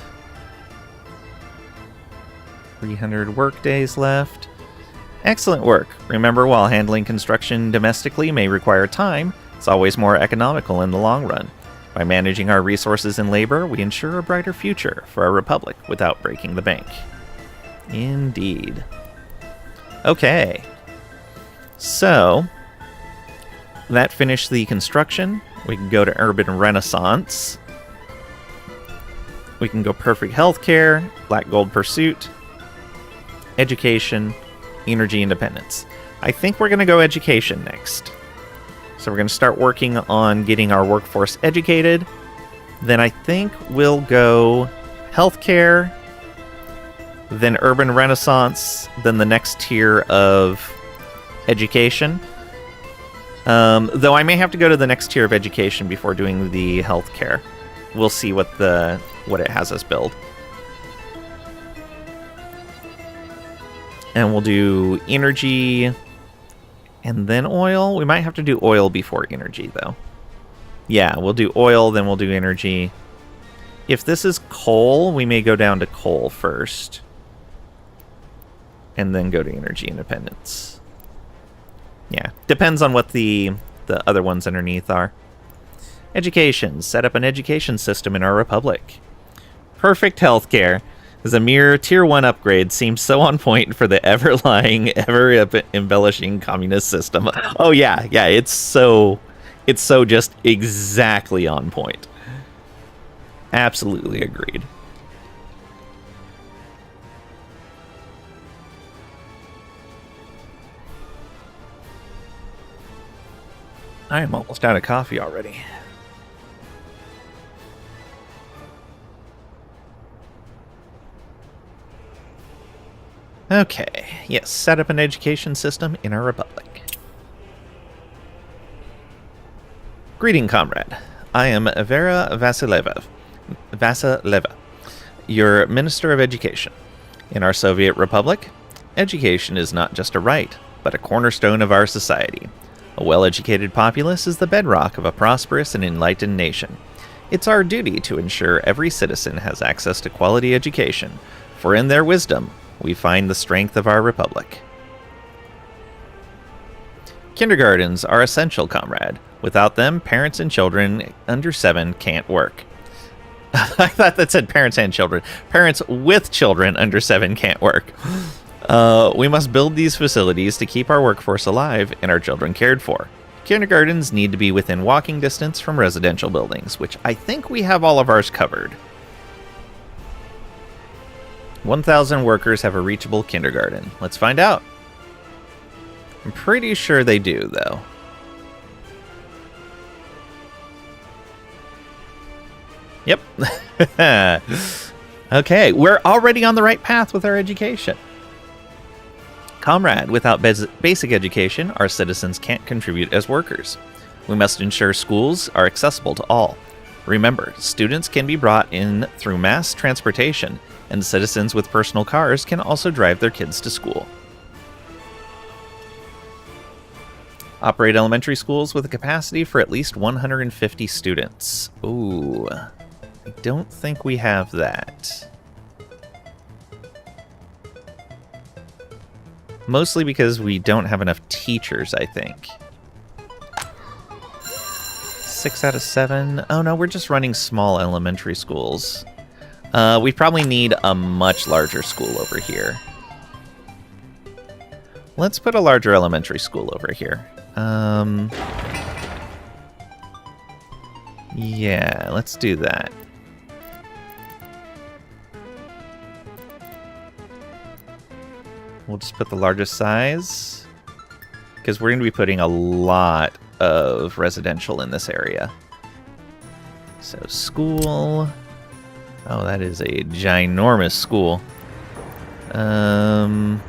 300 work days left. Excellent work. Remember, while handling construction domestically may require time, it's always more economical in the long run. By managing our resources and labor, we ensure a brighter future for our republic without breaking the bank. Indeed. Okay. So, that finished the construction. We can go to Urban Renaissance. We can go Perfect Healthcare, Black Gold Pursuit, Education, Energy Independence. I think we're going to go Education next. So we're going to start working on getting our workforce educated. Then I think we'll go Healthcare, then Urban Renaissance, then the next tier of Education. Though I may have to go to the next tier of Education before doing the Healthcare. We'll see what it has us build. And we'll do Energy and then Oil. We might have to do Oil before Energy, though. Yeah, we'll do Oil, then we'll do Energy. If this is Coal, we may go down to Coal first. And then go to Energy Independence. Yeah, depends on what the other ones underneath are. Education. Set up an education system in our republic. Perfect Healthcare. As a mere Tier 1 upgrade seems so on point for the ever-lying, ever-embellishing communist system. Oh yeah, it's so just exactly on point. Absolutely agreed. I am almost out of coffee already. Okay, yes, set up an education system in our republic. Greeting, comrade. I am Vera Vasileva, your Minister of Education. In our Soviet Republic, education is not just a right, but a cornerstone of our society. A well-educated populace is the bedrock of a prosperous and enlightened nation. It's our duty to ensure every citizen has access to quality education, for in their wisdom, we find the strength of our republic. Kindergartens are essential, comrade. Without them, parents and children under 7 can't work. I thought that said parents and children. Parents with children under 7 can't work. We must build these facilities to keep our workforce alive and our children cared for. Kindergartens need to be within walking distance from residential buildings, which I think we have all of ours covered. 1,000 workers have a reachable kindergarten. Let's find out. I'm pretty sure they do, though. Yep. Okay, we're already on the right path with our education. Comrade, without basic education, our citizens can't contribute as workers. We must ensure schools are accessible to all. Remember, students can be brought in through mass transportation, and citizens with personal cars can also drive their kids to school. Operate elementary schools with a capacity for at least 150 students. Ooh, I don't think we have that. Mostly because we don't have enough teachers, I think. 6 out of 7. Oh no, we're just running small elementary schools. We probably need a much larger school over here. Let's put a larger elementary school over here. Yeah, let's do that. We'll just put the largest size, because we're going to be putting a lot of residential in this area. So school. Oh, that is a ginormous school. Oh,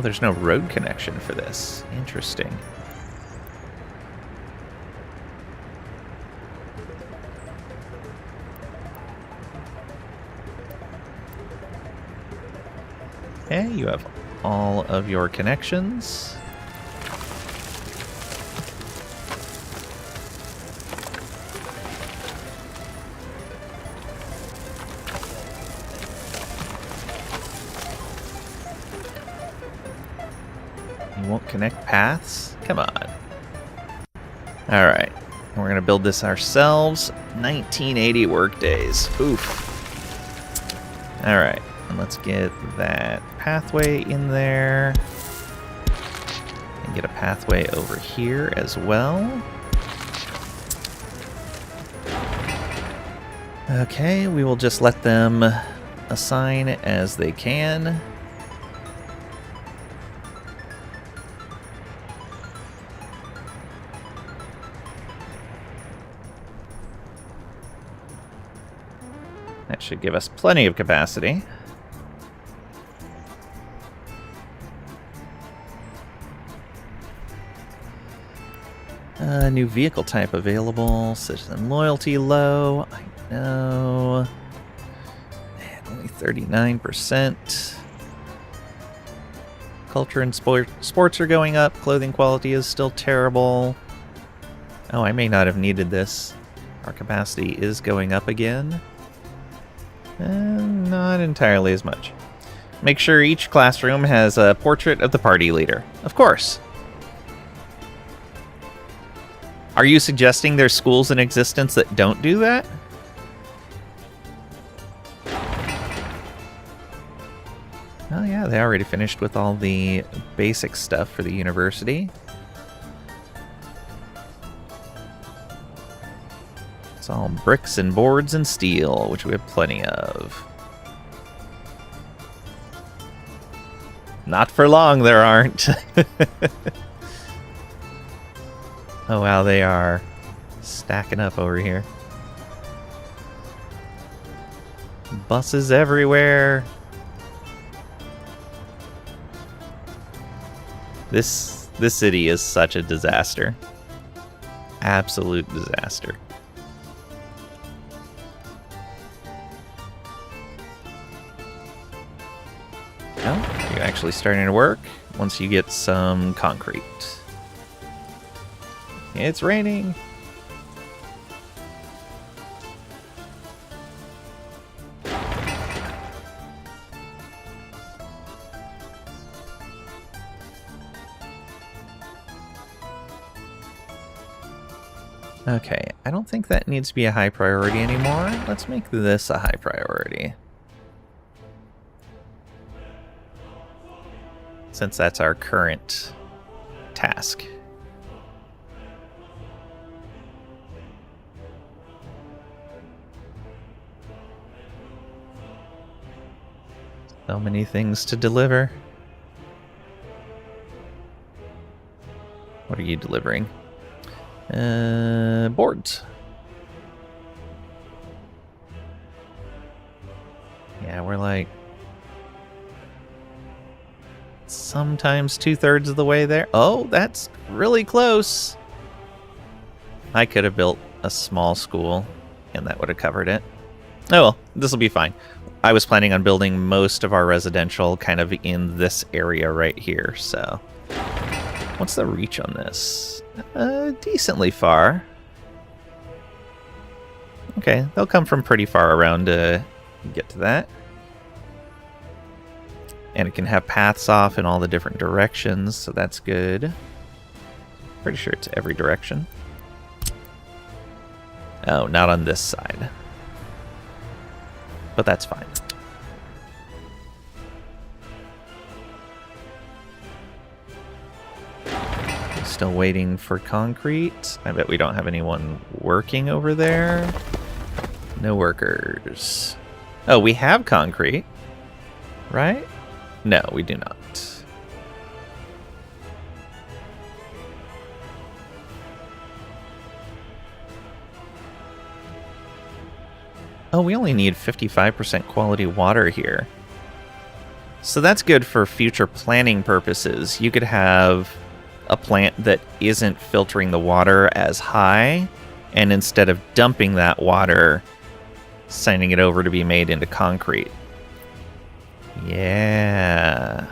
there's no road connection for this. Interesting. Okay, you have all of your connections. You won't connect paths? Come on. Alright. We're going to build this ourselves. 1980 workdays. Oof. All right. And let's get that pathway in there. And get a pathway over here as well. Okay, we will just let them assign as they can. That should give us plenty of capacity. New vehicle type available. Citizen loyalty low. I know. Man, only 39%. Culture and sports are going up. Clothing quality is still terrible. Oh, I may not have needed this. Our capacity is going up again. Not entirely as much. Make sure each classroom has a portrait of the party leader. Of course. Are you suggesting there's schools in existence that don't do that? Oh yeah, they already finished with all the basic stuff for the university. It's all bricks and boards and steel, which we have plenty of. Not for long, there aren't. Oh wow, they are stacking up over here. Buses everywhere. This city is such a disaster. Absolute disaster. Oh, you're actually starting to work once you get some concrete. It's raining. Okay, I don't think that needs to be a high priority anymore. Let's make this a high priority. Since that's our current task. So many things to deliver. What are you delivering? Boards. Yeah, we're like sometimes 2/3 of the way there. Oh, that's really close. I could have built a small school and that would have covered it. Oh well, this will be fine. I was planning on building most of our residential kind of in this area right here, so. What's the reach on this? Decently far. Okay, they'll come from pretty far around to get to that. And it can have paths off in all the different directions, so that's good. Pretty sure it's every direction. Oh, not on this side. But that's fine. Still waiting for concrete. I bet we don't have anyone working over there. No workers. Oh, we have concrete, right? No, we do not. Oh, we only need 55% quality water here. So that's good for future planning purposes. You could have a plant that isn't filtering the water as high, and instead of dumping that water, sending it over to be made into concrete. Yeah.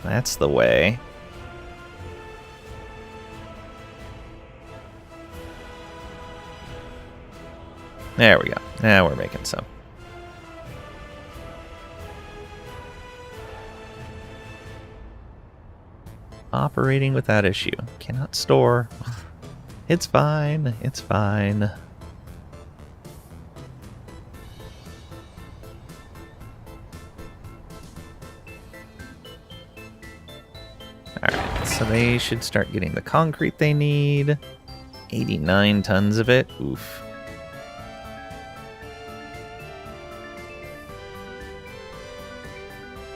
That's the way. There we go. Now we're making some. Operating without issue. Cannot store. It's fine. It's fine. Alright, so they should start getting the concrete they need. 89 tons of it. Oof.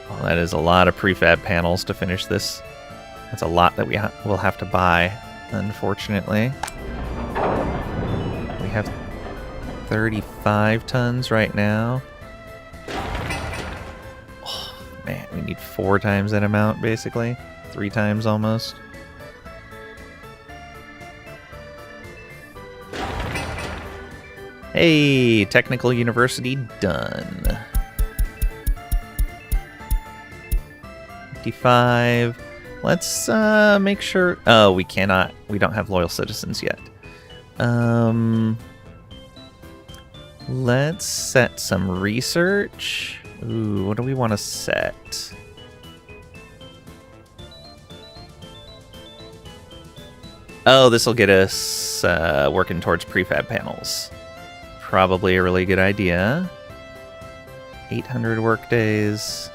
Well, that is a lot of prefab panels to finish this. That's a lot that we'll have to buy, unfortunately. We have 35 tons right now. Oh, man, we need 4 times that amount, basically. 3 times almost. Hey, Technical University done. 55. Let's make sure. Oh, we cannot. We don't have loyal citizens yet. Let's set some research. Ooh, what do we want to set? Oh, this will get us working towards prefab panels. Probably a really good idea. 800 work days.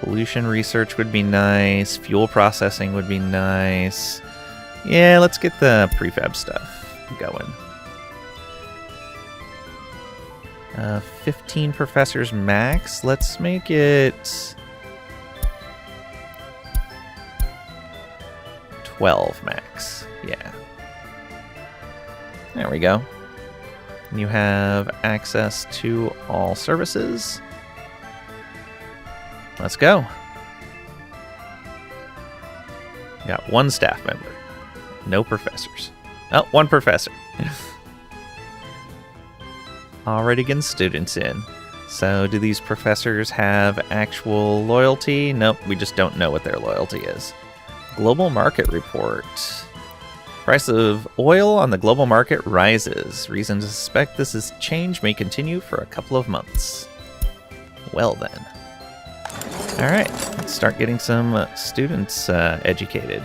Pollution research would be nice. Fuel processing would be nice. Yeah, let's get the prefab stuff going. 15 professors max. Let's make it 12 max. Yeah. There we go. You have access to all services. Let's go. Got 1 staff member. No professors. Oh, 1 professor. Already getting students in. So do these professors have actual loyalty? Nope, we just don't know what their loyalty is. Global market report. Price of oil on the global market rises. Reason to suspect this change may continue for a couple of months. Well then. Alright, let's start getting some students educated.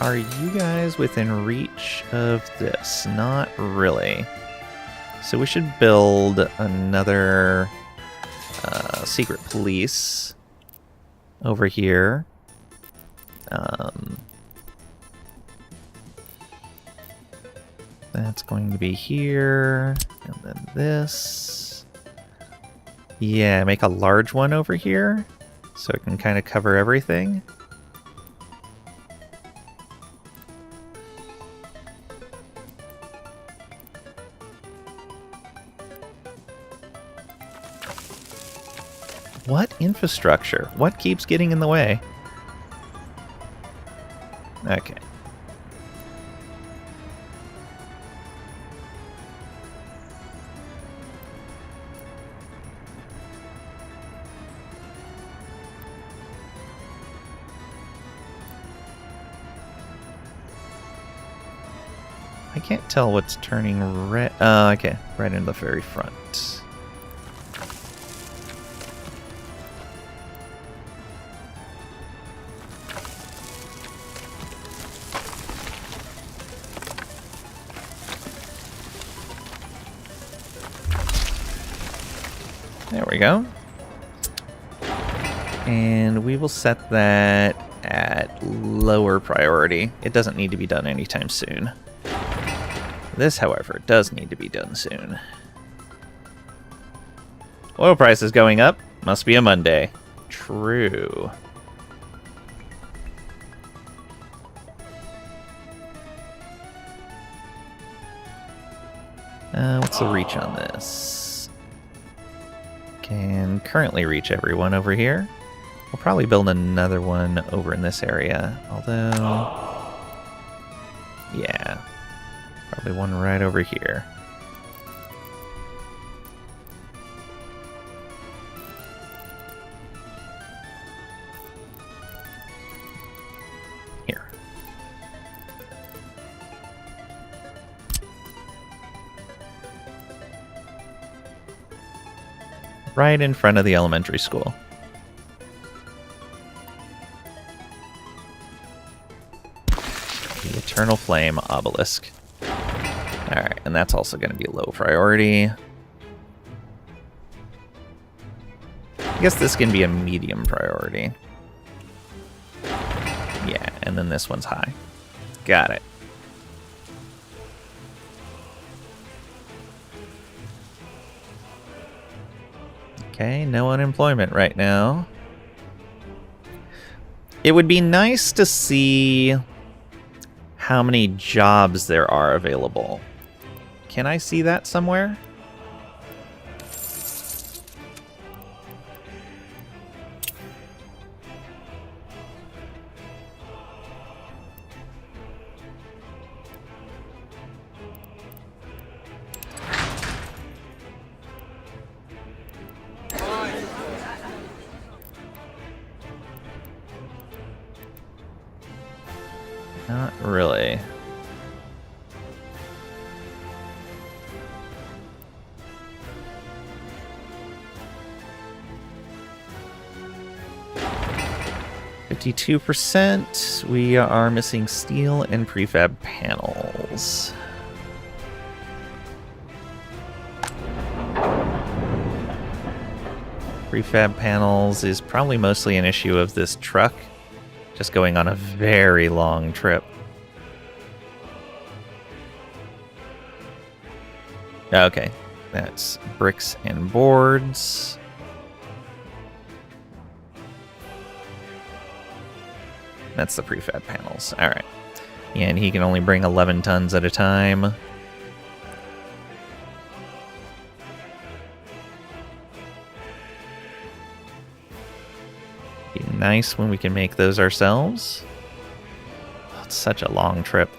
Are you guys within reach of this? Not really. So we should build another secret police over here. That's going to be here, and then this. Yeah, make a large one over here, so it can kind of cover everything. What infrastructure? What keeps getting in the way? Okay. I can't tell what's turning red. Okay, right into the very front. There we go. And we will set that at lower priority. It doesn't need to be done anytime soon. This, however, does need to be done soon. Oil price is going up. Must be a Monday. True. What's the reach on this? Can currently reach everyone over here. We'll probably build another one over in this area. Although, yeah, probably one right over here. Here. Right in front of the elementary school. The Eternal Flame Obelisk. Alright, and that's also going to be low priority. I guess this can be a medium priority. Yeah, and then this one's high. Got it. Okay, no unemployment right now. It would be nice to see how many jobs there are available. Can I see that somewhere? Not really. %. We are missing steel and prefab panels. Prefab panels is probably mostly an issue of this truck just going on a very long trip. Okay, that's bricks and boards. That's the prefab panels. All right. And he can only bring 11 tons at a time. Be nice when we can make those ourselves. Oh, it's such a long trip.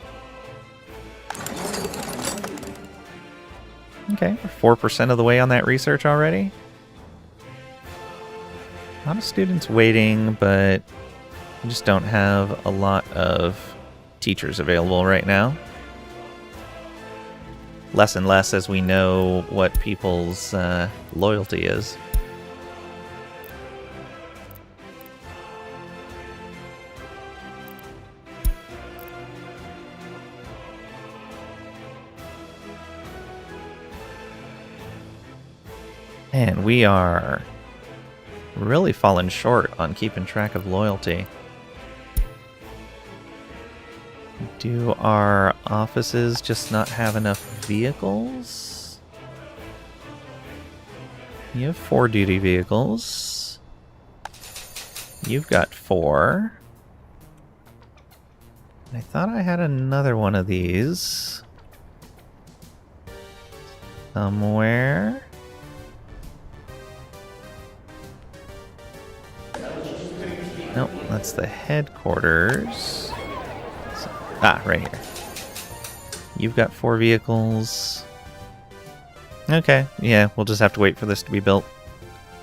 Okay, we're 4% of the way on that research already. A lot of students waiting, but we just don't have a lot of teachers available right now. Less and less as we know what people's loyalty is. And we are really falling short on keeping track of loyalty. Do our offices just not have enough vehicles? You have 4 duty vehicles. You've got 4. I thought I had another one of these somewhere. Nope, that's the headquarters. Right here. You've got 4 vehicles. Okay, yeah, we'll just have to wait for this to be built.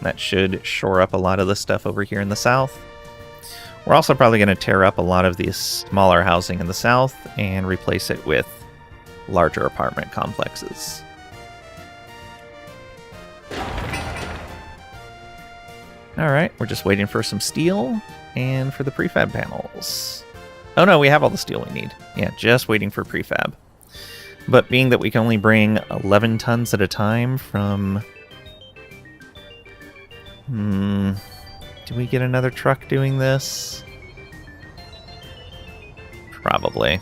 That should shore up a lot of the stuff over here in the south. We're also probably going to tear up a lot of the smaller housing in the south and replace it with larger apartment complexes. Alright, we're just waiting for some steel and for the prefab panels. Oh no, we have all the steel we need. Yeah, just waiting for prefab. But being that we can only bring 11 tons at a time from... do we get another truck doing this? Probably.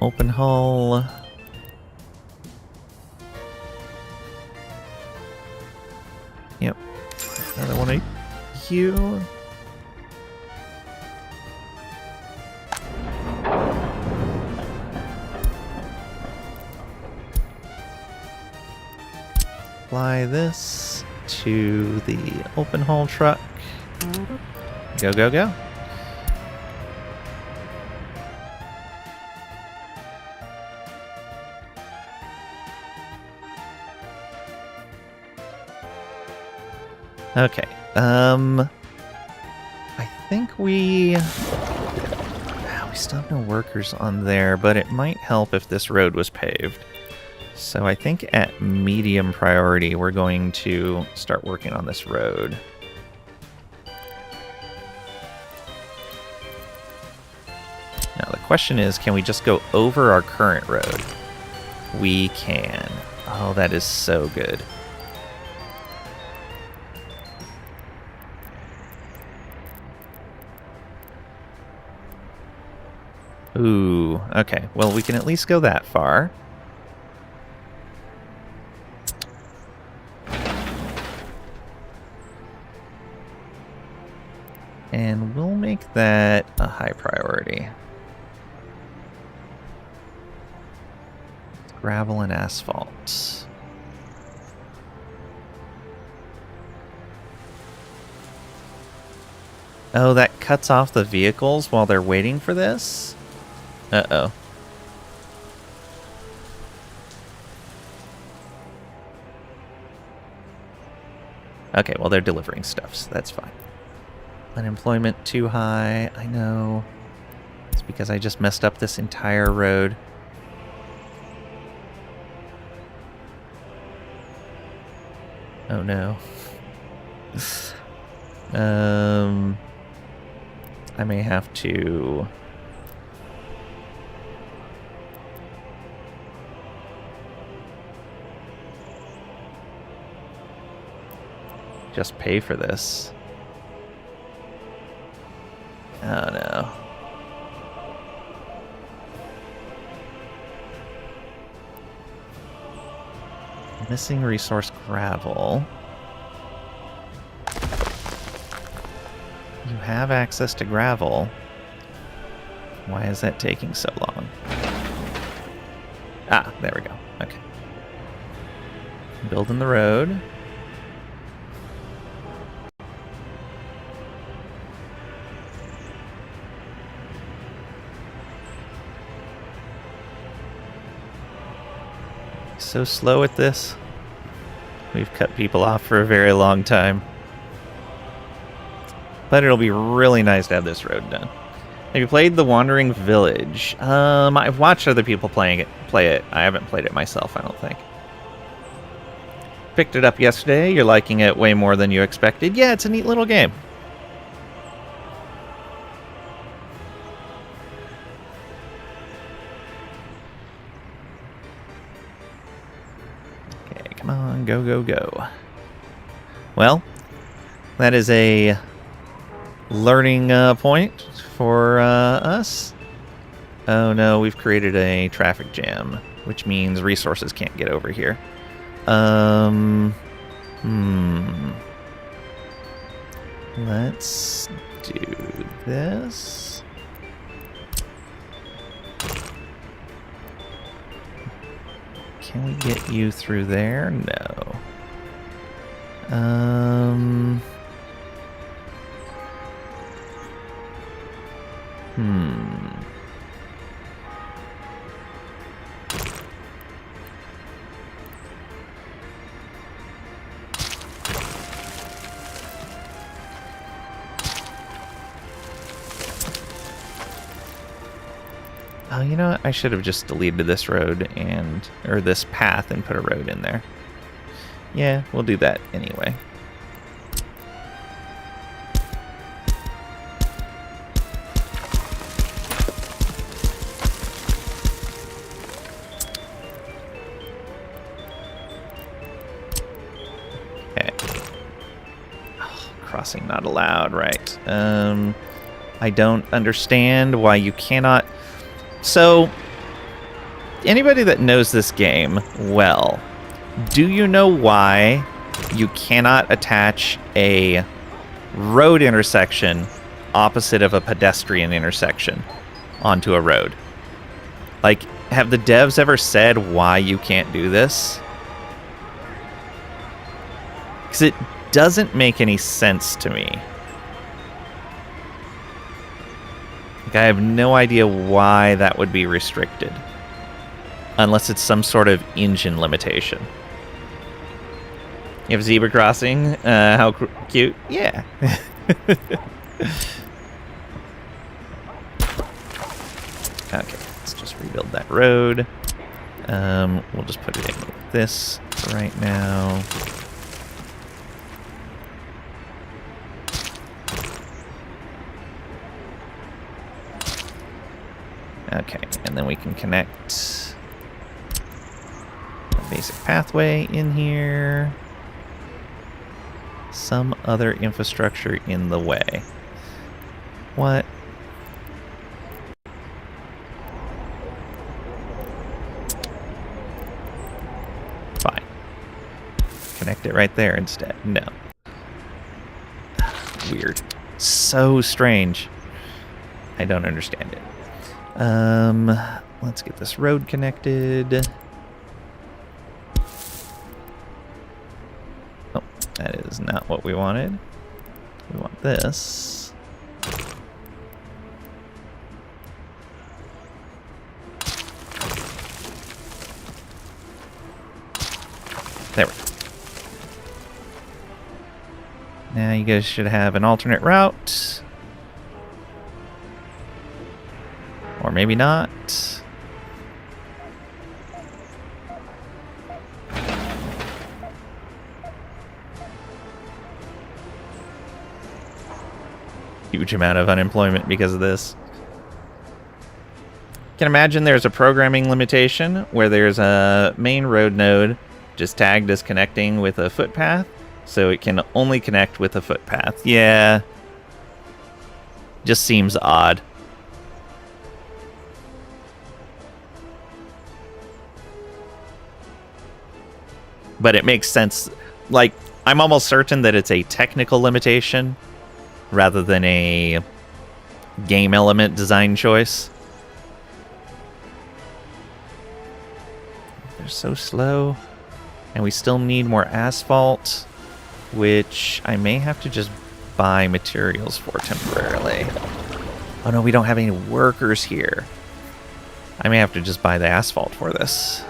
Open hull. Yep. Another one of you. Apply this to the open hull truck. Go, go, go. Okay. I think we still have no workers on there, but it might help if this road was paved. So I think at medium priority, we're going to start working on this road. Now the question is, can we just go over our current road? We can. Oh, that is so good. Ooh, okay. Well, we can at least go that far. And we'll make that a high priority. Gravel and asphalt. Oh, that cuts off the vehicles while they're waiting for this? Uh-oh. Okay, well, they're delivering stuff, so that's fine. Unemployment too high, I know. It's because I just messed up this entire road. Oh no. I may have to... just pay for this. Oh no. Missing resource gravel. You have access to gravel. Why is that taking so long? Ah, there we go. Okay. Building the road. So slow at this. We've cut people off for a very long time. But it'll be really nice to have this road done. Have you played The Wandering Village? I've watched other people play it. I haven't played it myself, I don't think. Picked it up yesterday. You're liking it way more than you expected. Yeah, it's a neat little game. Okay, come on, go, go, go. Well, that is a learning point for us. Oh no, we've created a traffic jam, which means resources can't get over here. Let's do this. Can we get you through there? No. Oh, you know what? I should have just deleted this road or this path and put a road in there. Yeah, we'll do that anyway. Crossing not allowed, right. I don't understand why you cannot... So, anybody that knows this game well, do you know why you cannot attach a road intersection opposite of a pedestrian intersection onto a road? Like, have the devs ever said why you can't do this? Because it doesn't make any sense to me. Like, I have no idea why that would be restricted. Unless it's some sort of engine limitation. You have zebra crossing? How cute? Yeah. Okay, let's just rebuild that road. We'll just put it in with this for right now. Okay, and then we can connect a basic pathway in here. Some other infrastructure in the way. What? Fine. Connect it right there instead. No. Weird. So strange. I don't understand it. Let's get this road connected. Oh, that is not what we wanted. We want this. There we go. Now you guys should have an alternate route. Or maybe not. Huge amount of unemployment because of this. Can imagine there's a programming limitation where there's a main road node just tagged as connecting with a footpath, so it can only connect with a footpath. Yeah. Just seems odd. But it makes sense. Like, I'm almost certain that it's a technical limitation rather than a game element design choice. They're so slow. And we still need more asphalt, which I may have to just buy materials for temporarily. Oh no, we don't have any workers here. I may have to just buy the asphalt for this.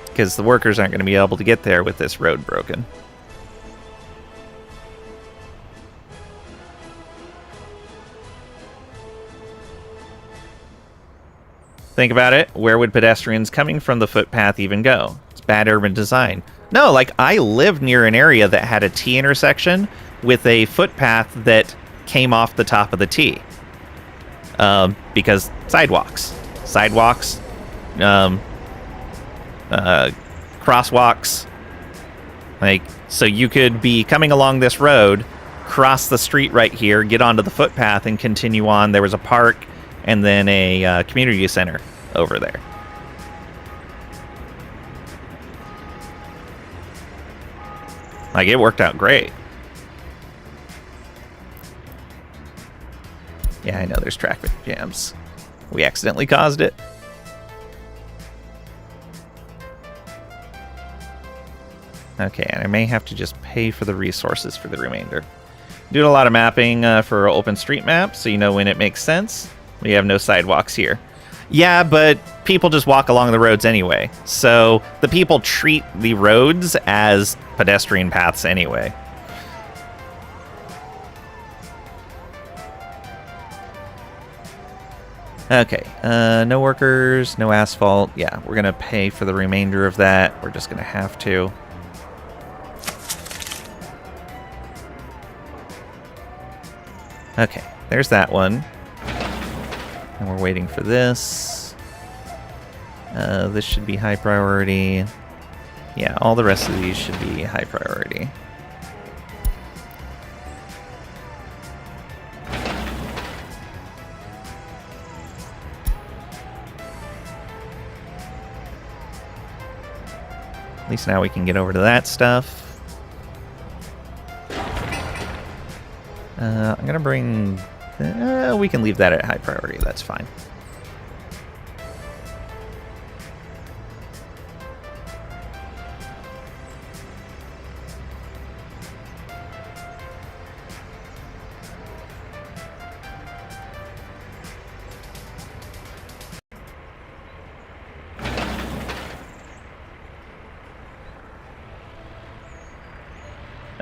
Because the workers aren't going to be able to get there with this road broken. Think about it. Where would pedestrians coming from the footpath even go? It's bad urban design. No, like, I lived near an area that had a T intersection with a footpath that came off the top of the T. Because sidewalks. Crosswalks. Like, so you could be coming along this road, cross the street right here, get onto the footpath, and continue on. There was a park and then a community center over there. Like, it worked out great. Yeah, I know there's traffic jams. We accidentally caused it. Okay, and I may have to just pay for the resources for the remainder. Doing a lot of mapping for OpenStreetMap, so you know when it makes sense. We have no sidewalks here. Yeah, but people just walk along the roads anyway. So the people treat the roads as pedestrian paths anyway. Okay, no workers, no asphalt. Yeah, we're going to pay for the remainder of that. We're just going to have to. Okay, there's that one. And we're waiting for this. This should be high priority. Yeah, all the rest of these should be high priority. At least now we can get over to that stuff. I'm going to bring... we can leave that at high priority. That's fine.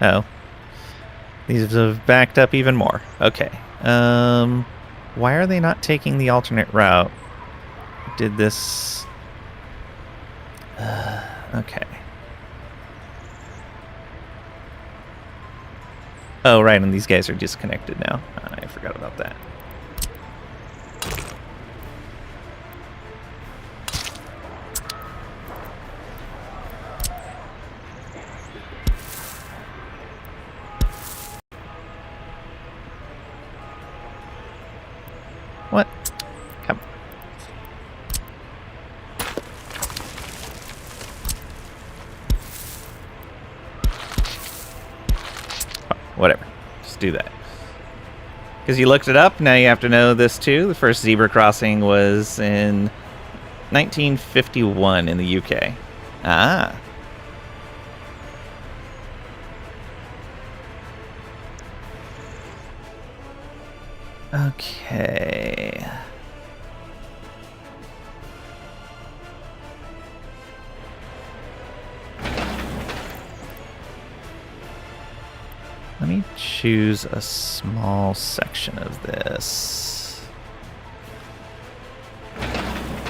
Oh. These have backed up even more. Okay. Why are they not taking the alternate route? did this. Okay. Oh, right, and these guys are disconnected now. I forgot about that. What? Come. Oh, whatever. Just do that. Because you looked it up, now you have to know this too. The first zebra crossing was in 1951 in the UK. Ah. Okay. Let me choose a small section of this.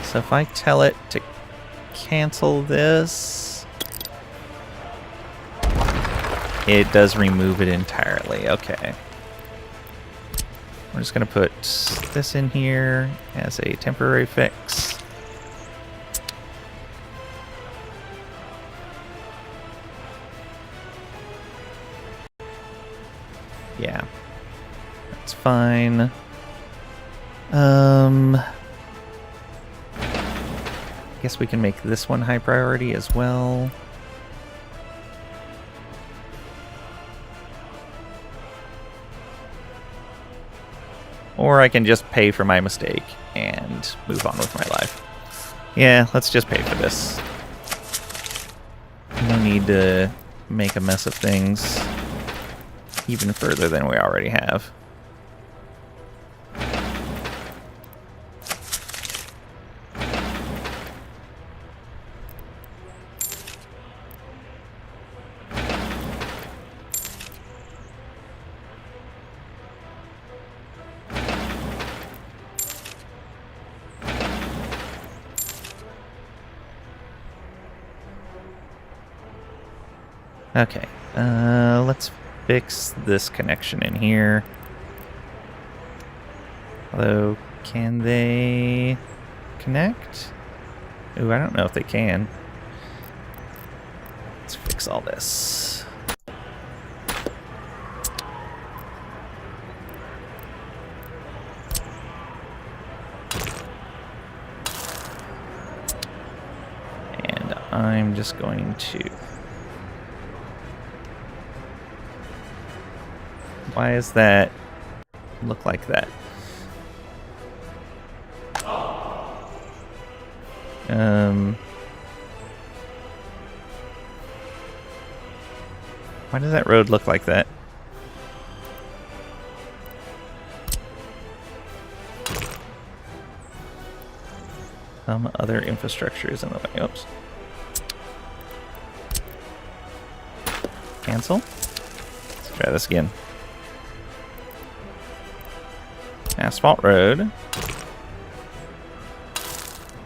So if I tell it to cancel this, it does remove it entirely. Okay. We're just going to put this in here as a temporary fix. Yeah, that's fine. Guess we can make this one high priority as well. Or I can just pay for my mistake and move on with my life. Yeah, let's just pay for this. No need to make a mess of things even further than we already have. Okay, let's fix this connection in here. Although, can they connect? Ooh, I don't know if they can. Let's fix all this. And I'm just going to... Why does that look like that? Why does that road look like that? Some other infrastructure is in the way. Oops. Cancel. Let's try this again. Asphalt road.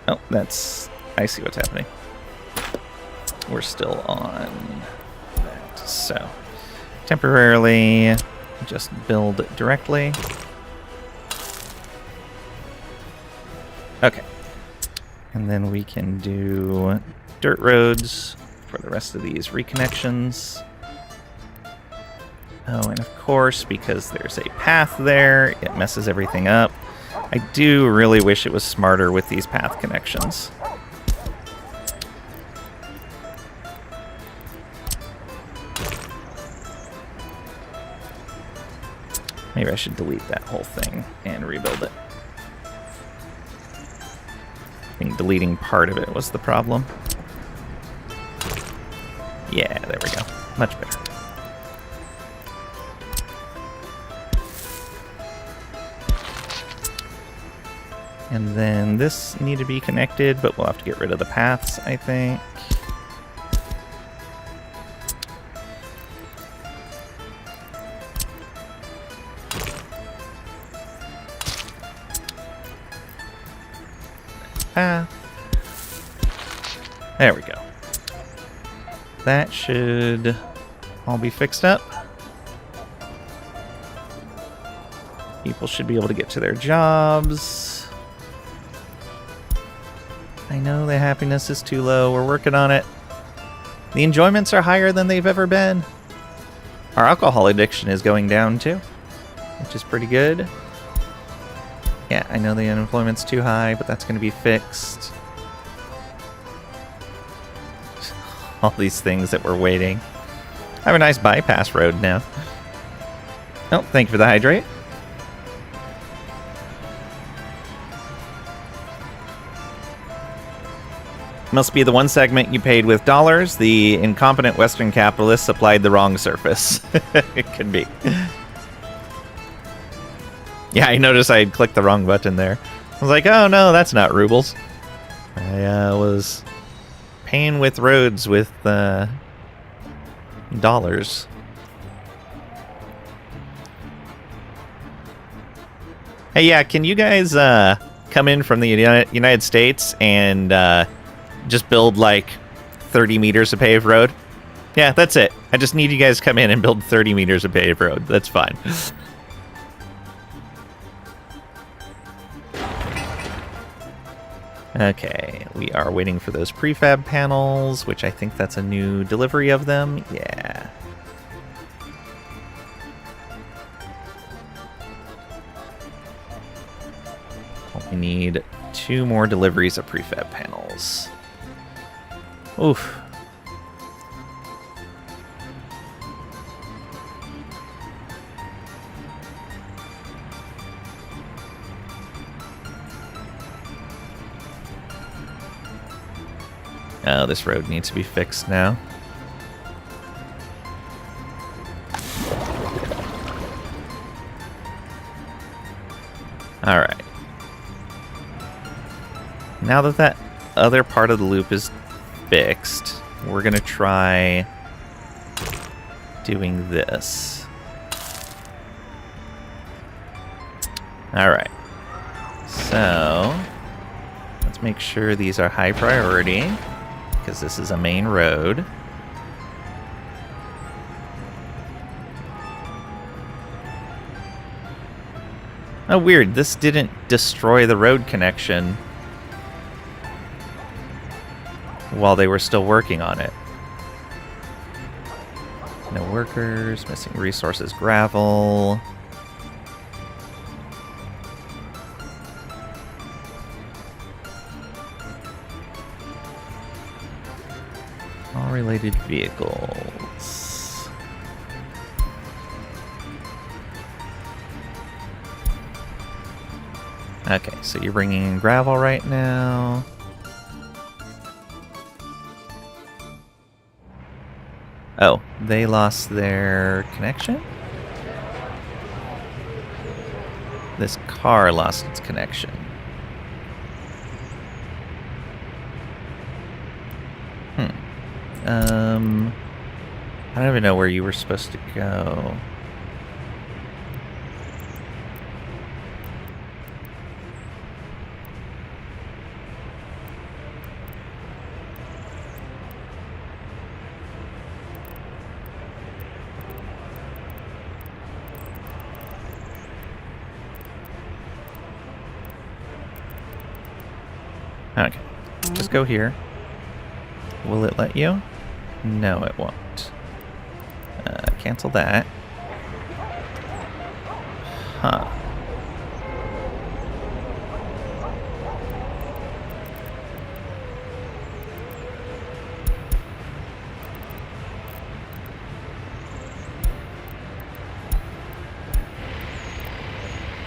Oh, that's... I see what's happening. We're still on that. So, temporarily, just build directly. Okay. And then we can do dirt roads for the rest of these reconnections. Oh, and of course, because there's a path there, it messes everything up. I do really wish it was smarter with these path connections. Maybe I should delete that whole thing and rebuild it. I think deleting part of it was the problem. Yeah, there we go. Much better. And then this need to be connected, but we'll have to get rid of the paths, I think. path. There we go. That should all be fixed up. People should be able to get to their jobs. I know the happiness is too low. We're working on it. The enjoyments are higher than they've ever been. Our alcohol addiction is going down too, which is pretty good. Yeah, I know the unemployment's too high, but that's going to be fixed. All these things that we're waiting. I have a nice bypass road now. Oh, thank you for the hydrate. Must be the one segment you paid with dollars. The incompetent Western capitalists applied the wrong surface. It could be. Yeah, I noticed I had clicked the wrong button there. I was like, oh no, that's not rubles. I was paying with roads with dollars. Hey, yeah, can you guys come in from the United States and just build like 30 meters of paved road? Yeah, that's it. I just need you guys to come in and build 30 meters of paved road. That's fine. Okay, we are waiting for those prefab panels, which I think that's a new delivery of them. Yeah. We need 2 more deliveries of prefab panels. Oof. Oh, this road needs to be fixed now. Alright. Now that that other part of the loop is fixed, we're going to try doing this. Alright. So, let's make sure these are high priority, because this is a main road. Oh, weird. This didn't destroy the road connection while they were still working on it. No workers, missing resources, gravel. All related vehicles. Okay, so you're bringing in gravel right now. Oh, they lost their connection? This car lost its connection. I don't even know where you were supposed to go. Okay, just go here. Will it let you? No, it won't. Cancel that. Huh.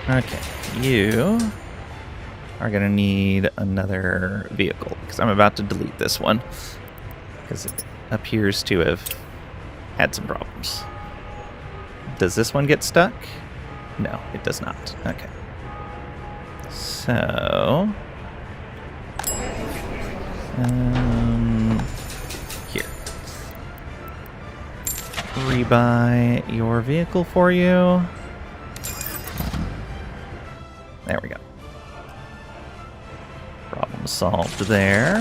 Okay, you are going to need another vehicle, because I'm about to delete this one, because it appears to have had some problems. Does this one get stuck? No, it does not. Okay. So... here. Rebuy your vehicle for you. There we go. solved there.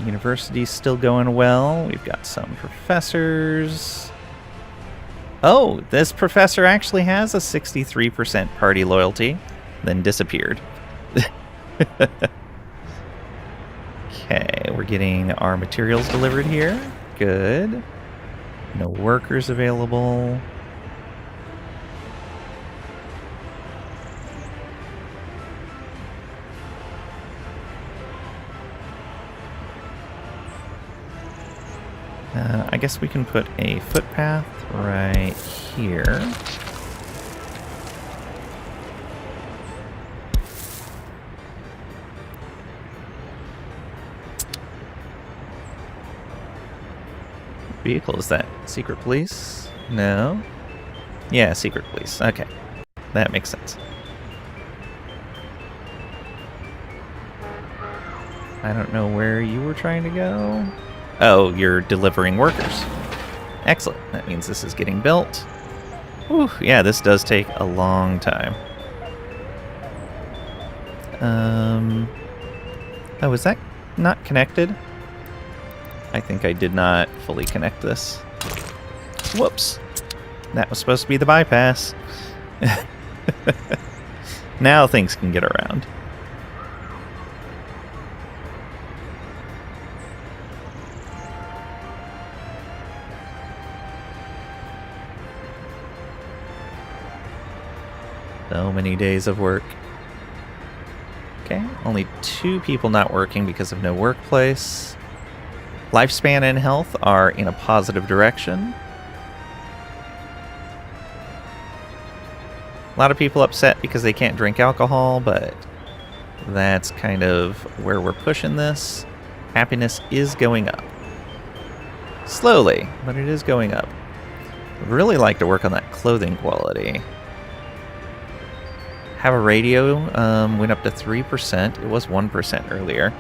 University's still going well. We've got some professors. Oh, this professor actually has a 63% party loyalty, then disappeared. Okay, we're getting our materials delivered here. Good. No workers available. I guess we can put a footpath right here. What vehicle is that? Secret police? No. Yeah, secret police. Okay. That makes sense. I don't know where you were trying to go. Oh, you're delivering workers. Excellent. That means this is getting built. Whew, yeah, this does take a long time. Oh, is that not connected? I think I did not fully connect this. Whoops. That was supposed to be the bypass. Now things can get around. So many days of work. Okay, only 2 people not working because of no workplace. Lifespan and health are in a positive direction. A lot of people upset because they can't drink alcohol, but that's kind of where we're pushing this. Happiness is going up. Slowly, but it is going up. I'd really like to work on that clothing quality. Have a radio, went up to 3%. It was 1% earlier.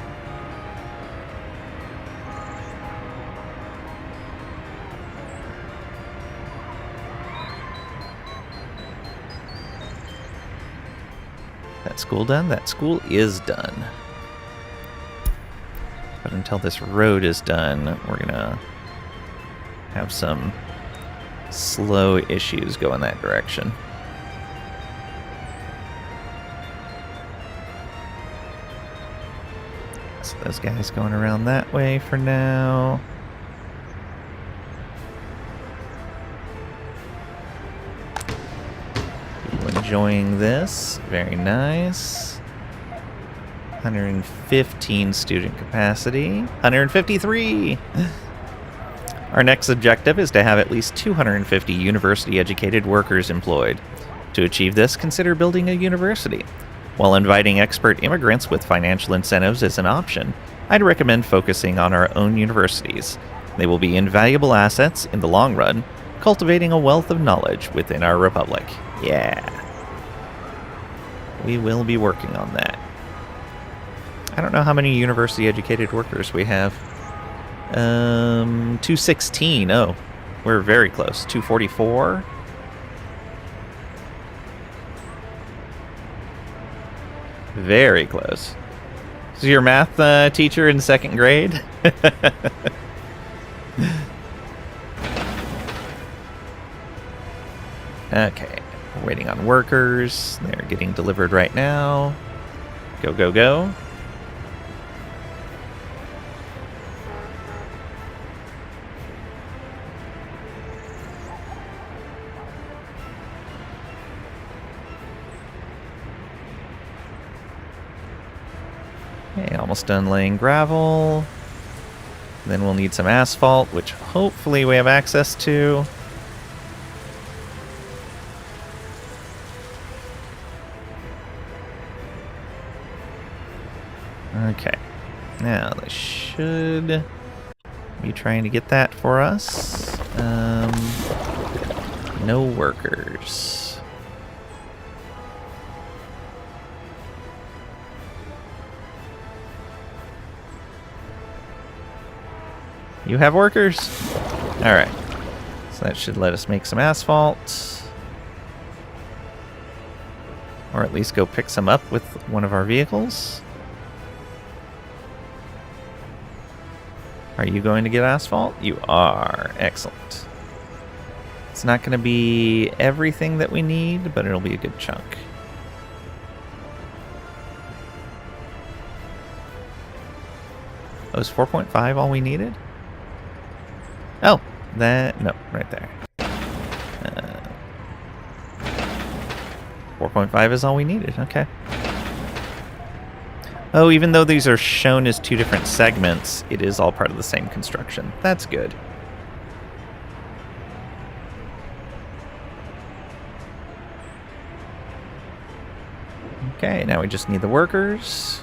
That school done? That school is done. But until this road is done, we're gonna have some slow issues go in that direction. So those guys going around that way for now. People enjoying this. Very nice. 115 student capacity. 153! Our next objective is to have at least 250 university-educated workers employed. To achieve this, consider building a university. While inviting expert immigrants with financial incentives is an option, I'd recommend focusing on our own universities. They will be invaluable assets in the long run, cultivating a wealth of knowledge within our republic. Yeah. We will be working on that. I don't know how many university-educated workers we have. 216. Oh, we're very close. 244. Very close. So your math teacher in 2nd grade? Okay. We're waiting on workers. They're getting delivered right now. Go, go, go. Okay, almost done laying gravel. Then we'll need some asphalt, which hopefully we have access to. Okay. Now they should be trying to get that for us. No workers. You have workers? Alright. So that should let us make some asphalt. Or at least go pick some up with one of our vehicles. Are you going to get asphalt? You are. Excellent. It's not going to be everything that we need, but it'll be a good chunk. Oh, is 4.5 all we needed? Oh, no, right there. 4.5 is all we needed, okay. Oh, even though these are shown as two different segments, it is all part of the same construction. That's good. Okay, now we just need the workers.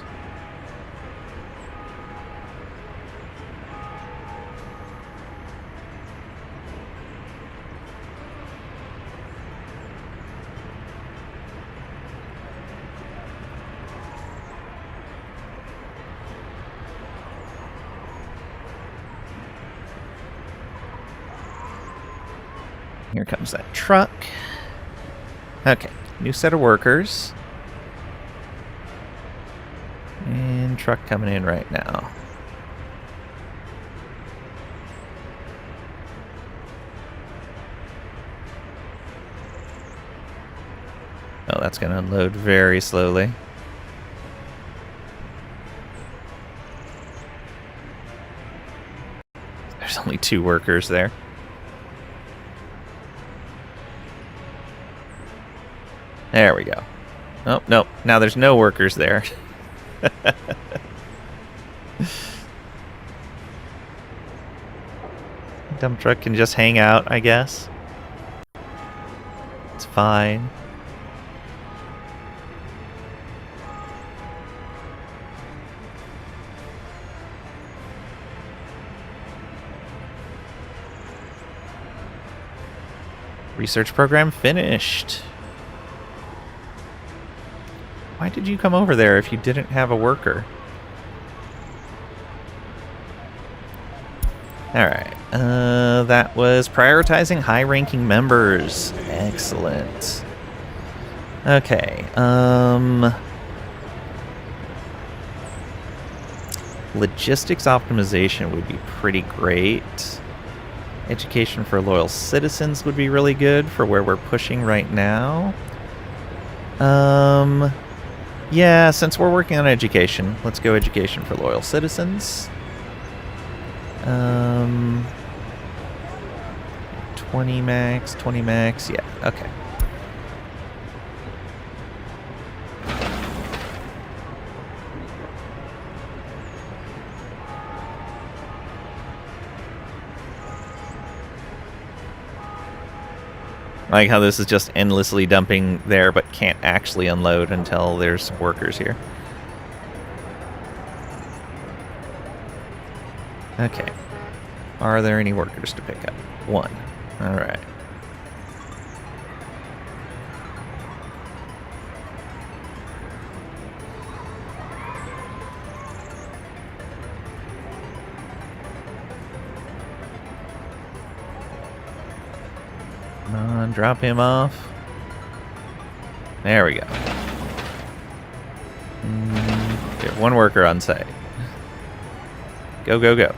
Here comes that truck. Okay, new set of workers. And truck coming in right now. Oh, that's going to unload very slowly. There's only 2 workers there. There we go. Oh, no. Now there's no workers there. Dump truck can just hang out, I guess. It's fine. Research program finished. Why did you come over there if you didn't have a worker? Alright, that was prioritizing high-ranking members. Excellent. Okay, logistics optimization would be pretty great. Education for loyal citizens would be really good for where we're pushing right now. Yeah, since we're working on education, let's go education for loyal citizens. 20 max, yeah, okay. I like how this is just endlessly dumping there, but can't actually unload until there's workers here. Okay. Are there any workers to pick up? 1. Alright. Come on, drop him off. There we go. We have 1 worker on site. Go, go, go.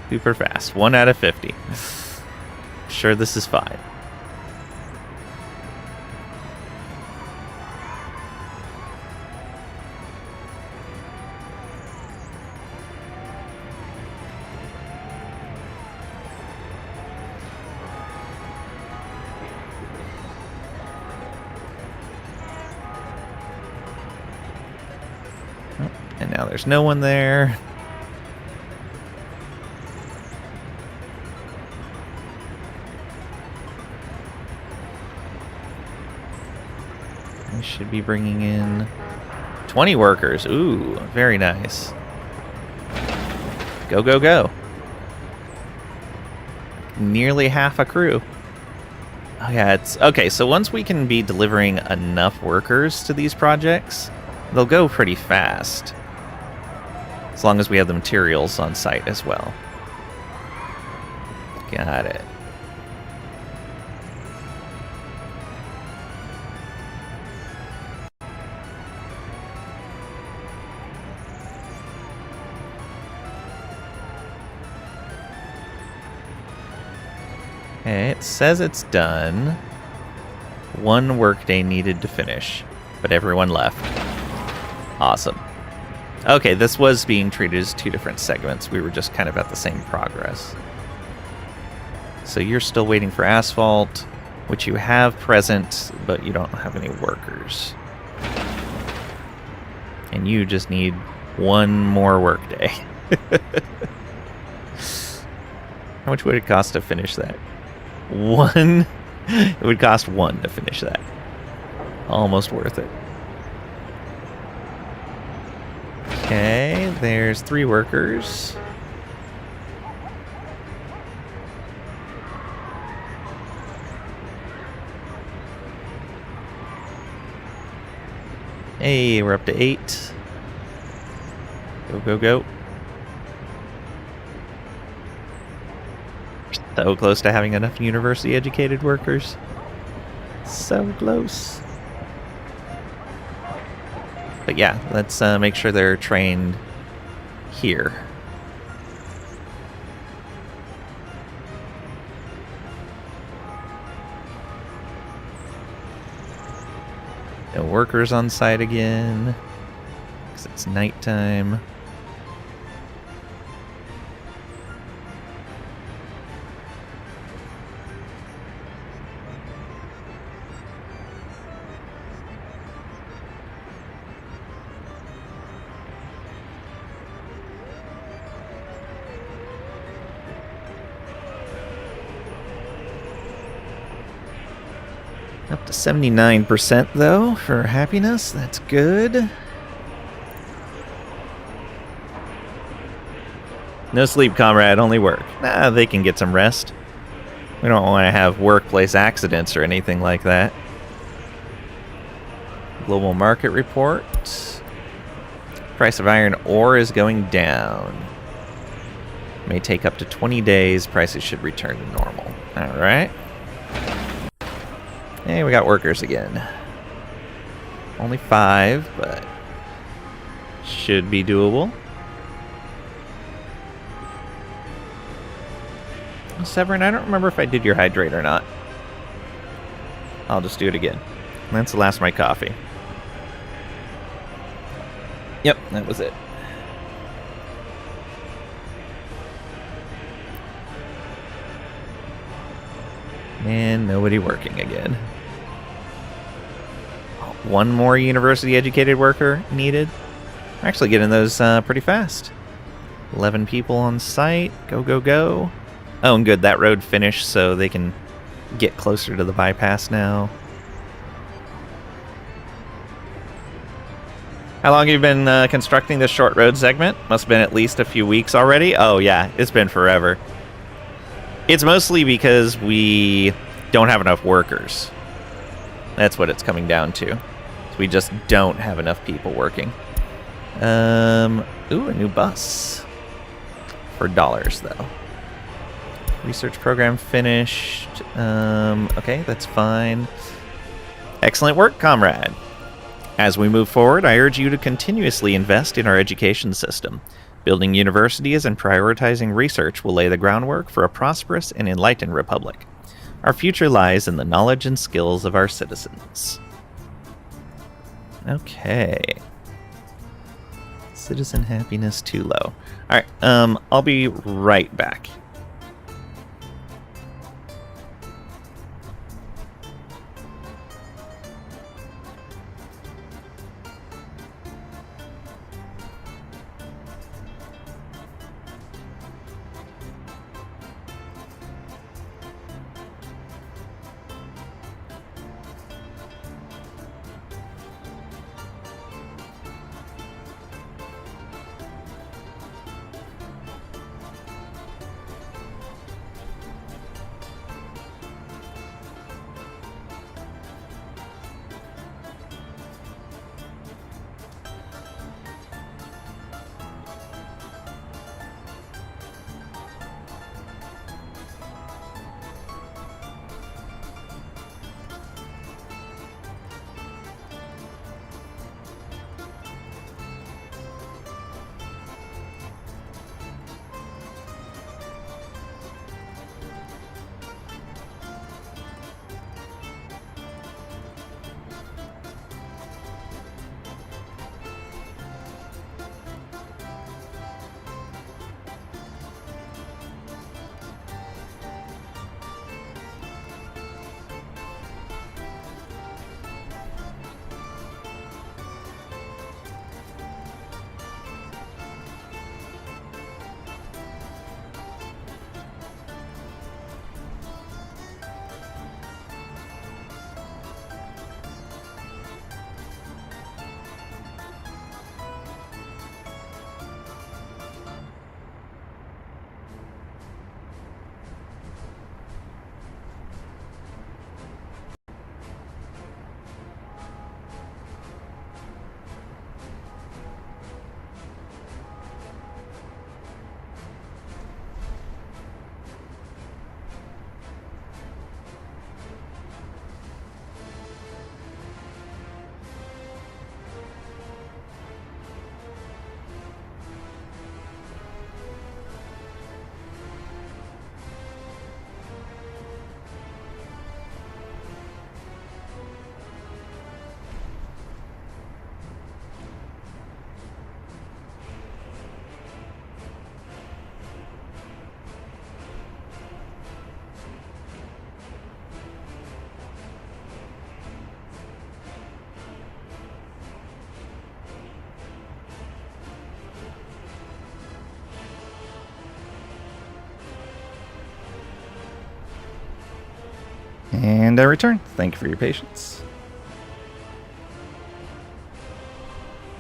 Super fast. 1 out of 50. Sure, this is fine. Oh, and now there's no one there. Should be bringing in 20 workers. Ooh, very nice. Go, go, go. Nearly half a crew. Oh yeah, it's okay. So once we can be delivering enough workers to these projects, they'll go pretty fast. As long as we have the materials on site as well. Got it. Okay, it says it's done. 1 workday needed to finish, but everyone left. Awesome. Okay, this was being treated as 2 different segments. We were just kind of at the same progress. So you're still waiting for asphalt, which you have present, but you don't have any workers. And you just need 1 more workday. How much would it cost to finish that? 1? It would cost 1 to finish that. Almost worth it. Okay, there's 3 workers. Hey, we're up to 8. Go, go, go. So close to having enough university-educated workers. So close. But yeah, let's make sure they're trained here. No workers on site again, because it's nighttime. Up to 79% though for happiness. That's good. No sleep, comrade, only work. Nah, they can get some rest. We don't want to have workplace accidents or anything like that. Global market report. Price of iron ore is going down. May take up to 20 days. Prices should return to normal. All right. Hey, we got workers again. Only 5, but should be doable. Severin, I don't remember if I did your hydrate or not. I'll just do it again. That's the last of my coffee. Yep, that was it. And nobody working again. 1 more university-educated worker needed. We're actually getting those pretty fast. 11 people on site. Go, go, go. Oh, and good. That road finished, so they can get closer to the bypass now. How long have you been constructing this short road segment? Must have been at least a few weeks already. Oh, yeah. It's been forever. It's mostly because we don't have enough workers. That's what it's coming down to. We just don't have enough people working. Ooh, a new bus. For dollars, though. Research program finished. Okay, that's fine. Excellent work, comrade. As we move forward, I urge you to continuously invest in our education system. Building universities and prioritizing research will lay the groundwork for a prosperous and enlightened republic. Our future lies in the knowledge and skills of our citizens. Okay. Citizen happiness too low. Alright, I'll be right back. And I return. Thank you for your patience.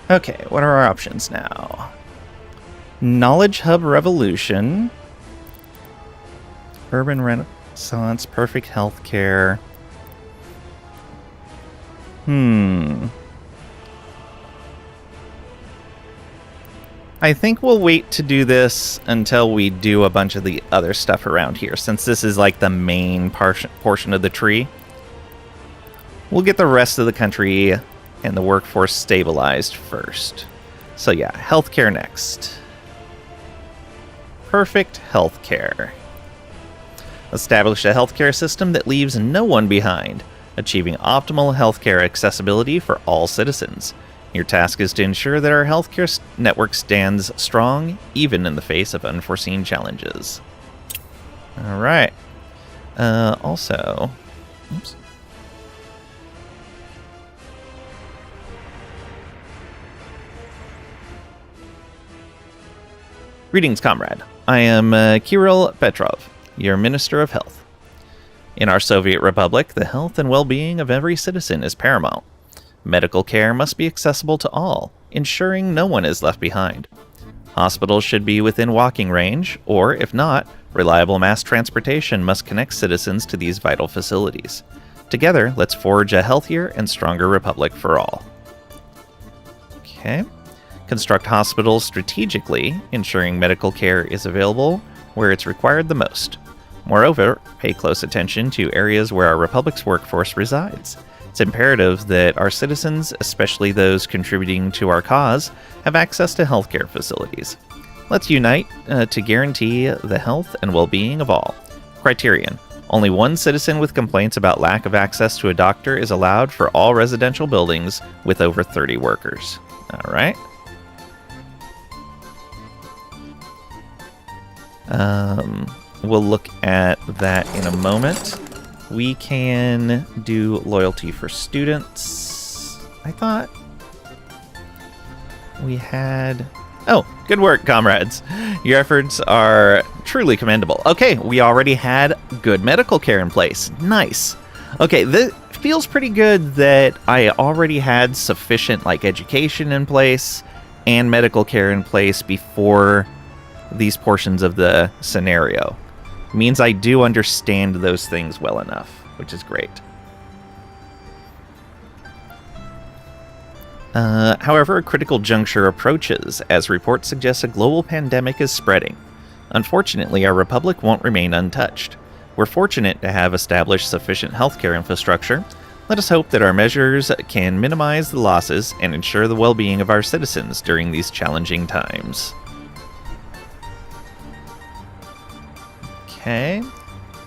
Okay, what are our options now? Knowledge Hub Revolution. Urban Renaissance. Perfect Healthcare. I think we'll wait to do this until we do a bunch of the other stuff around here, since this is like the main portion of the tree. We'll get the rest of the country and the workforce stabilized first. So yeah, healthcare next. Perfect healthcare. Establish a healthcare system that leaves no one behind, achieving optimal healthcare accessibility for all citizens. Your task is to ensure that our healthcare network stands strong, even in the face of unforeseen challenges. All right. Also, oops. Greetings, comrade. I am Kirill Petrov, your Minister of Health. In our Soviet Republic, the health and well-being of every citizen is paramount. Medical care must be accessible to all, ensuring no one is left behind. Hospitals should be within walking range, or if not, reliable mass transportation must connect citizens to these vital facilities. Together, let's forge a healthier and stronger republic for all. Okay. Construct hospitals strategically, ensuring medical care is available where it's required the most. Moreover, pay close attention to areas where our republic's workforce resides. It's imperative that our citizens, especially those contributing to our cause, have access to healthcare facilities. Let's unite to guarantee the health and well-being of all. Criterion: only one citizen with complaints about lack of access to a doctor is allowed for all residential buildings with over 30 workers. All right. We'll look at that in a moment. We can do loyalty for students. I thought we had... Oh, good work, comrades. Your efforts are truly commendable. Okay, we already had good medical care in place. Nice. Okay, this feels pretty good that I already had sufficient education in place and medical care in place before these portions of the scenario. Means I do understand those things well enough, which is great. However, a critical juncture approaches, as reports suggest a global pandemic is spreading. Unfortunately, our republic won't remain untouched. We're fortunate to have established sufficient healthcare infrastructure. Let us hope that our measures can minimize the losses and ensure the well-being of our citizens during these challenging times. Okay.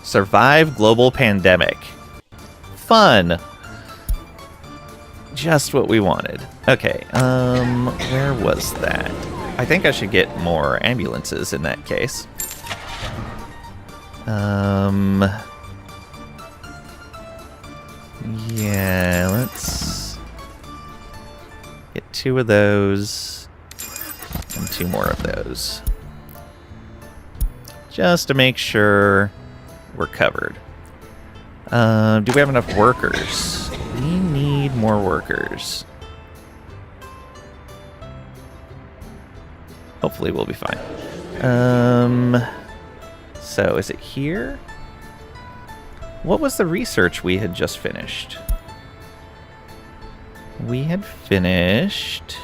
Survive global pandemic. Fun. Just what we wanted. Okay, where was that? I think I should get more ambulances in that case. Yeah, let's get 2 of those and 2 more of those. Just to make sure we're covered. Do we have enough workers? We need more workers. Hopefully we'll be fine. So is it here? What was the research we had just finished? We had finished...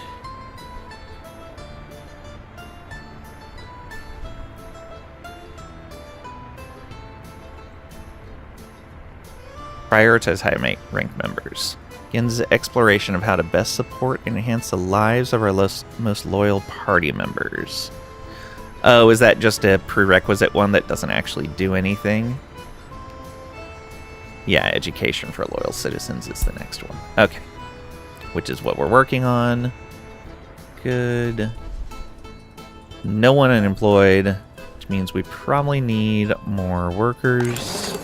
Prioritize high-ranked members. Begins exploration of how to best support and enhance the lives of our most loyal party members. Oh, is that just a prerequisite one that doesn't actually do anything? Yeah, education for loyal citizens is the next one. Okay. Which is what we're working on. Good. No one unemployed, which means we probably need more workers.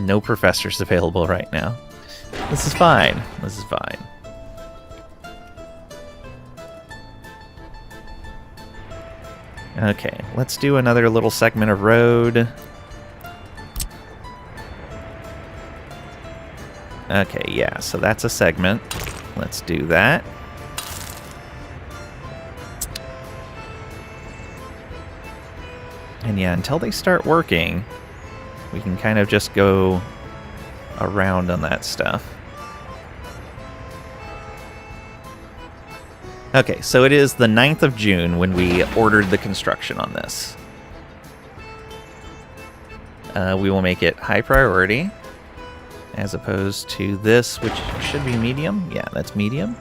No professors available right now. This is fine. This is fine. Okay, let's do another little segment of road. Okay, yeah, so that's a segment. Let's do that. And yeah, until they start working, we can kind of just go around on that stuff. Okay, so it is the 9th of June when we ordered the construction on this. We will make it high priority, as opposed to this, which should be medium. Yeah, that's medium.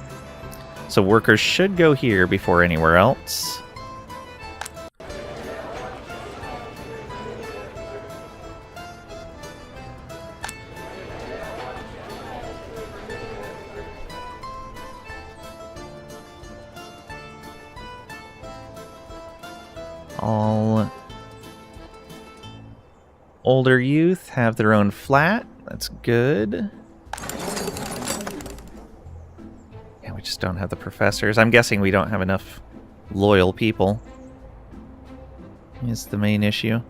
So workers should go here before anywhere else. All older youth have their own flat. That's good. Yeah, we just don't have the professors. I'm guessing we don't have enough loyal people. Is the main issue.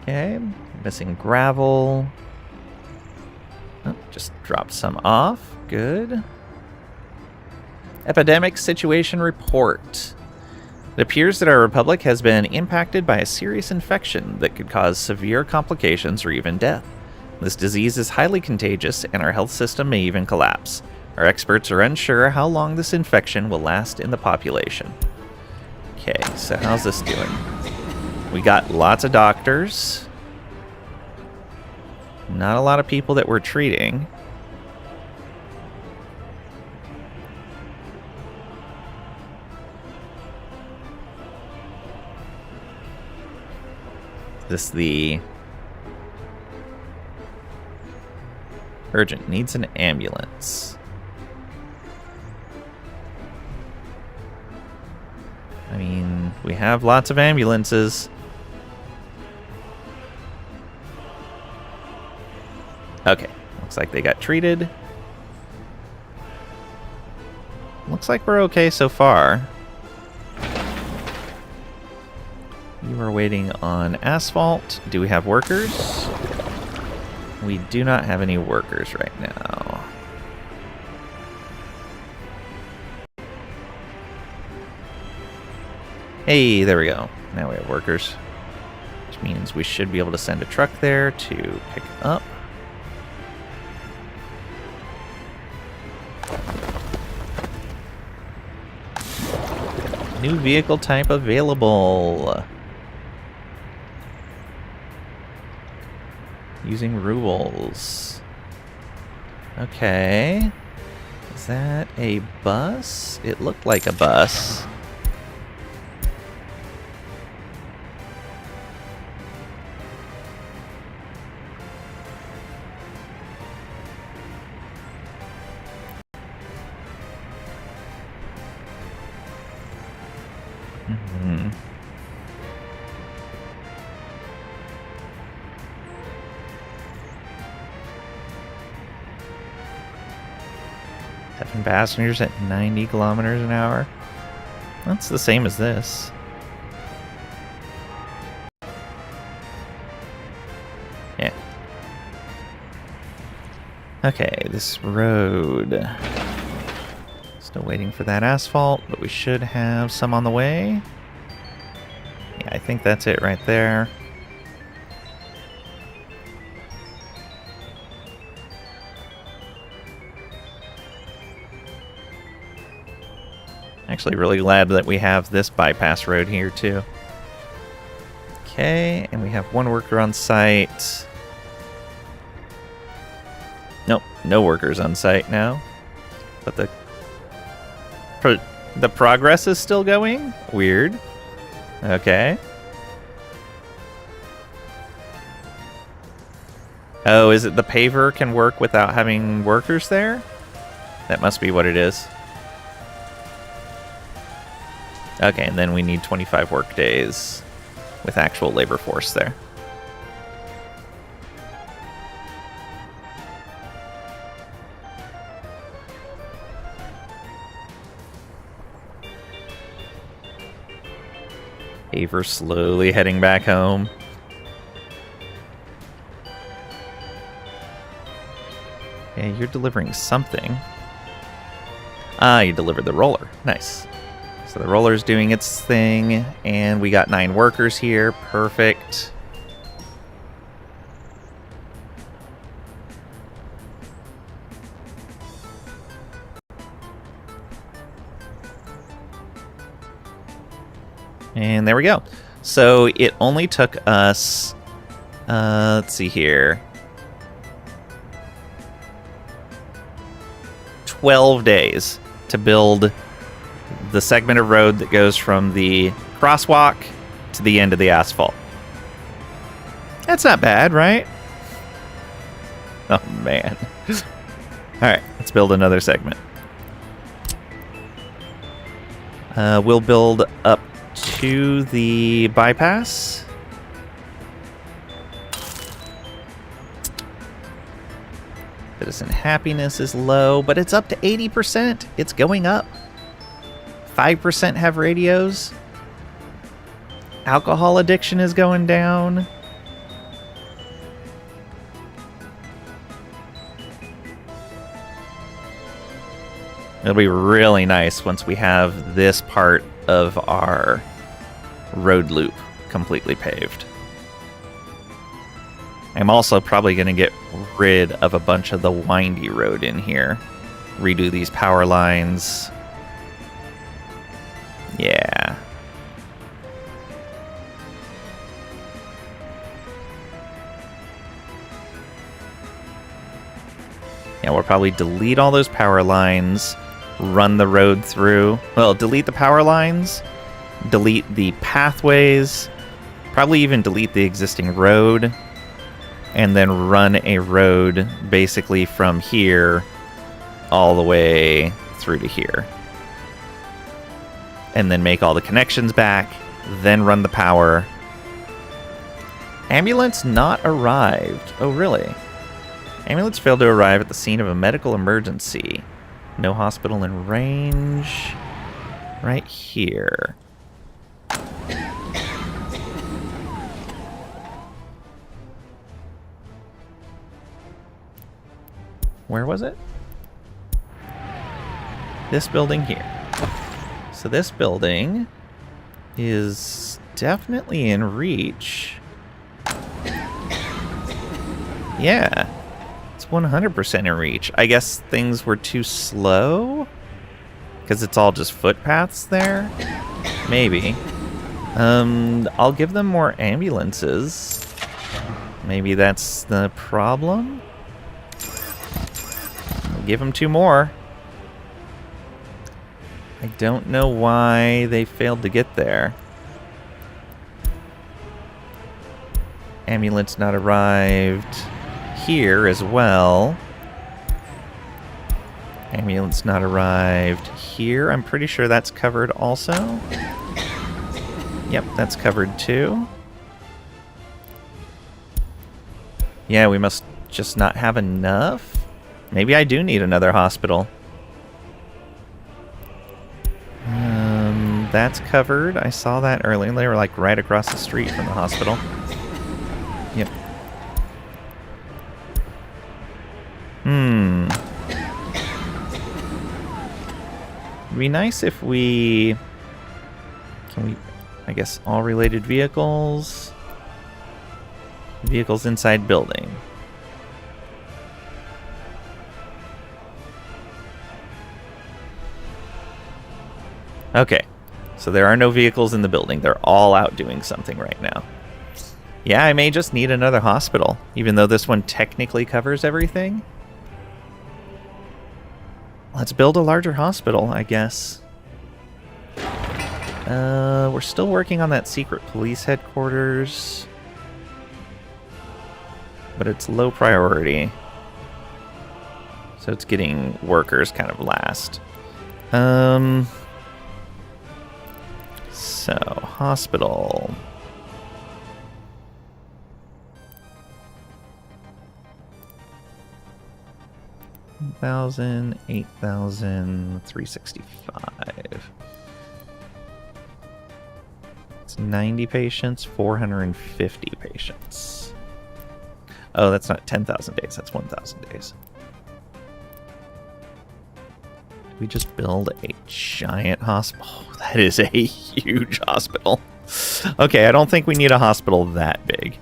Okay, missing gravel. Oh, just dropped some off. Good. Epidemic situation report. It appears that our republic has been impacted by a serious infection that could cause severe complications or even death. This disease is highly contagious, and our health system may even collapse. Our experts are unsure how long this infection will last in the population. Okay, so how's this doing? We got lots of doctors. Not a lot of people that we're treating. This the urgent needs an ambulance. I mean, we have lots of ambulances. Okay, looks like they got treated. Looks like we're okay so far. You are waiting on asphalt. Do we have workers? We do not have any workers right now. Hey, there we go. Now we have workers. Which means we should be able to send a truck there to pick up. New vehicle type available. Using rubles. Okay. Is that a bus? It looked like a bus. Mm-hmm. Having passengers at 90 kilometers an hour. That's the same as this. Yeah. Okay, this road. Still waiting for that asphalt, but we should have some on the way. Yeah, I think that's it right there. Actually, really glad that we have this bypass road here, too. Okay, and we have one worker on site. Nope, no workers on site now. But the progress is still going? Weird. Okay. Oh, is it the paver can work without having workers there? That must be what it is. Okay, and then we need 25 work days with actual labor force there. Haver slowly heading back home. Yeah, you're delivering something. Ah, you delivered the roller. Nice. So the roller's doing its thing, and we got 9 workers here. Perfect. And there we go. So it only took us, let's see here, 12 days to build the segment of road that goes from the crosswalk to the end of the asphalt. That's not bad, right? Oh, man. All right, let's build another segment. We'll build up to the bypass. Citizen happiness is low, but it's up to 80%. It's going up. 5% have radios. Alcohol addiction is going down. It'll be really nice once we have this part of our road loop completely paved. I'm also probably going to get rid of a bunch of the windy road in here. Redo these power lines. Yeah. Yeah, we'll probably delete all those power lines, run the road through. Well, delete the power lines, delete the pathways, probably even delete the existing road, and then run a road basically from here all the way through to here. And then make all the connections back, then run the power. Ambulance not arrived. Oh, really? Ambulance failed to arrive at the scene of a medical emergency. No hospital in range. Right here. Where was it? This building here. So this building is definitely in reach. Yeah, it's 100% in reach. I guess things were too slow? Because it's all just footpaths there? Maybe. I'll give them more ambulances. Maybe that's the problem? I'll give them 2 more. I don't know why they failed to get there. Ambulance not arrived here as well. Ambulance not arrived here. I'm pretty sure that's covered also. Yep, that's covered too. Yeah, we must just not have enough. Maybe I do need another hospital. That's covered. I saw that earlier. They were like right across the street from the hospital. Yep. It'd be nice if we... Can we... I guess all related vehicles. Vehicles inside building. Okay. So there are no vehicles in the building. They're all out doing something right now. Yeah, I may just need another hospital, even though this one technically covers everything. Let's build a larger hospital, I guess. We're still working on that secret police headquarters. But it's low priority. So it's getting workers kind of last. So, hospital. $1,000, $8,000, $365. Let's 90 patients, 450 patients. Oh, that's not 10,000 days, that's 1,000 days. We just build a giant hospital. Oh, that is a huge hospital. Okay, I don't think we need a hospital that big.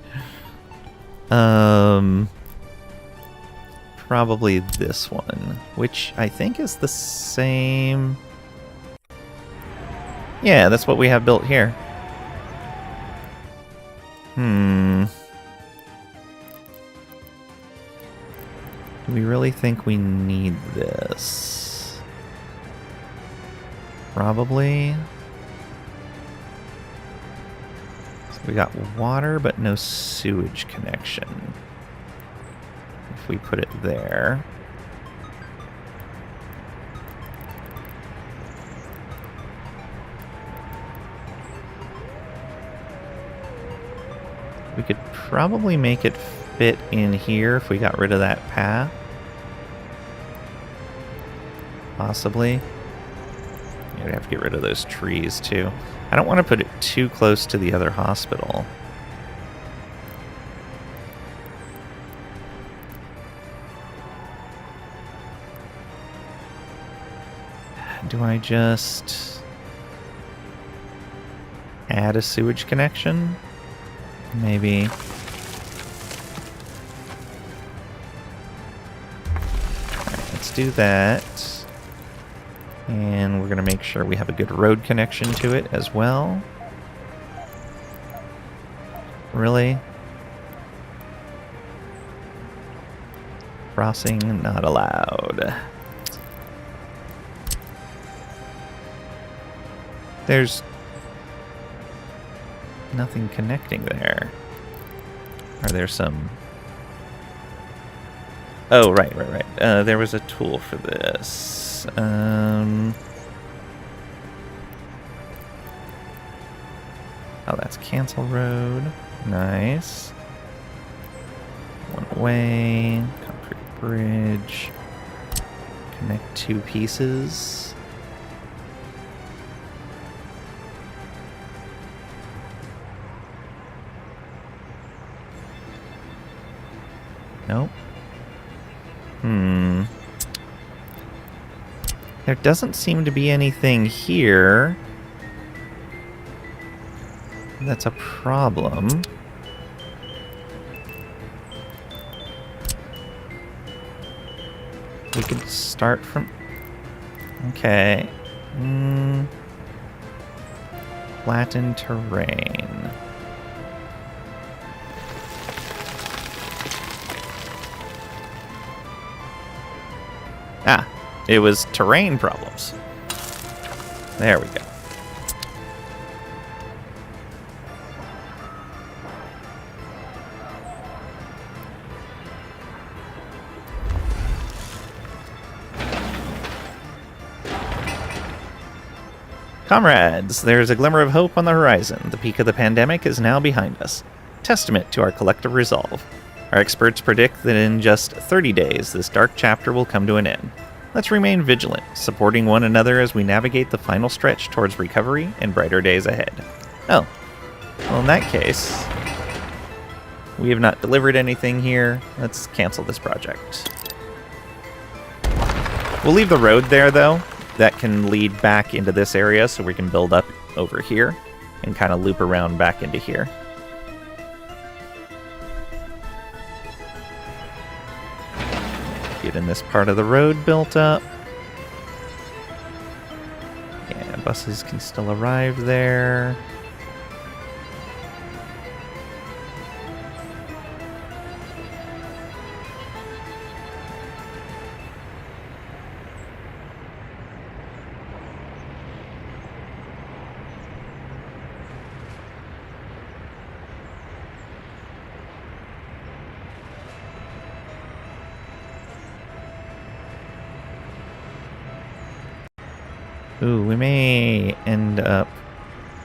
Probably this one, which I think is the same. Yeah, that's what we have built here. Do we really think we need this? Probably. So we got water, but no sewage connection. If we put it there. We could probably make it fit in here if we got rid of that path. Possibly. Yeah, we'd have to get rid of those trees too. I don't want to put it too close to the other hospital. Do I just add a sewage connection? Maybe. Alright, let's do that. And we're going to make sure we have a good road connection to it as well. Really? Crossing not allowed. There's nothing connecting there. Are there some... Oh, right. There was a tool for this. Oh, that's cancel road. Nice. One way. Concrete bridge. Connect two pieces. Nope. There doesn't seem to be anything here. That's a problem. We could start from... Okay. Flattened terrain. Ah, it was terrain problems. There we go. Comrades, there's a glimmer of hope on the horizon. The peak of the pandemic is now behind us. Testament to our collective resolve. Our experts predict that in just 30 days, this dark chapter will come to an end. Let's remain vigilant, supporting one another as we navigate the final stretch towards recovery and brighter days ahead. Oh. Well, in that case, we have not delivered anything here. Let's cancel this project. We'll leave the road there, though. That can lead back into this area, so we can build up over here and kind of loop around back into here. Getting this part of the road built up. Yeah, buses can still arrive there. Ooh, we may end up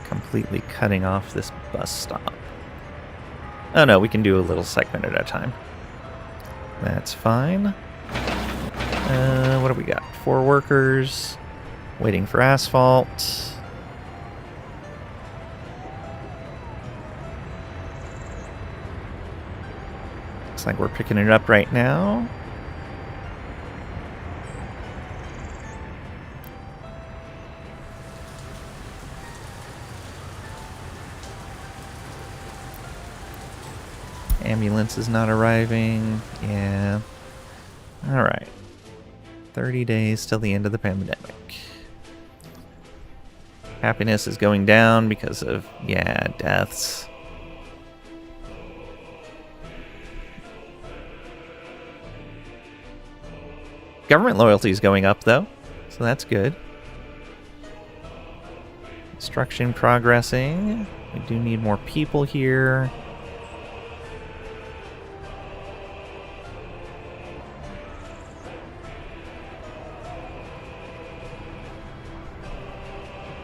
completely cutting off this bus stop. Oh no, we can do a little segment at a time. That's fine. What do we got? 4 workers waiting for asphalt. Looks like we're picking it up right now. Ambulance is not arriving. Yeah. Alright. 30 days till the end of the pandemic. Happiness is going down because of, yeah, deaths. Government loyalty is going up, though, so that's good. Construction progressing. We do need more people here.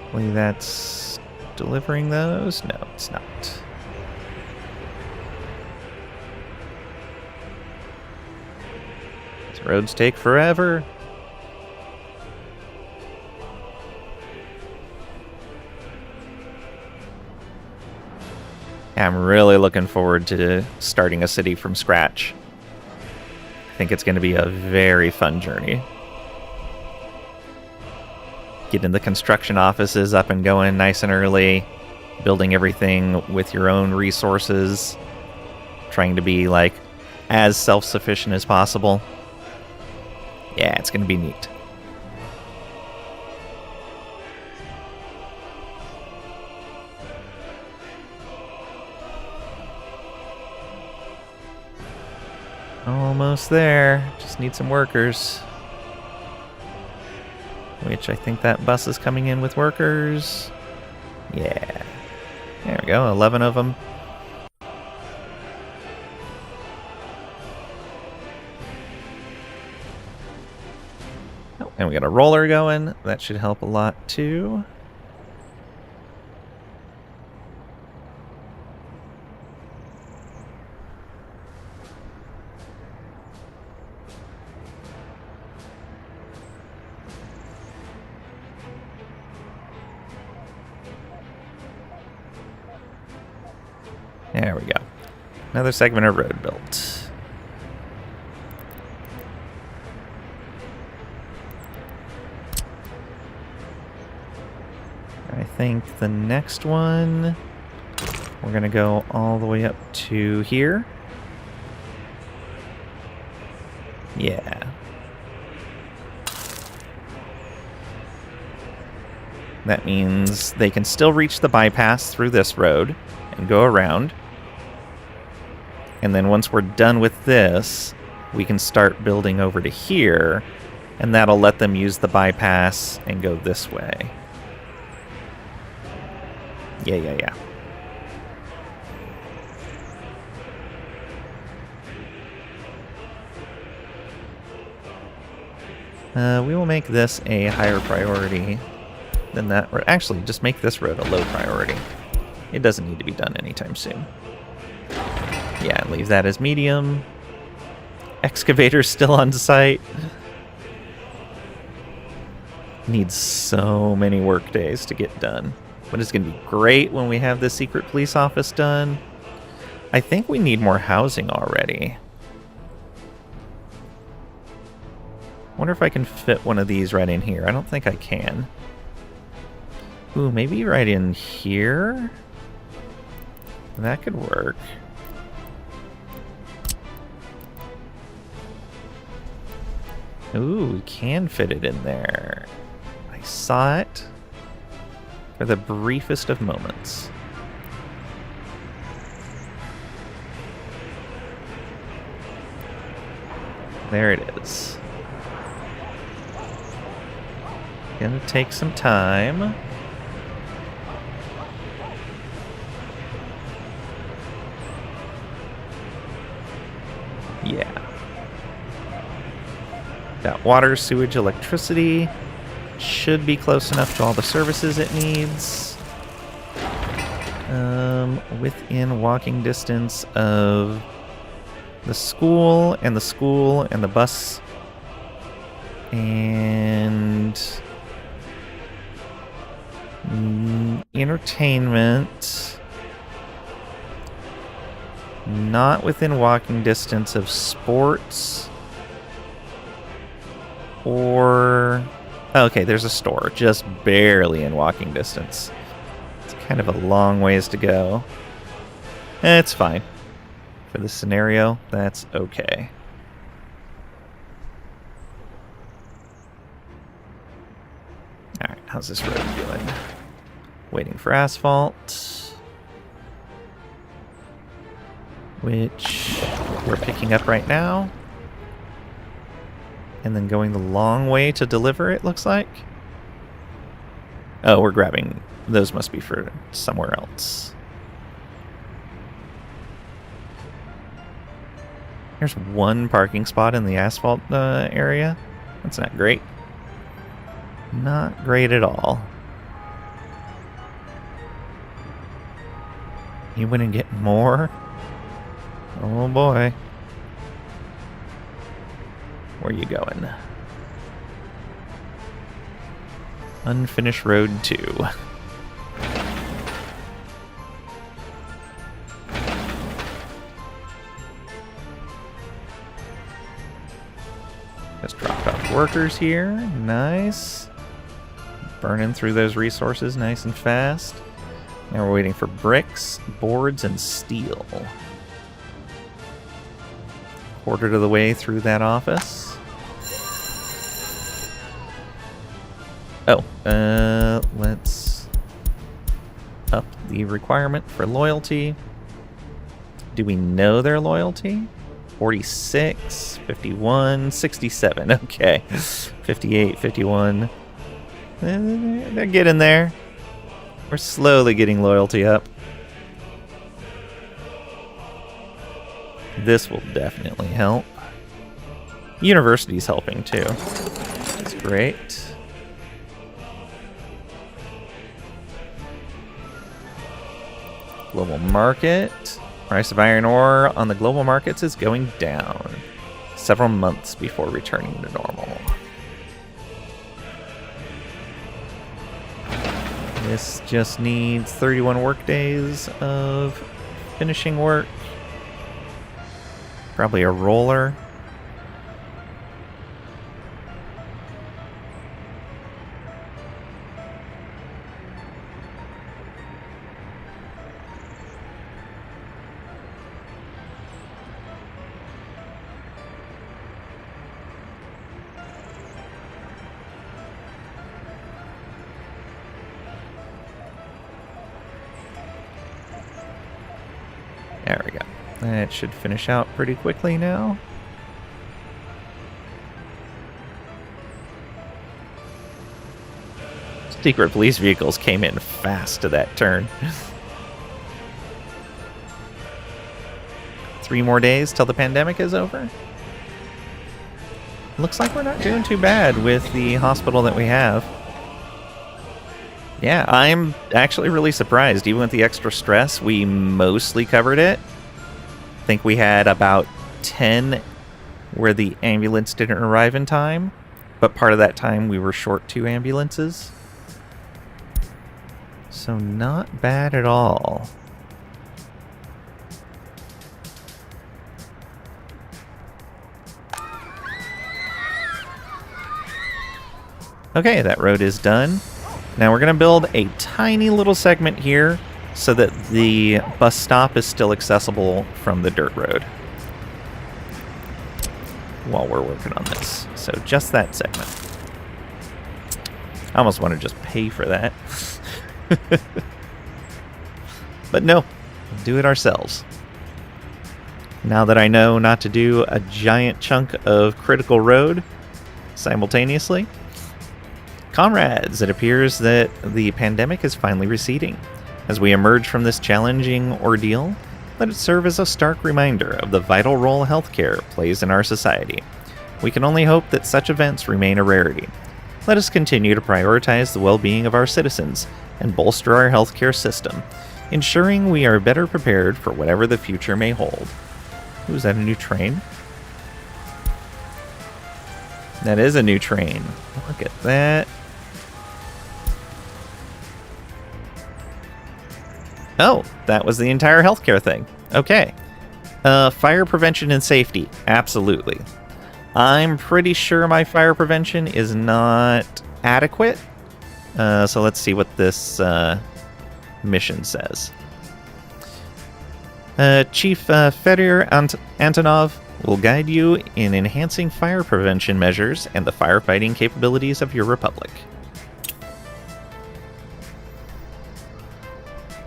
Hopefully that's delivering those. No, it's not. These roads take forever. I'm really looking forward to starting a city from scratch. I think it's going to be a very fun journey. Getting the construction offices up and going nice and early, building everything with your own resources, trying to be like as self-sufficient as possible. Yeah, it's going to be neat. Almost there. Just need some workers. Which I think that bus is coming in with workers. Yeah. There we go, 11 of them. Oh, and we got a roller going. That should help a lot too. There we go. Another segment of road built. I think the next one, we're going to go all the way up to here. Yeah. That means they can still reach the bypass through this road and go around. And then once we're done with this, we can start building over to here, and that'll let them use the bypass and go this way. Yeah. We will make this a higher priority than that. Or actually, just make this road a low priority. It doesn't need to be done anytime soon. Yeah, leave that as medium. Excavator's still on site. Needs so many work days to get done. But it's going to be great when we have the secret police office done. I think we need more housing already. Wonder if I can fit one of these right in here. I don't think I can. Ooh, maybe right in here? That could work. Ooh, we can fit it in there. I saw it for the briefest of moments. There it is. Gonna take some time. Yeah. Got water, sewage, electricity. Should be close enough to all the services it needs. Within walking distance of the school and the bus. And entertainment. Not within walking distance of sports. Or... Okay, there's a store. Just barely in walking distance. It's kind of a long ways to go. It's fine. For this scenario, that's okay. Alright, how's this road doing? Waiting for asphalt. Which we're picking up right now. And then going the long way to deliver, it looks like. Oh, we're grabbing... Those must be for somewhere else. There's one parking spot in the asphalt area. That's not great. Not great at all. You went and get more? Oh boy. Where you going? Unfinished Road 2. Just dropped off workers here. Nice. Burning through those resources nice and fast. Now we're waiting for bricks, boards, and steel. Quarter of the way through that office. Oh, let's up the requirement for loyalty. Do we know their loyalty? 46, 51, 67. Okay. 58, 51. They're getting there. We're slowly getting loyalty up. This will definitely help. University's helping too. That's great. Global market. Price of iron ore on the global markets is going down. Several months before returning to normal. This just needs 31 work days of finishing work. Probably a roller. There we go. That should finish out pretty quickly now. Secret police vehicles came in fast to that turn. 3 more days till the pandemic is over. Looks like we're not doing too bad with the hospital that we have. Yeah, I'm actually really surprised. Even with the extra stress, we mostly covered it. I think we had about 10 where the ambulance didn't arrive in time, but part of that time we were short 2 ambulances. So not bad at all. Okay, that road is done. Now we're going to build a tiny little segment here so that the bus stop is still accessible from the dirt road while we're working on this. So just that segment. I almost want to just pay for that. But no, we'll do it ourselves. Now that I know not to do a giant chunk of critical road simultaneously. Comrades, it appears that the pandemic is finally receding. As we emerge from this challenging ordeal, let it serve as a stark reminder of the vital role healthcare plays in our society. We can only hope that such events remain a rarity. Let us continue to prioritize the well-being of our citizens and bolster our healthcare system, ensuring we are better prepared for whatever the future may hold. Ooh, is that a new train? That is a new train. Look at that. Oh, that was the entire healthcare thing. Okay. Fire prevention and safety. Absolutely. I'm pretty sure my fire prevention is not adequate. So let's see what this mission says. Chief Fedor Antonov will guide you in enhancing fire prevention measures and the firefighting capabilities of your republic.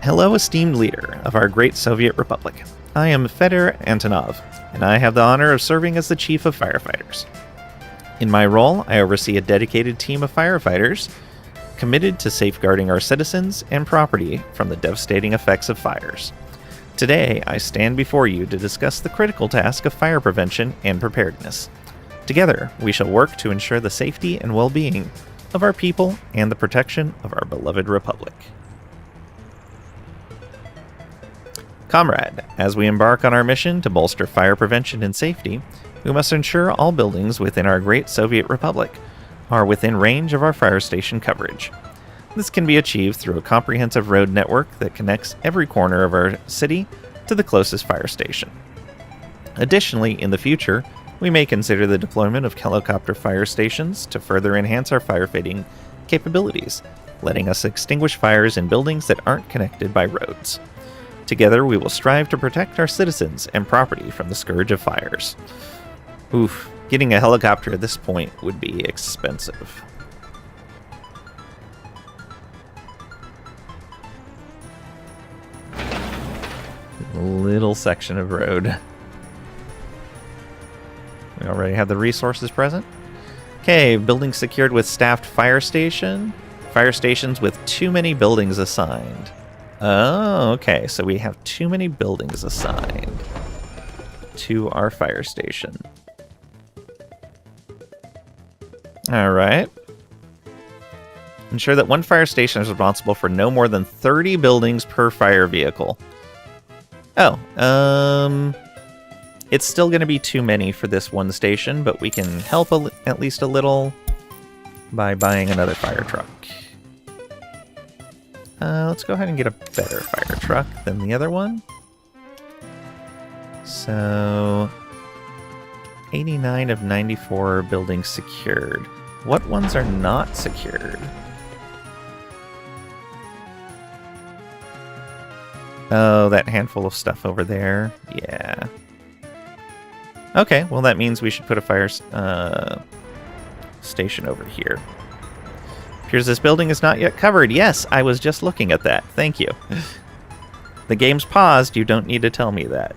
Hello, esteemed leader of our great Soviet Republic. I am Fedor Antonov, and I have the honor of serving as the Chief of Firefighters. In my role, I oversee a dedicated team of firefighters committed to safeguarding our citizens and property from the devastating effects of fires. Today, I stand before you to discuss the critical task of fire prevention and preparedness. Together, we shall work to ensure the safety and well-being of our people and the protection of our beloved republic. Comrade, as we embark on our mission to bolster fire prevention and safety, we must ensure all buildings within our great Soviet Republic are within range of our fire station coverage. This can be achieved through a comprehensive road network that connects every corner of our city to the closest fire station. Additionally, in the future, we may consider the deployment of helicopter fire stations to further enhance our firefighting capabilities, letting us extinguish fires in buildings that aren't connected by roads. Together, we will strive to protect our citizens and property from the scourge of fires. Oof, getting a helicopter at this point would be expensive. Little section of road. We already have the resources present. Okay, building secured with staffed fire station. Fire stations with too many buildings assigned. Oh, okay, so we have too many buildings assigned to our fire station. Alright. Ensure that one fire station is responsible for no more than 30 buildings per fire vehicle. Oh, it's still going to be too many for this one station, but we can help at least a little by buying another fire truck. Let's go ahead and get a better fire truck than the other one. So, 89 of 94 buildings secured. What ones are not secured? Oh, that handful of stuff over there. Yeah. Okay, well that means we should put a fire station over here. Appears this building is not yet covered. Yes, I was just looking at that. Thank you. The game's paused. You don't need to tell me that.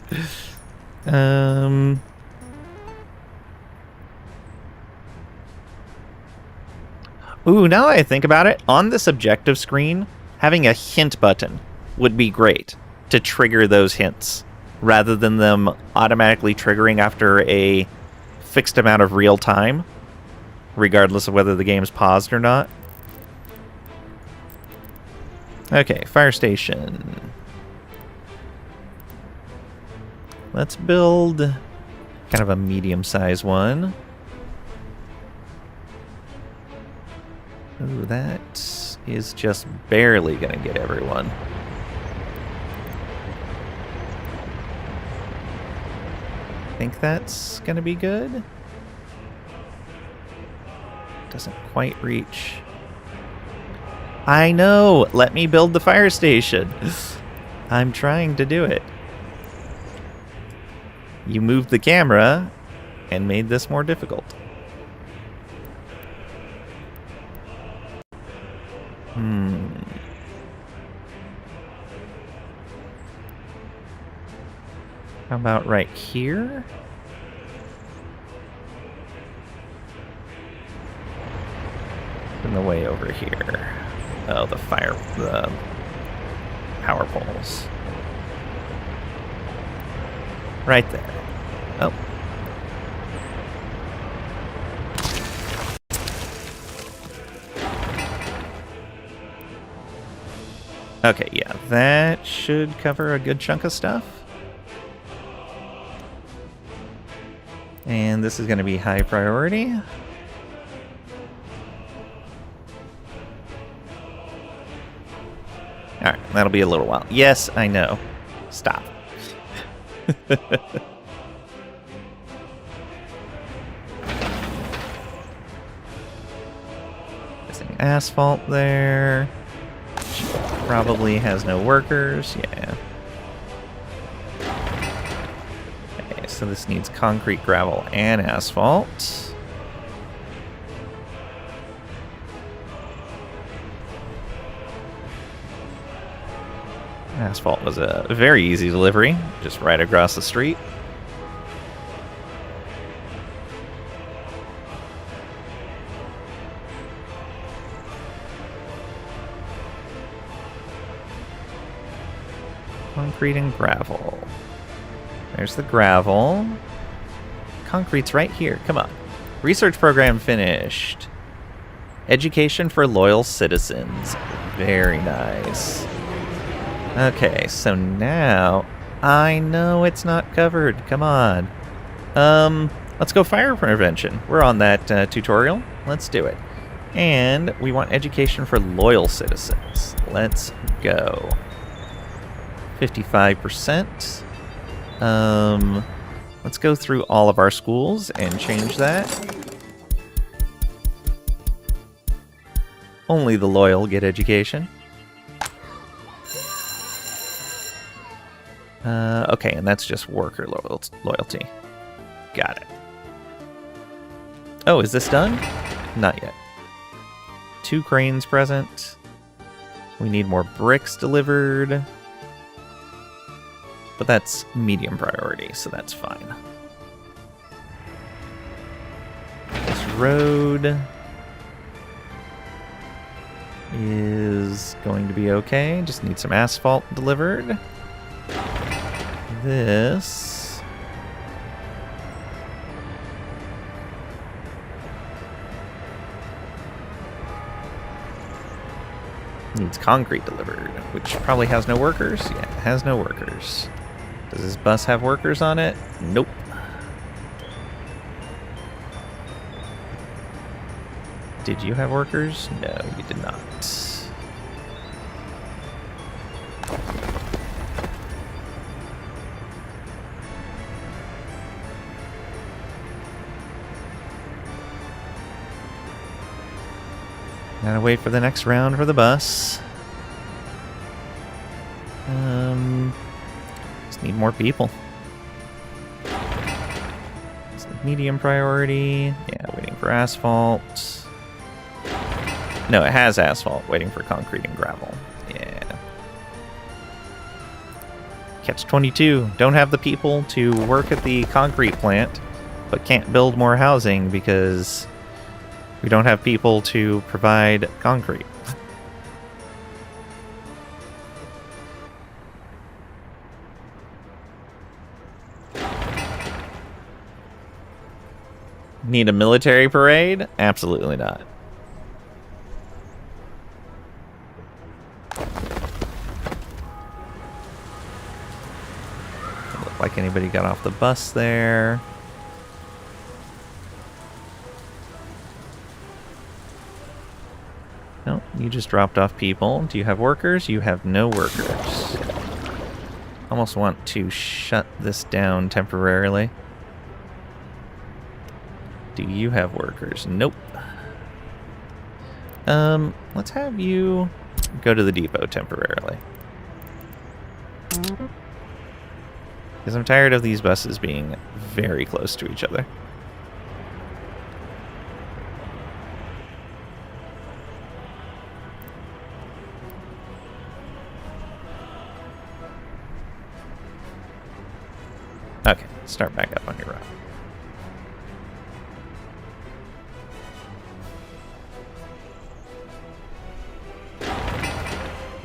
Ooh, now that I think about it, on this objective screen, having a hint button would be great to trigger those hints, rather than them automatically triggering after a fixed amount of real time, regardless of whether the game's paused or not. Okay, fire station. Let's build kind of a medium-sized one. Ooh, that is just barely gonna get everyone. Think that's gonna be good? Doesn't quite reach. I know! Let me build the fire station. I'm trying to do it. You moved the camera and made this more difficult. How about right here? In the way over here. Oh, the power poles. Right there. Oh. Okay, yeah, that should cover a good chunk of stuff. And this is going to be high priority. Alright, that'll be a little while. Yes, I know. Stop. Missing asphalt there. She probably has no workers. Yeah. Okay, so this needs concrete, gravel, and asphalt. Asphalt was a very easy delivery, just right across the street. Concrete and gravel. There's the gravel. Concrete's right here. Come on. Research program finished. Education for loyal citizens. Very nice. Okay, so now I know it's not covered. Come on. Let's go fire prevention. We're on that tutorial. Let's do it. And we want education for loyal citizens. Let's go. 55%. Let's go through all of our schools and change that. Only the loyal get education. Okay, and that's just worker loyalty. Got it. Oh, is this done? Not yet. 2 cranes present. We need more bricks delivered. But that's medium priority, so that's fine. This road is going to be okay. Just need some asphalt delivered. This needs concrete delivered, which probably has no workers. Yeah, it has no workers. Does this bus have workers on it? Nope. Did you have workers? No, you did not. Gotta wait for the next round for the bus. Just need more people. It's medium priority. Yeah, waiting for asphalt. No, it has asphalt. Waiting for concrete and gravel. Yeah. Catch-22. Don't have the people to work at the concrete plant, but can't build more housing because we don't have people to provide concrete. Need a military parade? Absolutely not. Doesn't look like anybody got off the bus there. No, you just dropped off people. Do you have workers? You have no workers. Almost want to shut this down temporarily. Do you have workers? Nope. Let's have you go to the depot temporarily. Because I'm tired of these buses being very close to each other. Okay, start back up on your route.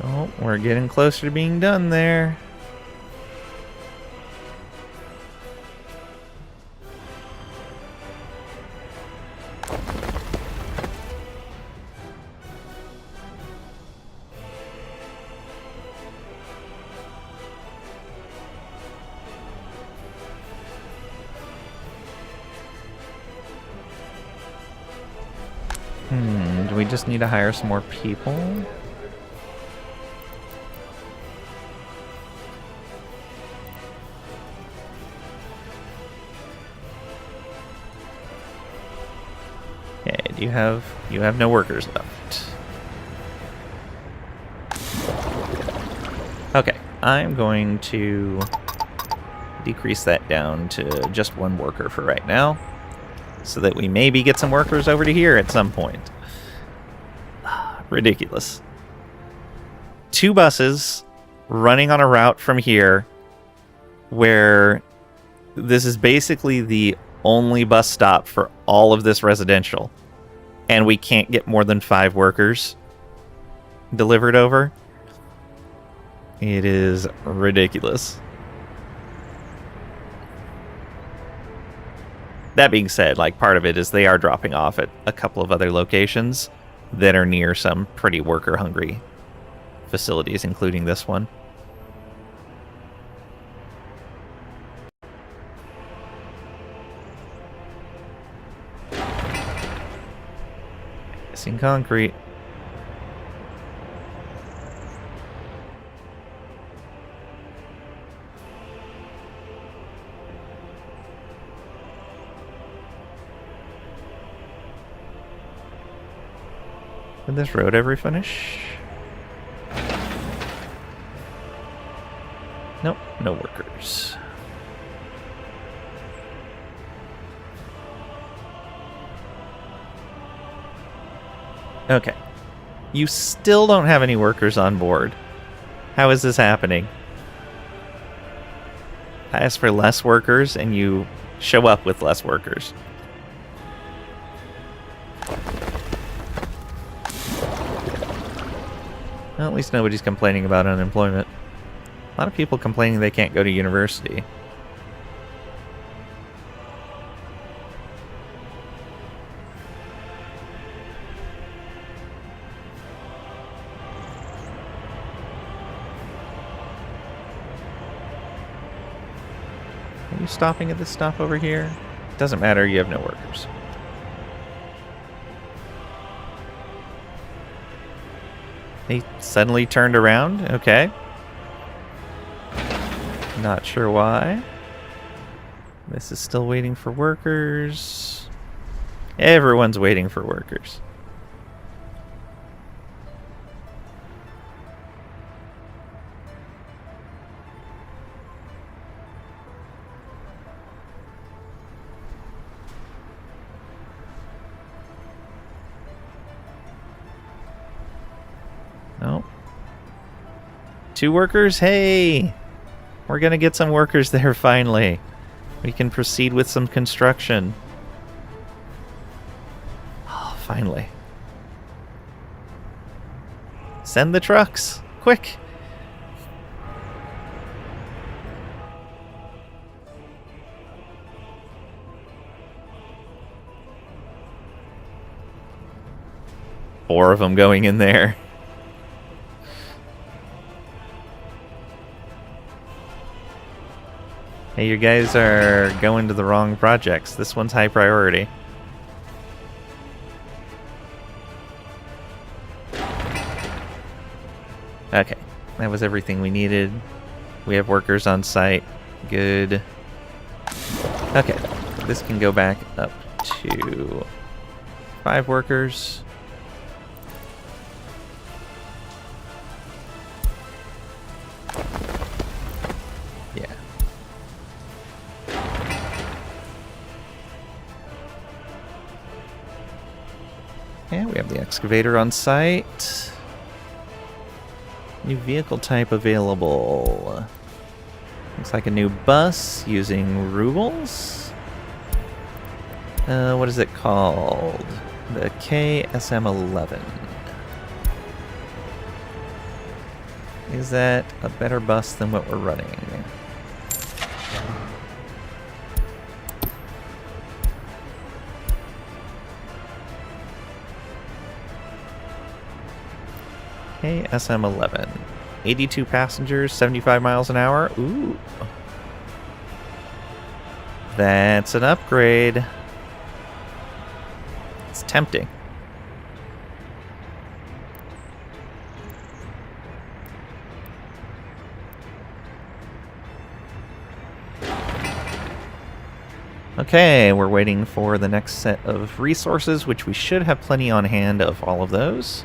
Oh, we're getting closer to being done there. Do we just need to hire some more people? you have no workers left. Okay, I'm going to decrease that down to just one worker for right now, so that we maybe get some workers over to here at some point. Ridiculous. 2 buses running on a route from here where this is basically the only bus stop for all of this residential, and we can't get more than 5 workers delivered over. It is ridiculous. That being said, like, part of it is they are dropping off at a couple of other locations that are near some pretty worker-hungry facilities, including this one. Missing concrete. Did this road ever finish? Nope, no workers. Okay. You still don't have any workers on board. How is this happening? I ask for less workers and you show up with less workers. Well, at least nobody's complaining about unemployment. A lot of people complaining they can't go to university. Are you stopping at this stop over here? Doesn't matter, you have no workers. They suddenly turned around? Okay. Not sure why. This is still waiting for workers. Everyone's waiting for workers. No. 2 workers? Hey! We're gonna get some workers there finally. We can proceed with some construction. Oh, finally. Send the trucks! Quick! Four of them going in there. Hey, you guys are going to the wrong projects. This one's high priority. Okay, that was everything we needed. We have workers on site. Good. Okay, this can go back up to 5 workers. Yeah, we have the excavator on site. New vehicle type available. Looks like a new bus using rubles. What is it called? The KSM-11. Is that a better bus than what we're running? KSM-11. 82 passengers, 75 miles an hour. Ooh. That's an upgrade. It's tempting. Okay, we're waiting for the next set of resources, which we should have plenty on hand of all of those.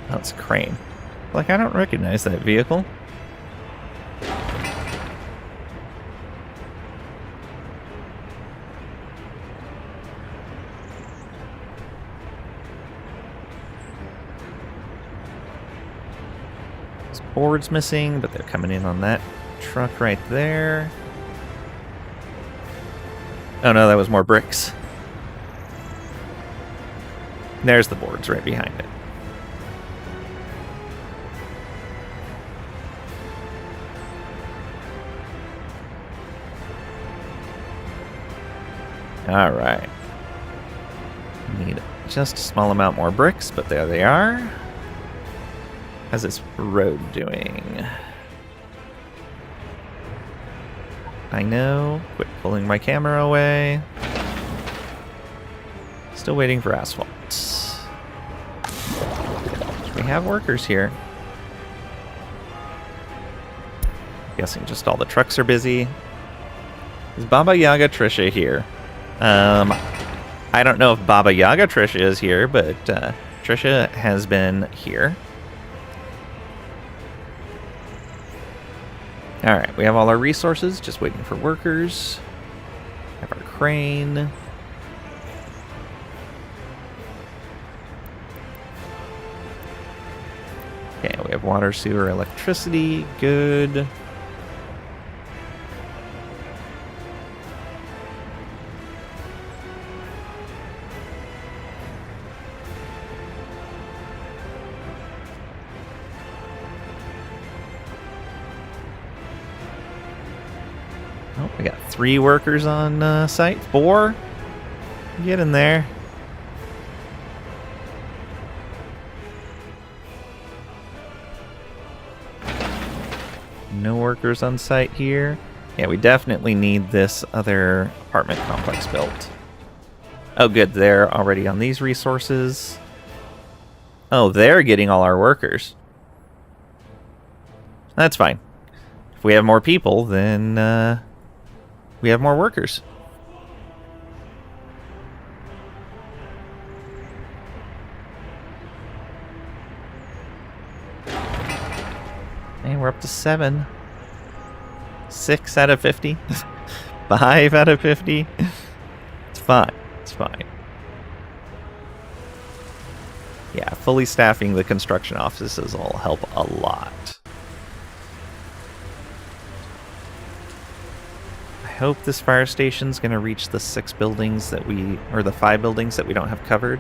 Oh, it's a crane. Like, I don't recognize that vehicle. This board's missing, but they're coming in on that truck right there. Oh no, that was more bricks. There's the boards right behind it. Alright. Need just a small amount more bricks, but there they are. How's this road doing? I know. Quit pulling my camera away. Still waiting for asphalt. We have workers here. Guessing just all the trucks are busy. Is Baba Yaga Trisha here? I don't know if Baba Yaga Trisha is here, but Trisha has been here. Alright, we have all our resources, just waiting for workers. Have our crane. Okay, we have water, sewer, electricity. Good. Oh, we got 3 workers on site. 4? Get in there. No workers on site here. Yeah, we definitely need this other apartment complex built. Oh, good. They're already on these resources. Oh, they're getting all our workers. That's fine. If we have more people, then we have more workers. And we're up to 7. 6 out of 50. 5 out of 50. It's fine. It's fine. Yeah, fully staffing the construction offices will help a lot. I hope this fire station's going to reach the 6 buildings that we, or the 5 buildings that we don't have covered.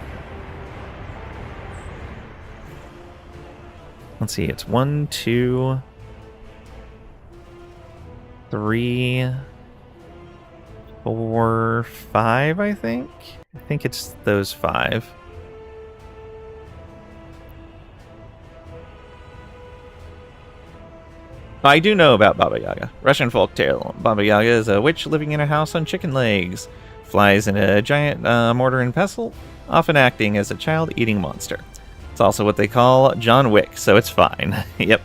Let's see, it's 1, 2, 3, 4, 5, I think? I think it's those 5. I do know about Baba Yaga. Russian folk tale. Baba Yaga is a witch living in a house on chicken legs. Flies in a giant mortar and pestle, often acting as a child-eating monster. It's also what they call John Wick, so it's fine. Yep.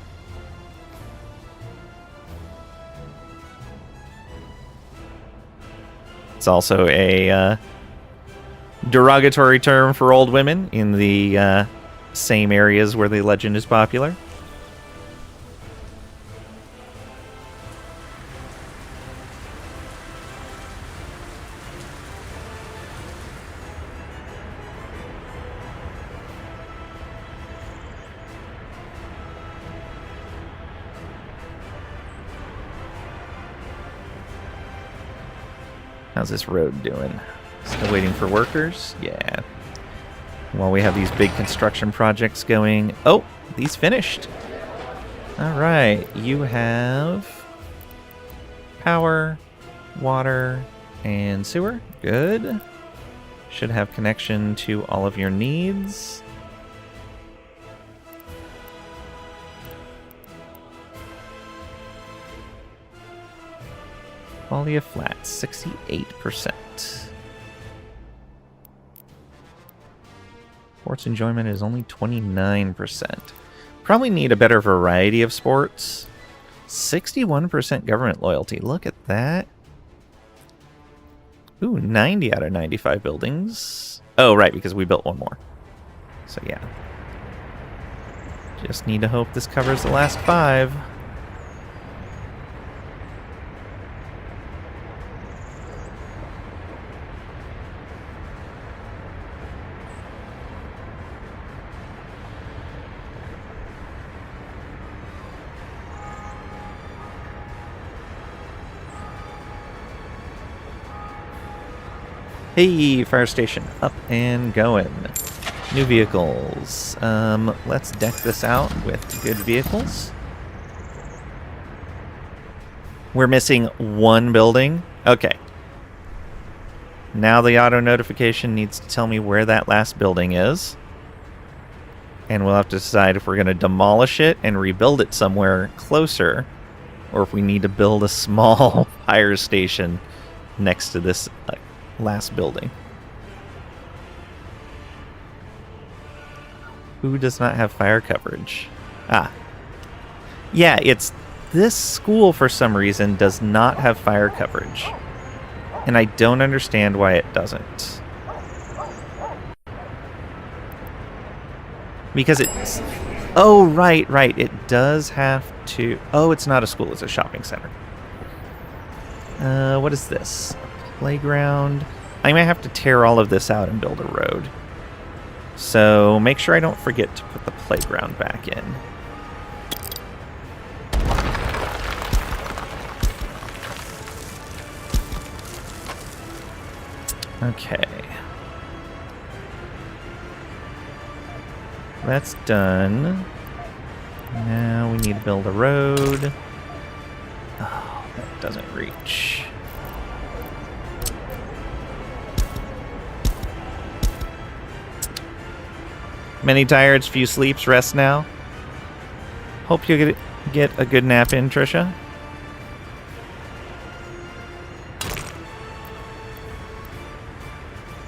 It's also a derogatory term for old women in the same areas where the legend is popular. How's this road doing? Still waiting for workers? Yeah. While we have these big construction projects going. Oh, these finished. All right. You have power, water, and sewer. Good. Should have connection to all of your needs. Quality of flat, 68%. Sports enjoyment is only 29%. Probably need a better variety of sports. 61% government loyalty. Look at that. Ooh, 90 out of 95 buildings. Oh, right, because we built one more. So, yeah. Just need to hope this covers the last 5. Hey, fire station, up and going. New vehicles. Let's deck this out with good vehicles. We're missing one building. Okay. Now the auto notification needs to tell me where that last building is. And we'll have to decide if we're going to demolish it and rebuild it somewhere closer, or if we need to build a small fire station next to this last building. Who does not have fire coverage? Ah. Yeah, it's this school for some reason does not have fire coverage. And I don't understand why it doesn't. Because it's... Oh, right. It does have to... Oh, it's not a school, it's a shopping center. What is this? Playground. I might have to tear all of this out and build a road. So make sure I don't forget to put the playground back in. Okay. That's done. Now we need to build a road. Oh, that doesn't reach. Many tired, few sleeps, rest now. Hope you get a good nap in, Trisha.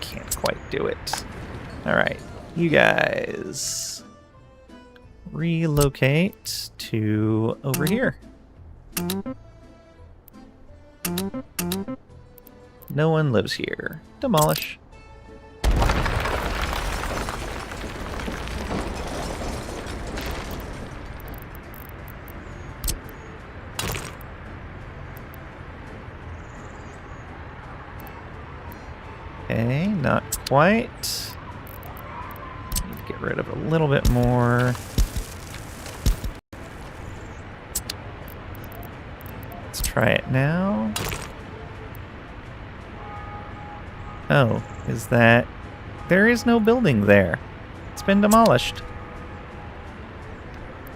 Can't quite do it. Alright, you guys relocate to over here. No one lives here. Demolish. Okay, not quite. Need to get rid of a little bit more. Let's try it now. Oh, is that... There is no building there. It's been demolished.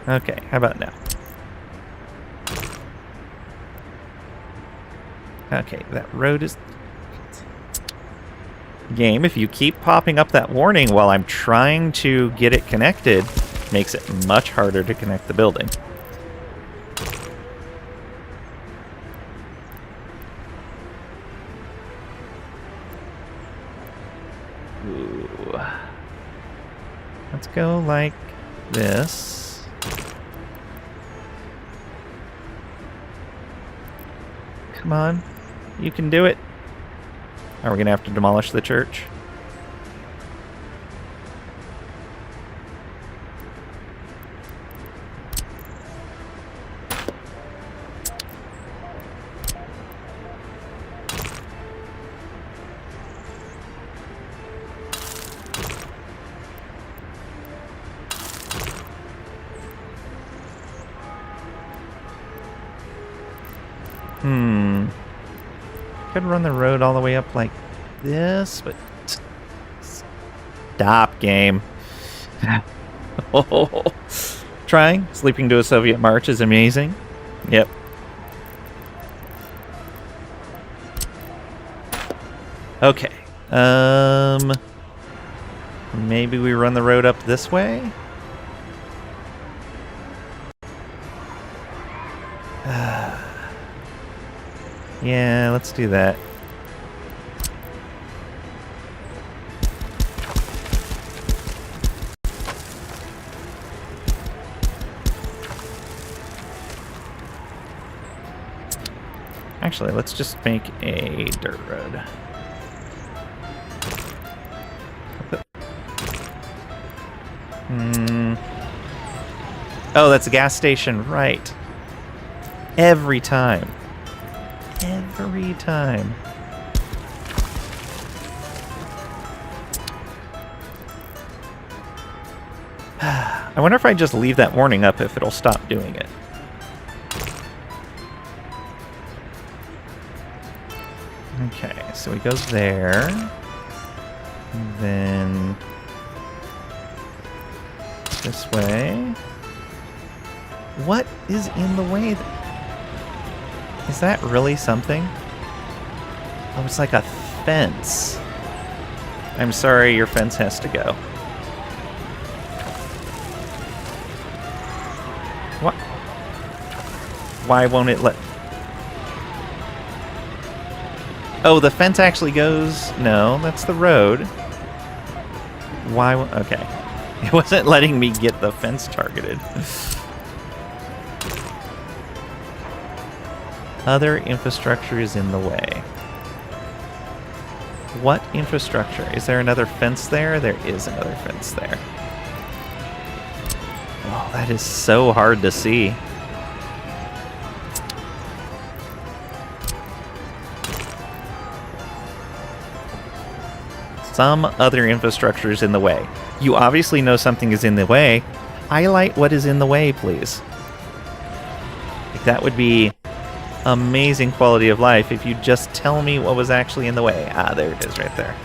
Okay, how about now? Okay, that road is... Game, if you keep popping up that warning while I'm trying to get it connected, makes it much harder to connect the building. Ooh. Let's go like this. Come on, you can do it. Are we going to have to demolish the church? Could run the road all the way up like this, but stop, game. Trying. Sleeping to a Soviet march is amazing. Yep. Okay. Maybe we run the road up this way? Yeah, let's do that. Actually, let's just make a dirt road. Oh, that's a gas station, right. Every time. Every time. I wonder if I just leave that warning up if it'll stop doing it. Okay, so he goes there. And then this way. What is in the way? Is that really something? Oh, it's like a fence. I'm sorry, your fence has to go. What? Why won't it let... Oh, the fence actually goes... No, that's the road. Why... Okay. It wasn't letting me get the fence targeted. Other infrastructure is in the way. What infrastructure? Is there another fence there? There is another fence there. Oh, that is so hard to see. Some other infrastructure is in the way. You obviously know something is in the way. Highlight what is in the way, please. Like, that would be amazing quality of life if you just tell me what was actually in the way. Ah, there it is right there.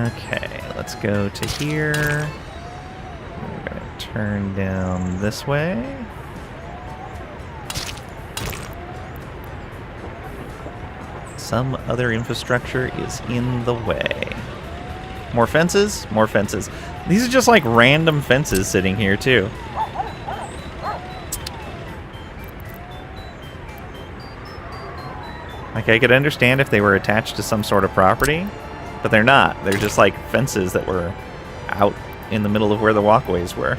Okay, let's go to here. We're going to turn down this way. Some other infrastructure is in the way. More fences? More fences. These are just like random fences sitting here too. Like, I could understand if they were attached to some sort of property, but they're not. They're just like fences that were out in the middle of where the walkways were.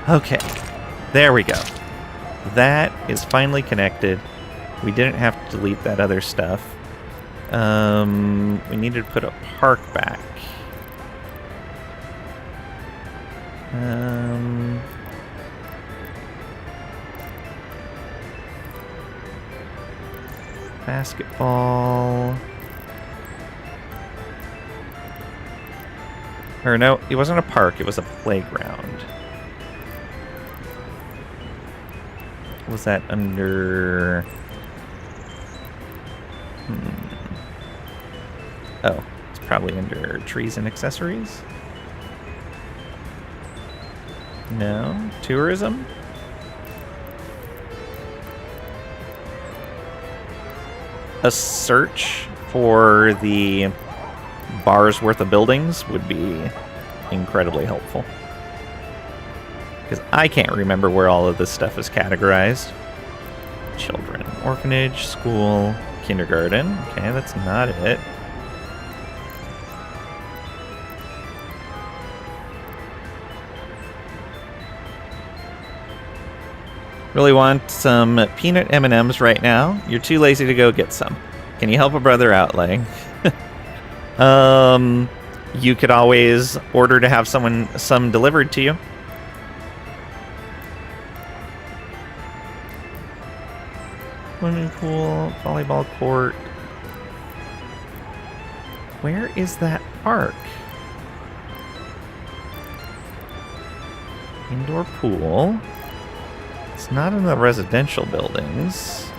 Okay, there we go. That is finally connected. We didn't have to delete that other stuff. We needed to put a park back. Basketball. Or no, it wasn't a park, it was a playground. Was that under... Oh, it's probably under trees and accessories? No? Tourism? A search for the bar's worth of buildings would be incredibly helpful. Because I can't remember where all of this stuff is categorized. Children. Orphanage, school, kindergarten. Okay, that's not it. Really want some peanut M&Ms right now. You're too lazy to go get some. Can you help a brother out, Lang? You could always order to have some delivered to you. Swimming pool, volleyball court. Where is that park? Indoor pool. It's not in the residential buildings.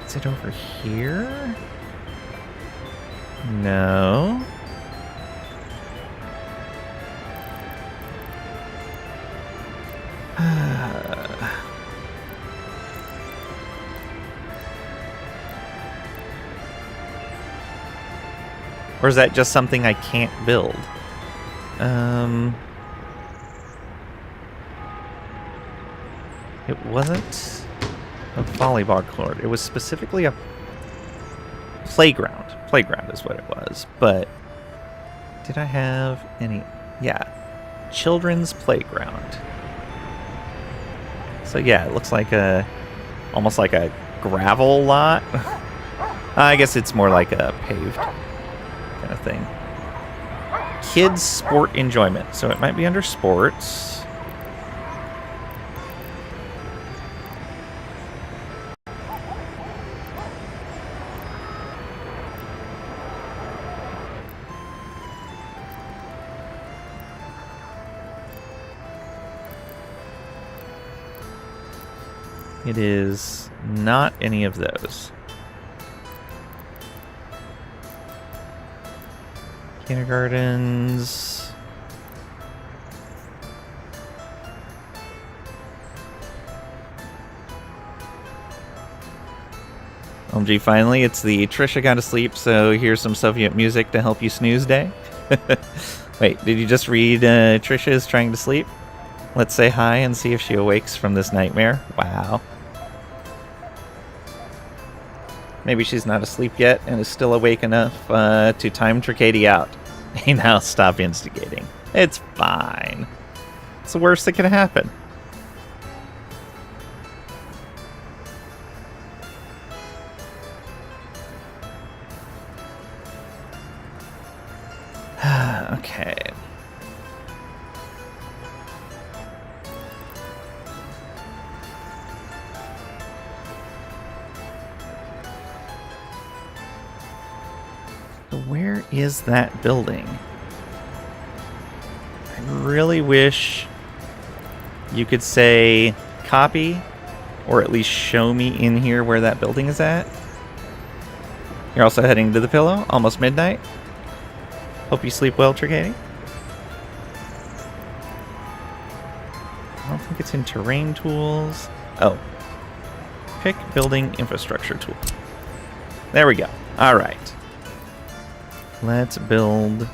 Is it over here? No. Or is that just something I can't build? It wasn't a volleyball court. It was specifically a playground. Playground is what it was. But did I have any? Yeah. Children's playground. So yeah, it looks like almost like a gravel lot. I guess it's more like a paved kind of thing. Kids sport enjoyment. So it might be under sports. It is not any of those. Kindergartens. OMG, finally, it's the Trisha got to sleep, so here's some Soviet music to help you snooze day. Wait, did you just read Trisha is trying to sleep? Let's say hi and see if she awakes from this nightmare. Wow. Maybe she's not asleep yet and is still awake enough to time Tricady out. Hey, now stop instigating. It's fine. It's the worst that could happen. Okay. Where is that building? I really wish you could say copy, or at least show me in here where that building is at. You're also heading to the pillow, almost midnight. Hope you sleep well, Tricady. I don't think it's in terrain tools. Oh. Pick building infrastructure tool. There we go. All right. Let's build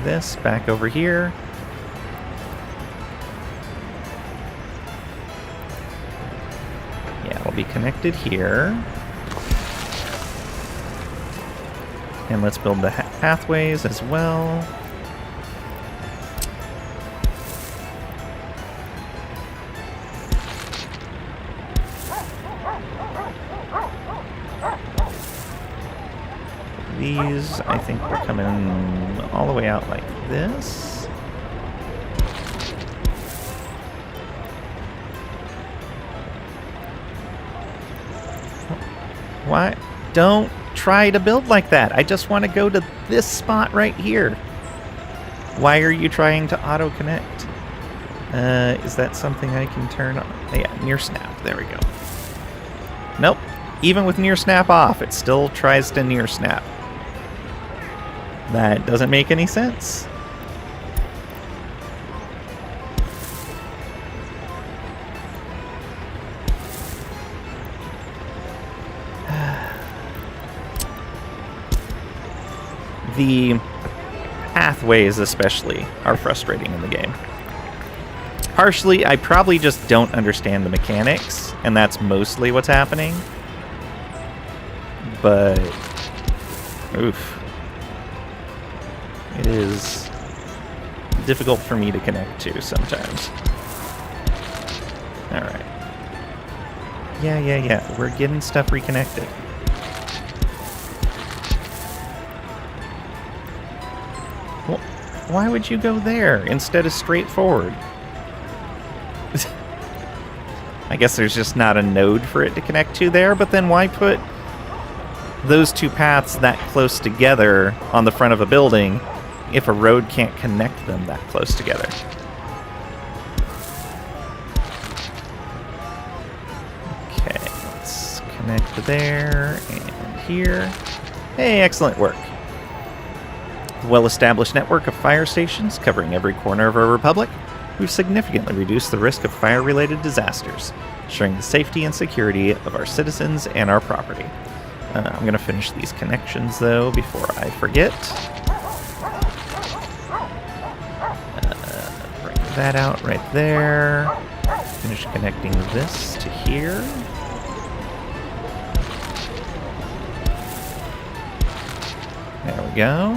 this back over here. Yeah, it'll be connected here. And let's build the pathways as well. These, I think, will come in all the way out like this. Why? Don't try to build like that. I just want to go to this spot right here. Why are you trying to auto-connect? Is that something I can turn on? Yeah, near snap. There we go. Nope. Even with near snap off, it still tries to near snap. That doesn't make any sense. The pathways especially are frustrating in the game. Partially, I probably just don't understand the mechanics, and that's mostly what's happening. But, oof. It is difficult for me to connect to sometimes. Alright. Yeah. We're getting stuff reconnected. Well, why would you go there instead of straight forward? I guess there's just not a node for it to connect to there, but then why put those two paths that close together on the front of a building if a road can't connect them that close together? Okay, let's connect there and here. Hey, excellent work. A well-established network of fire stations covering every corner of our republic, we've significantly reduced the risk of fire-related disasters, ensuring the safety and security of our citizens and our property. I'm going to finish these connections, though, before I forget. Bring that out right there. Finish connecting this to here. There we go.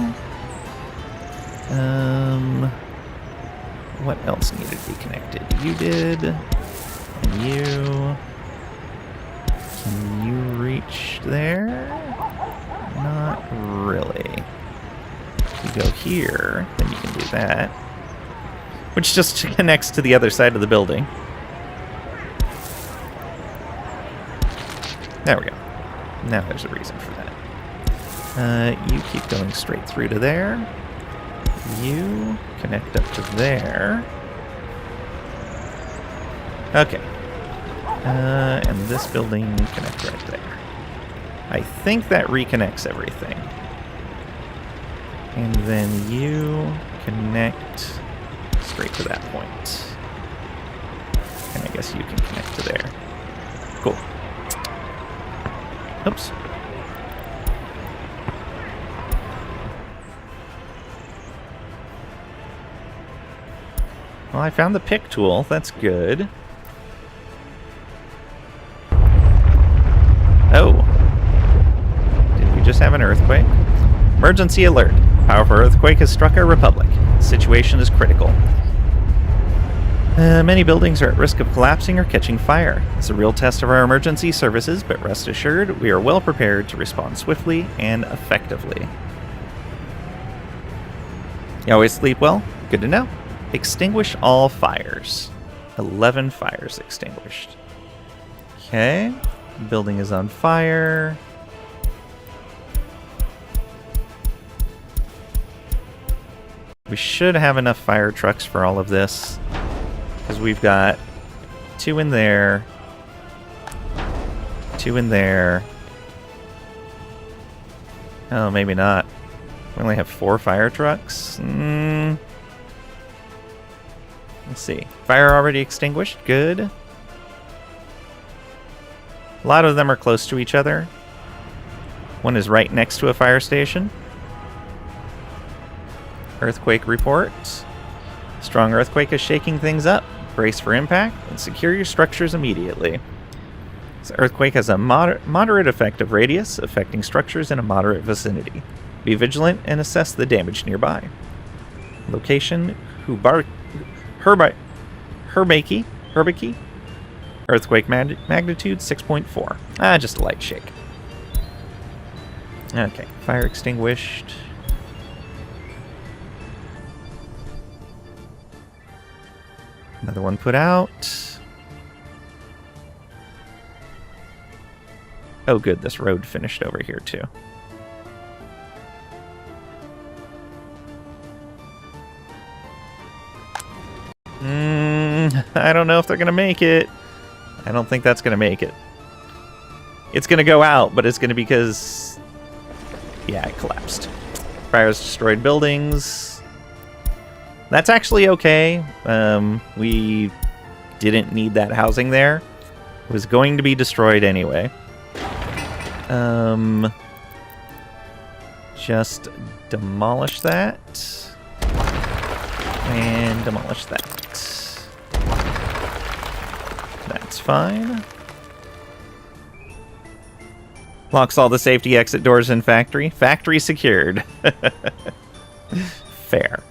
What else needed to be connected? You did. And you. Can you reach there? Not really. If you go here, then you can do that. Which just connects to the other side of the building. There we go. Now there's a reason for that. You keep going straight through to there. You connect up to there. Okay. And this building connect right there. I think that reconnects everything. And then you connect straight to that point. And I guess you can connect to there. Cool. Oops. Well, I found the pick tool. That's good. Oh. Did we just have an earthquake? Emergency alert. Powerful earthquake has struck our republic. The situation is critical. Many buildings are at risk of collapsing or catching fire. It's a real test of our emergency services, but rest assured, we are well prepared to respond swiftly and effectively. You always sleep well? Good to know. Extinguish all fires. 11 fires extinguished. Okay. Building is on fire. We should have enough fire trucks for all of this. Because we've got 2 in there. 2 in there. Oh, maybe not. We only have 4 fire trucks. Let's see. Fire already extinguished. Good. A lot of them are close to each other. One is right next to a fire station. Earthquake report. Strong earthquake is shaking things up. Brace for impact and secure your structures immediately. This earthquake has a moderate effective radius, affecting structures in a moderate vicinity. Be vigilant and assess the damage nearby. Location: Herbaki. Earthquake magnitude 6.4. Just a light shake. Okay, fire extinguished. Another one put out. Oh good, this road finished over here too. I don't know if they're going to make it. I don't think that's going to make it. It's going to go out, but it's going to be because... yeah, it collapsed. Fires destroyed buildings. That's actually okay. We didn't need that housing there. It was going to be destroyed anyway. Just demolish that. And demolish that. That's fine. Locks all the safety exit doors in factory. Factory secured. Fair.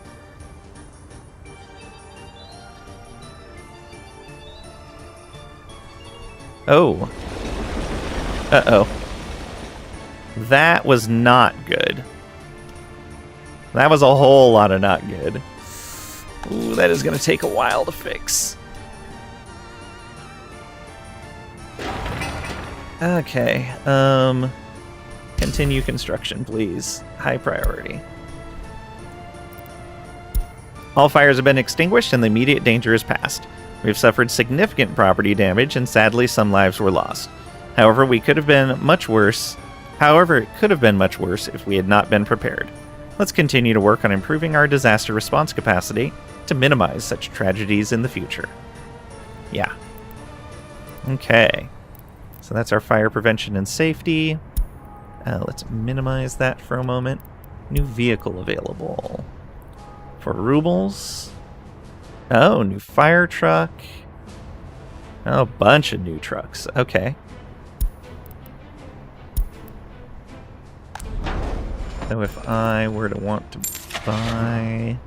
Oh. Uh-oh. That was not good. That was a whole lot of not good. Ooh, that is going to take a while to fix. Okay. Continue construction, please. High priority. All fires have been extinguished and the immediate danger is past. We have suffered significant property damage and sadly some lives were lost. However, it could have been much worse if we had not been prepared. Let's continue to work on improving our disaster response capacity to minimize such tragedies in the future. Yeah. Okay. So that's our fire prevention and safety. Let's minimize that for a moment. New vehicle available. For rubles. Oh, new fire truck. Oh, a bunch of new trucks. Okay. So if I were to want to buy...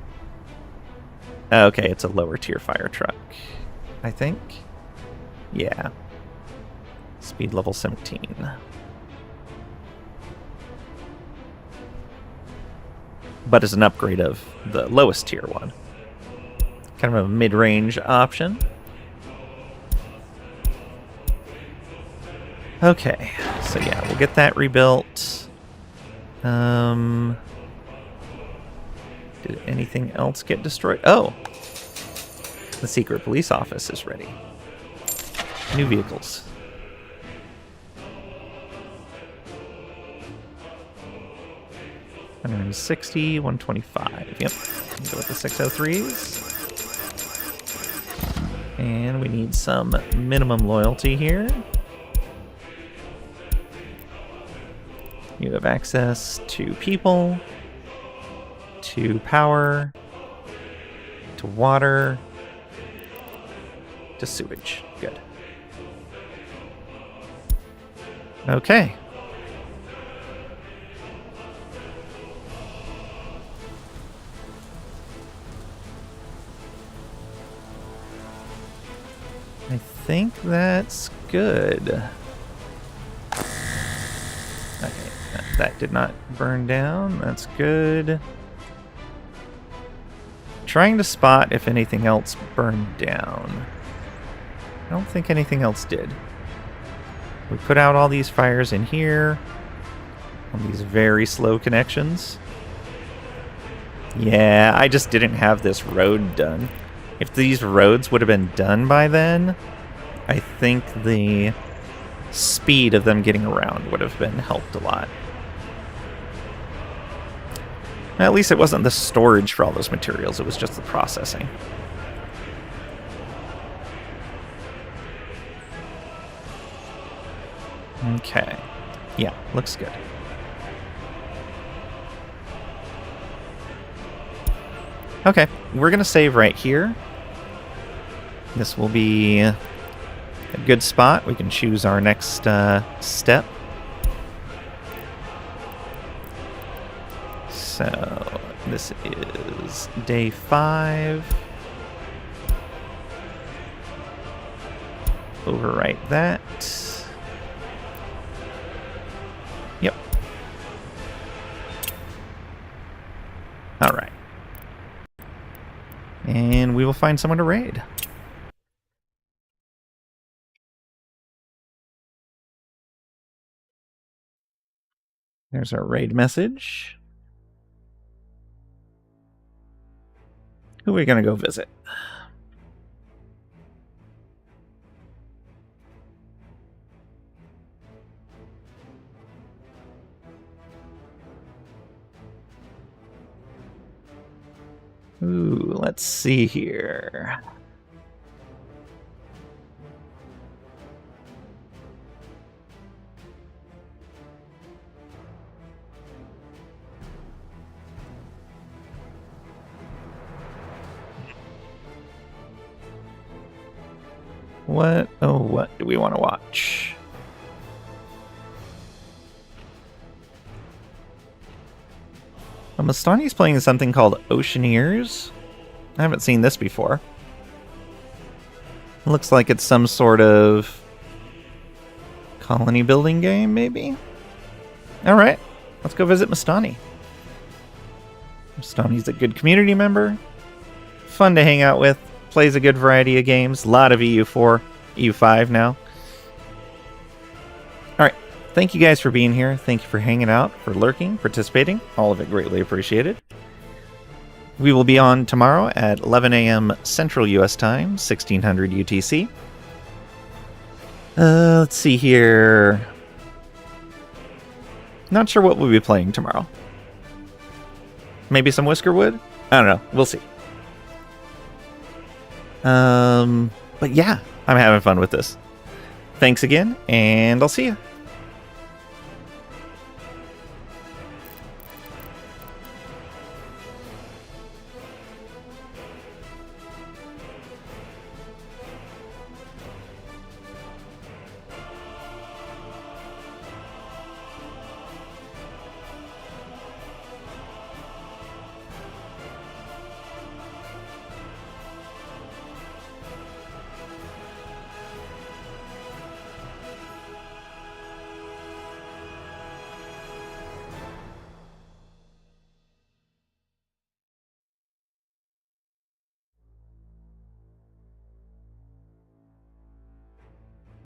Okay, it's a lower tier fire truck, I think. Yeah. Speed level 17. But it's an upgrade of the lowest tier one. Kind of a mid-range option. Okay, so yeah, we'll get that rebuilt. Did anything else get destroyed? Oh! The secret police office is ready. New vehicles. $160, $125. Yep. Go with the 603s. And we need some minimum loyalty here. You have access to people, to power, to water, to sewage. Good. Okay. I think that's good. Okay, that did not burn down. That's good. Trying to spot if anything else burned down. I don't think anything else did. We put out all these fires in here on these very slow connections. Yeah, I just didn't have this road done. If these roads would have been done by then, I think the speed of them getting around would have been helped a lot. At least it wasn't the storage for all those materials, it was just the processing. Okay. Yeah, looks good. Okay, we're going to save right here. This will be a good spot. We can choose our next step. So, this is day 5. Overwrite that. Yep. All right. And we will find someone to raid. There's our raid message. Who are we going to go visit? Ooh, let's see here. What? Oh, what do we want to watch? Mastani's playing something called Oceaneers. I haven't seen this before. Looks like it's some sort of colony building game, maybe? Alright, let's go visit Mastani. Mastani's a good community member. Fun to hang out with. Plays a good variety of games. A lot of EU4, EU5 now. Alright. Thank you guys for being here. Thank you for hanging out, for lurking, participating. All of it greatly appreciated. We will be on tomorrow at 11 a.m. Central U.S. Time, 1600 UTC. Let's see here. Not sure what we'll be playing tomorrow. Maybe some Whiskerwood? I don't know. We'll see. But yeah, I'm having fun with this. Thanks again, and I'll see you.